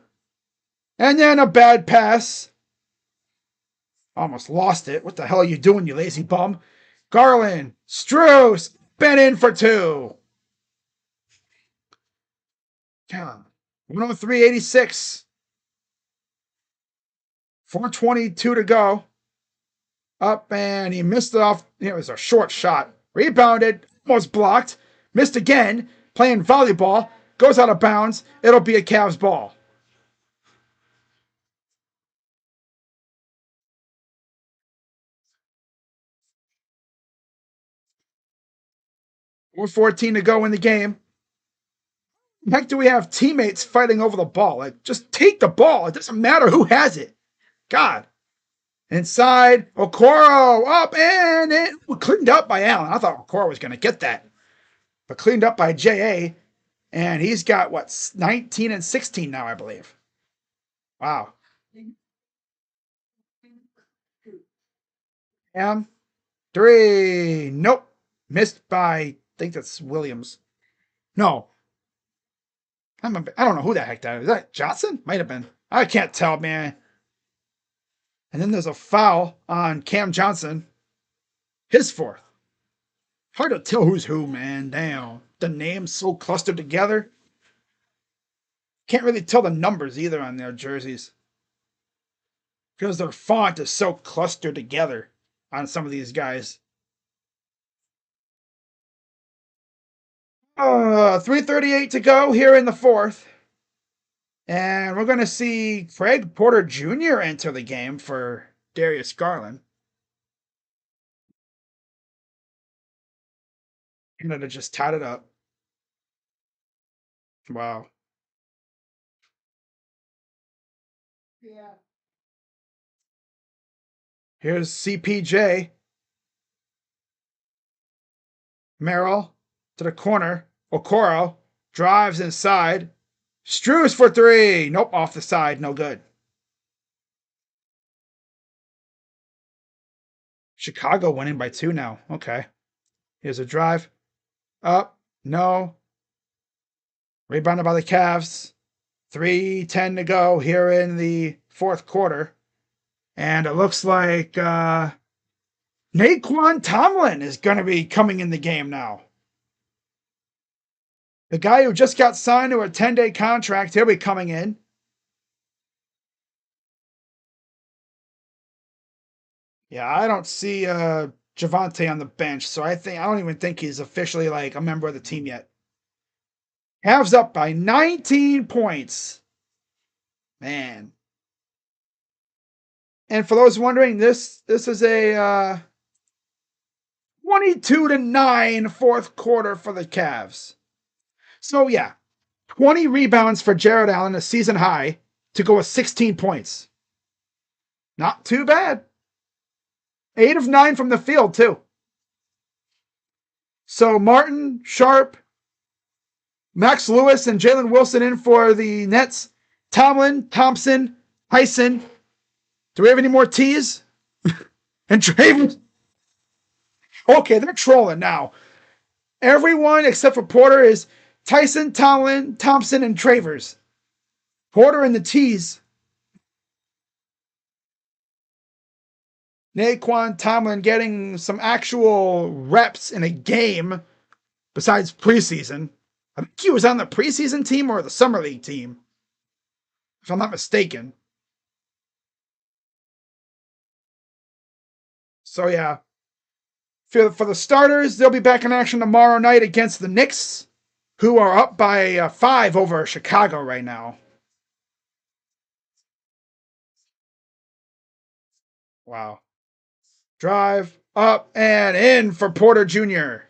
And then a bad pass. Almost lost it. What the hell are you doing, you lazy bum? Garland. Struess. Been in for two. 103.86. 4:22 to go. Up and he missed it off. It was a short shot. Rebounded. Almost blocked. Missed again. Playing volleyball. Goes out of bounds. It'll be a Cavs ball. We're 14 to go in the game. Heck, do we have teammates fighting over the ball? Like, just take the ball. It doesn't matter who has it. God. Inside, Okoro up and it cleaned up by Allen. I thought Okoro was going to get that, but cleaned up by JA, and he's got what 19 and 16 now, I believe. Wow. Three. Nope. Missed by, I think that's Williams. No. I don't know who the heck that is. Is that Johnson? Might have been. I can't tell, man. And then there's a foul on Cam Johnson. His fourth. Hard to tell who's who, man. Damn. The names so clustered together. Can't really tell the numbers either on their jerseys. Because their font is so clustered together on some of these guys. 3:38 to go here in the fourth. And we're going to see Craig Porter Jr. enter the game for Darius Garland. Canada just tied it up. Wow. Yeah. Here's CPJ. Merrill to the corner. Okoro drives inside. Struess for three. Nope, off the side. No good. Chicago winning by two now. Okay. Here's a drive. Up. No. Rebounded by the Cavs. 3:10 to go here in the fourth quarter. And it looks like Naquan Tomlin is going to be coming in the game now. The guy who just got signed to a 10-day contract, he'll be coming in. Yeah, I don't see Javante on the bench, so I don't even think he's officially like a member of the team yet. Cavs up by 19 points. Man. And for those wondering, this is a 22-9 fourth quarter for the Cavs. So yeah, 20 rebounds for Jared Allen, a season high, to go with 16 points. Not too bad. 8 of 9 from the field, too. So Martin, Sharp, Max Lewis, and Jalen Wilson in for the Nets. Tomlin, Thompson, Tyson. Do we have any more T's? And Travers. Okay, they're trolling now. Everyone except for Porter is Tyson, Tomlin, Thompson, and Travers. Porter and the T's. Naquan Tomlin getting some actual reps in a game besides preseason. I think he was on the preseason team or the summer league team, if I'm not mistaken. So yeah, For the starters, they'll be back in action tomorrow night against the Knicks, who are up by 5 over Chicago right now. Wow. Drive up and in for Porter Jr.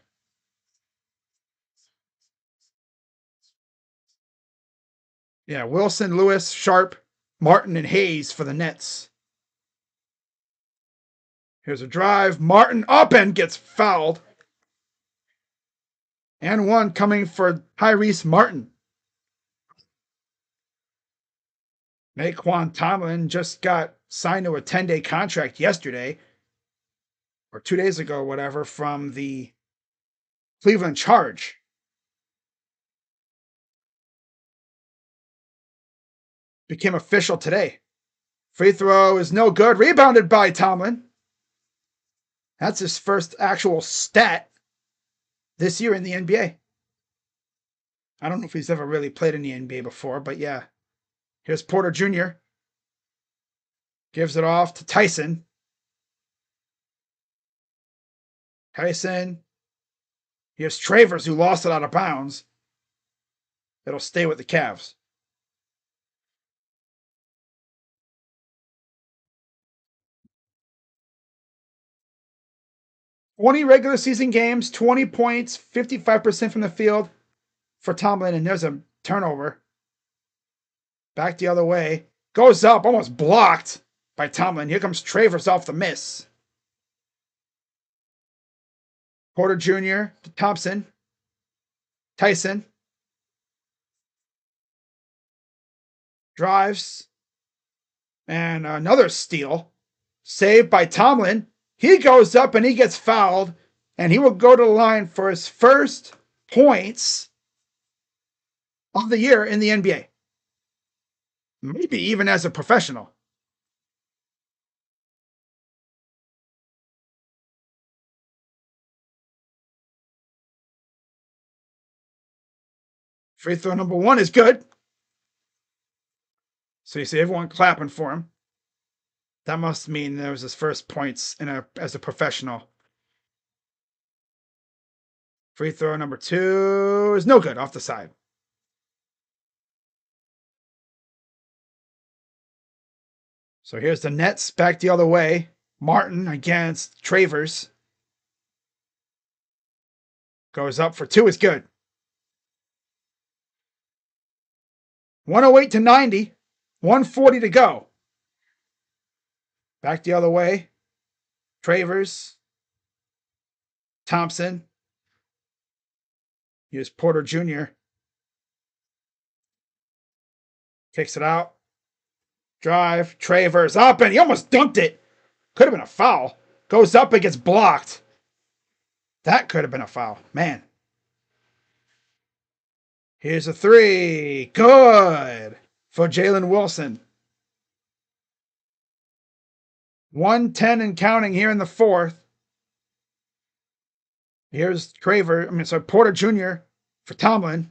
Yeah, Wilson, Lewis, Sharp, Martin, and Hayes for the Nets. Here's a drive. Martin up and gets fouled. And one coming for Tyrese Martin. Naquan Tomlin just got signed to a 10-day contract yesterday, or 2 days ago, whatever, from the Cleveland Charge. Became official today. Free throw is no good. Rebounded by Tomlin. That's his first actual stat this year in the NBA. I don't know if he's ever really played in the NBA before, but yeah. Here's Porter Jr. Gives it off to Tyson. Tyson. Here's Travers, who lost it out of bounds. It'll stay with the Cavs. "20 regular season games, 20 points, 55% from the field for Tomlin, and there's a turnover. Back the other way. Goes up, almost blocked by Tomlin. Here comes Travers off the miss. Porter Jr. to Thompson. Tyson. Drives. And another steal. Saved by Tomlin. He goes up and he gets fouled. And he will go to the line for his first points of the year in the NBA. Maybe even as a professional. Free throw number 1 is good. So you see everyone clapping for him. That must mean that was his first points as a professional. Free throw number 2 is no good, off the side. So here's the Nets back the other way. Martin against Travers. Goes up for 2 is good. 108 to 90. 140 to go. Back the other way. Travers. Thompson. Here's Porter Jr. Kicks it out. Drive. Travers up, and he almost dunked it. Could have been a foul. Goes up and gets blocked. That could have been a foul. Man. Here's a 3. Good for Jalen Wilson. 110 and counting here in the fourth. Here's Porter Jr. for Tomlin.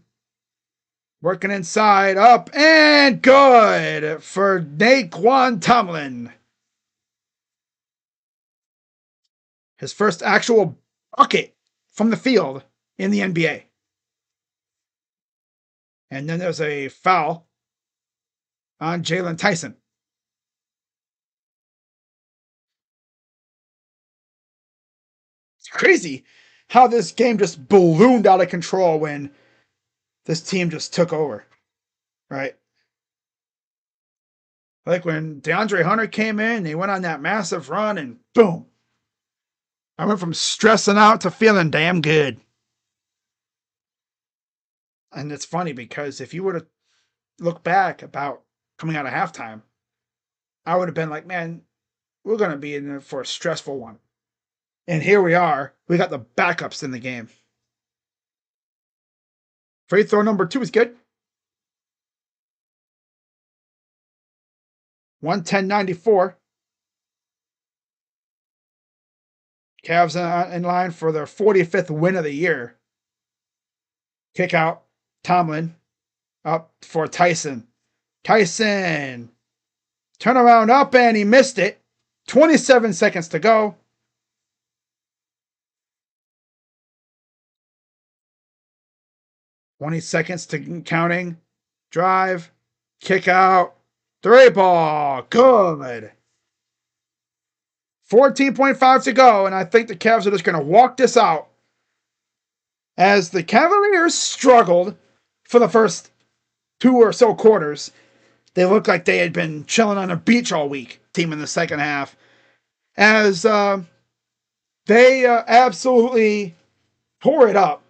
Working inside, up, and good for Naquan Tomlin. His first actual bucket from the field in the NBA. And then there's a foul on Jalen Tyson. It's crazy how this game just ballooned out of control when this team just took over, right? Like when DeAndre Hunter came in, they went on that massive run and boom. I went from stressing out to feeling damn good. And it's funny because if you were to look back about coming out of halftime, I would have been like, man, we're going to be in there for a stressful one. And here we are. We got the backups in the game. Free throw number 2 is good. 110-94. Cavs in line for their 45th win of the year. Kick out. Tomlin up for Tyson. Tyson. Turnaround up, and he missed it. 27 seconds to go. 20 seconds to counting. Drive. Kick out. 3 ball. Good. 14.5 to go, and I think the Cavs are just going to walk this out. As the Cavaliers struggled for the first 2 or so quarters, they looked like they had been chilling on a beach all week, team in the second half. As they absolutely tore it up.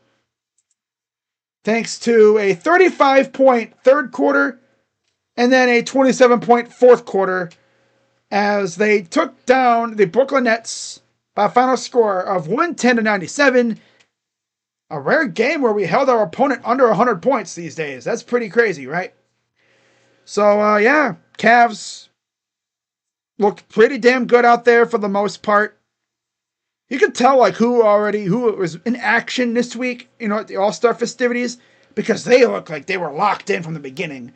Thanks to a 35-point third quarter and then a 27-point fourth quarter as they took down the Brooklyn Nets by a final score of 110-97. A rare game where we held our opponent under 100 points these days. That's pretty crazy, right? So, yeah, Cavs looked pretty damn good out there for the most part. You could tell like who was in action this week, at the All-Star festivities, because they looked like they were locked in from the beginning.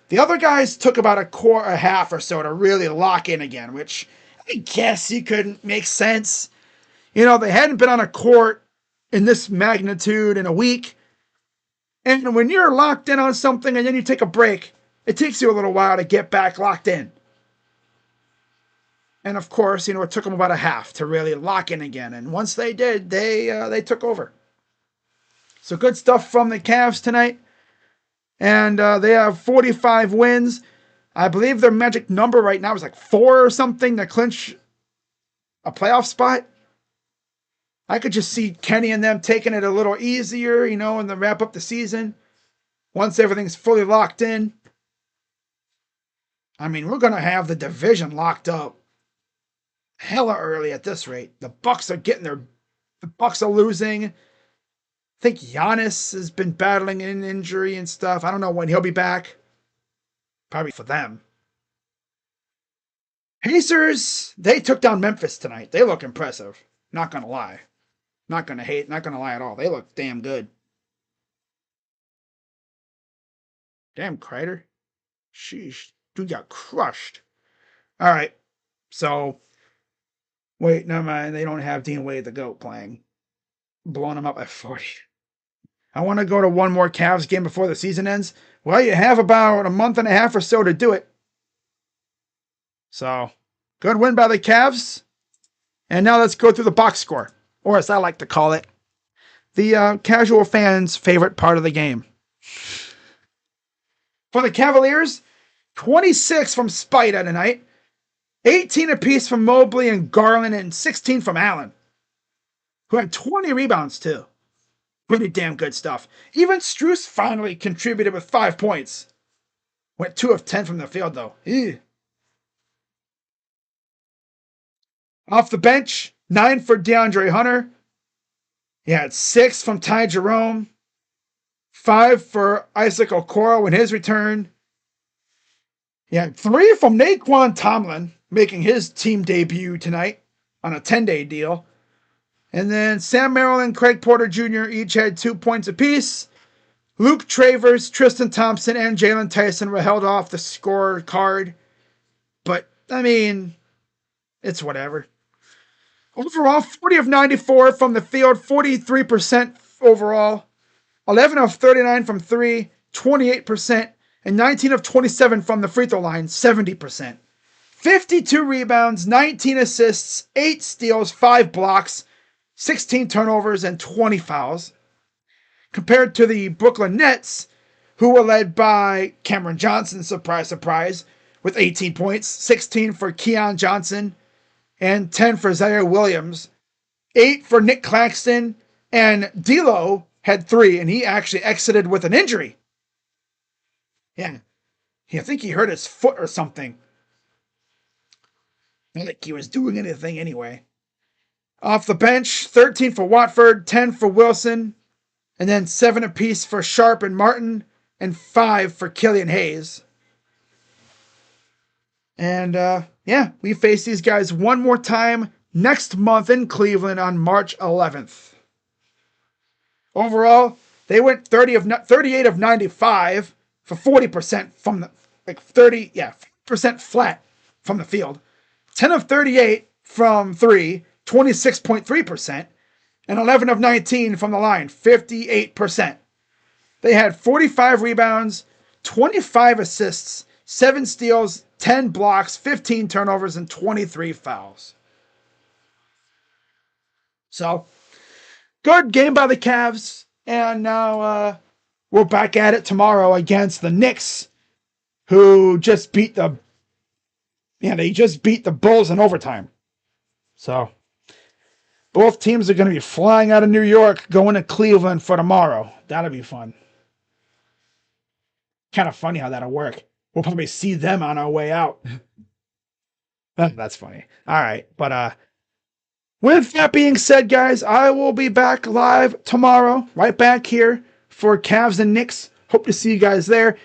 The other guys took about a half or so to really lock in again, which I guess you could make sense. They hadn't been on a court in this magnitude in a week. And when you're locked in on something and then you take a break, it takes you a little while to get back locked in. And of course, it took them about a half to really lock in again. And once they did, they took over. So good stuff from the Cavs tonight. And they have 45 wins. I believe their magic number right now is like 4 or something to clinch a playoff spot. I could just see Kenny and them taking it a little easier, and then wrap up the season. Once everything's fully locked in. I mean, we're going to have the division locked up hella early at this rate. The Bucks are losing. I think Giannis has been battling an injury and stuff. I don't know when he'll be back. Probably for them. Pacers, they took down Memphis tonight. They look impressive. Not going to lie. Not going to hate. Not going to lie at all. They look damn good. Damn, Kreider. Sheesh. Dude got crushed. All right. So, wait, never mind. They don't have Dean Wade the GOAT playing. Blowing him up at 40. I want to go to one more Cavs game before the season ends. Well, you have about a month and a half or so to do it. So, good win by the Cavs. And now let's go through the box score, or as I like to call it, the casual fans' favorite part of the game. For the Cavaliers, 26 from Spida tonight, 18 apiece from Mobley and Garland, and 16 from Allen, who had 20 rebounds too. Pretty damn good stuff. Even Strus finally contributed with 5 points. Went 2 of 10 from the field though. Ew. Off the bench, 9 for DeAndre Hunter. He had 6 from Ty Jerome. 5 for Isaac Okoro in his return. He had 3 from Naquan Tomlin, making his team debut tonight on a 10-day deal. And then Sam Merrill and Craig Porter Jr. each had 2 points apiece. Luke Travers, Tristan Thompson, and Jalen Tyson were held off the score card. But, I mean, it's whatever. Overall, 40 of 94 from the field, 43% overall. 11 of 39 from 3, 28%. And 19 of 27 from the free throw line, 70%. 52 rebounds, 19 assists, 8 steals, 5 blocks, 16 turnovers, and 20 fouls. Compared to the Brooklyn Nets, who were led by Cameron Johnson, surprise, surprise, with 18 points, 16 for Keon Johnson, and 10 for Zaire Williams, 8 for Nick Claxton, and D'Lo had 3, and he actually exited with an injury. Yeah, I think he hurt his foot or something. Not like he was doing anything anyway. Off the bench, 13 for Watford, 10 for Wilson, and then 7 apiece for Sharp and Martin, and 5 for Killian Hayes. And, yeah, we face these guys one more time next month in Cleveland on March 11th. Overall, they went 38 of 95 for 40% from the, 40% flat from the field. 10 of 38 from 3, 26.3%, and 11 of 19 from the line, 58%. They had 45 rebounds, 25 assists, 7 steals, 10 blocks, 15 turnovers, and 23 fouls. So, good game by the Cavs. And now we're back at it tomorrow against the Knicks, who just beat they just beat the Bulls in overtime. So, both teams are going to be flying out of New York, going to Cleveland for tomorrow. That'll be fun. Kind of funny how that'll work. We'll probably see them on our way out. That's funny. All right. But with that being said, guys, I will be back live tomorrow, right back here for Cavs and Knicks. Hope to see you guys there.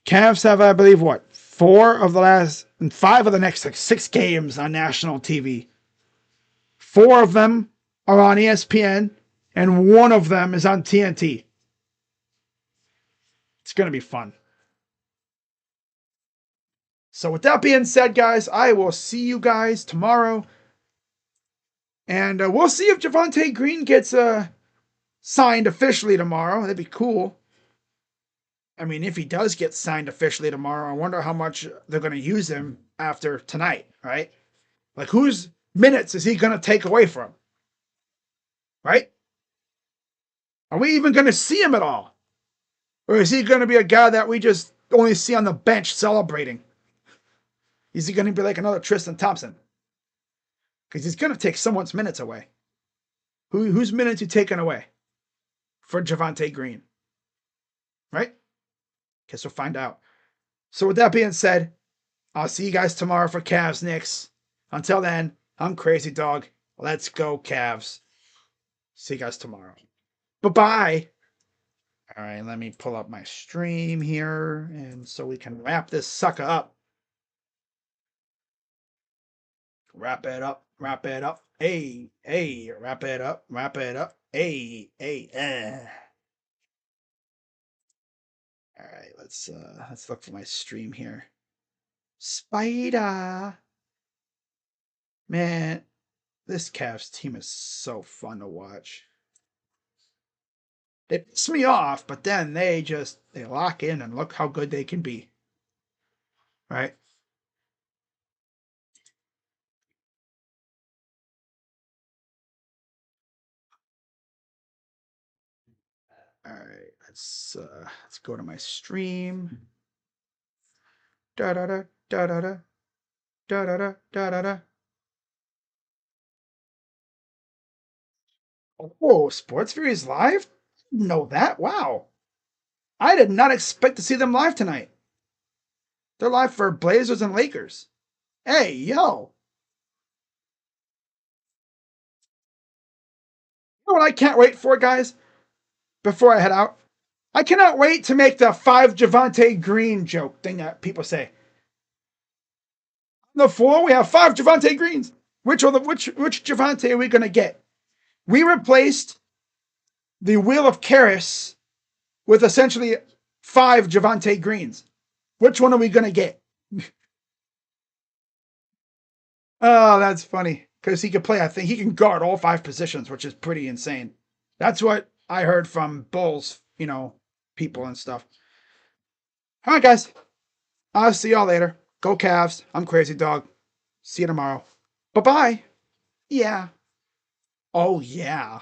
Cavs have, I believe, what, 4 of the last and 5 of the next 6 games on national TV. 4 of them are on ESPN, and 1 of them is on TNT. It's going to be fun. So with that being said, guys, I will see you guys tomorrow. And we'll see if Javonte Green gets signed officially tomorrow. That'd be cool. I mean, if he does get signed officially tomorrow, I wonder how much they're going to use him after tonight, right? Like, whose minutes is he going to take away from? Right? Are we even going to see him at all? Or is he going to be a guy that we just only see on the bench celebrating? Is he going to be like another Tristan Thompson? Because he's going to take someone's minutes away. Whose minutes are taken away for Javonte Green? Right? Guess we'll find out. So with that being said, I'll see you guys tomorrow for Cavs Knicks. Until then, I'm Crazy Dog. Let's go Cavs. See you guys tomorrow. Bye-bye. All right, let me pull up my stream here, and so we can wrap this sucker up. Wrap it up. Wrap it up. Hey, hey, wrap it up. Wrap it up. Hey, hey, All right, let's look for my stream here. Spider. Man, this Cavs team is so fun to watch. They piss me off, but then they lock in and look how good they can be. Right? All right, let's go to my stream. Da da da da da da da da da da da. Oh, Sports Fury's live? Didn't know that. Wow. I did not expect to see them live tonight. They're live for Blazers and Lakers. Hey, yo. You know what I can't wait for, guys? Before I head out, I cannot wait to make the 5 Javonte Green joke thing that people say. On the floor, we have 5 Javonte Greens. Which Javonte are we going to get? We replaced the Wheel of Karis with essentially 5 Javonte Greens. Which one are we going to get? Oh, that's funny. Because he can play, I think he can guard all 5 positions, which is pretty insane. That's what I heard from Bulls, people and stuff. All right, guys. I'll see y'all later. Go Cavs. I'm Crazy Dog. See you tomorrow. Bye-bye. Yeah. Oh, yeah.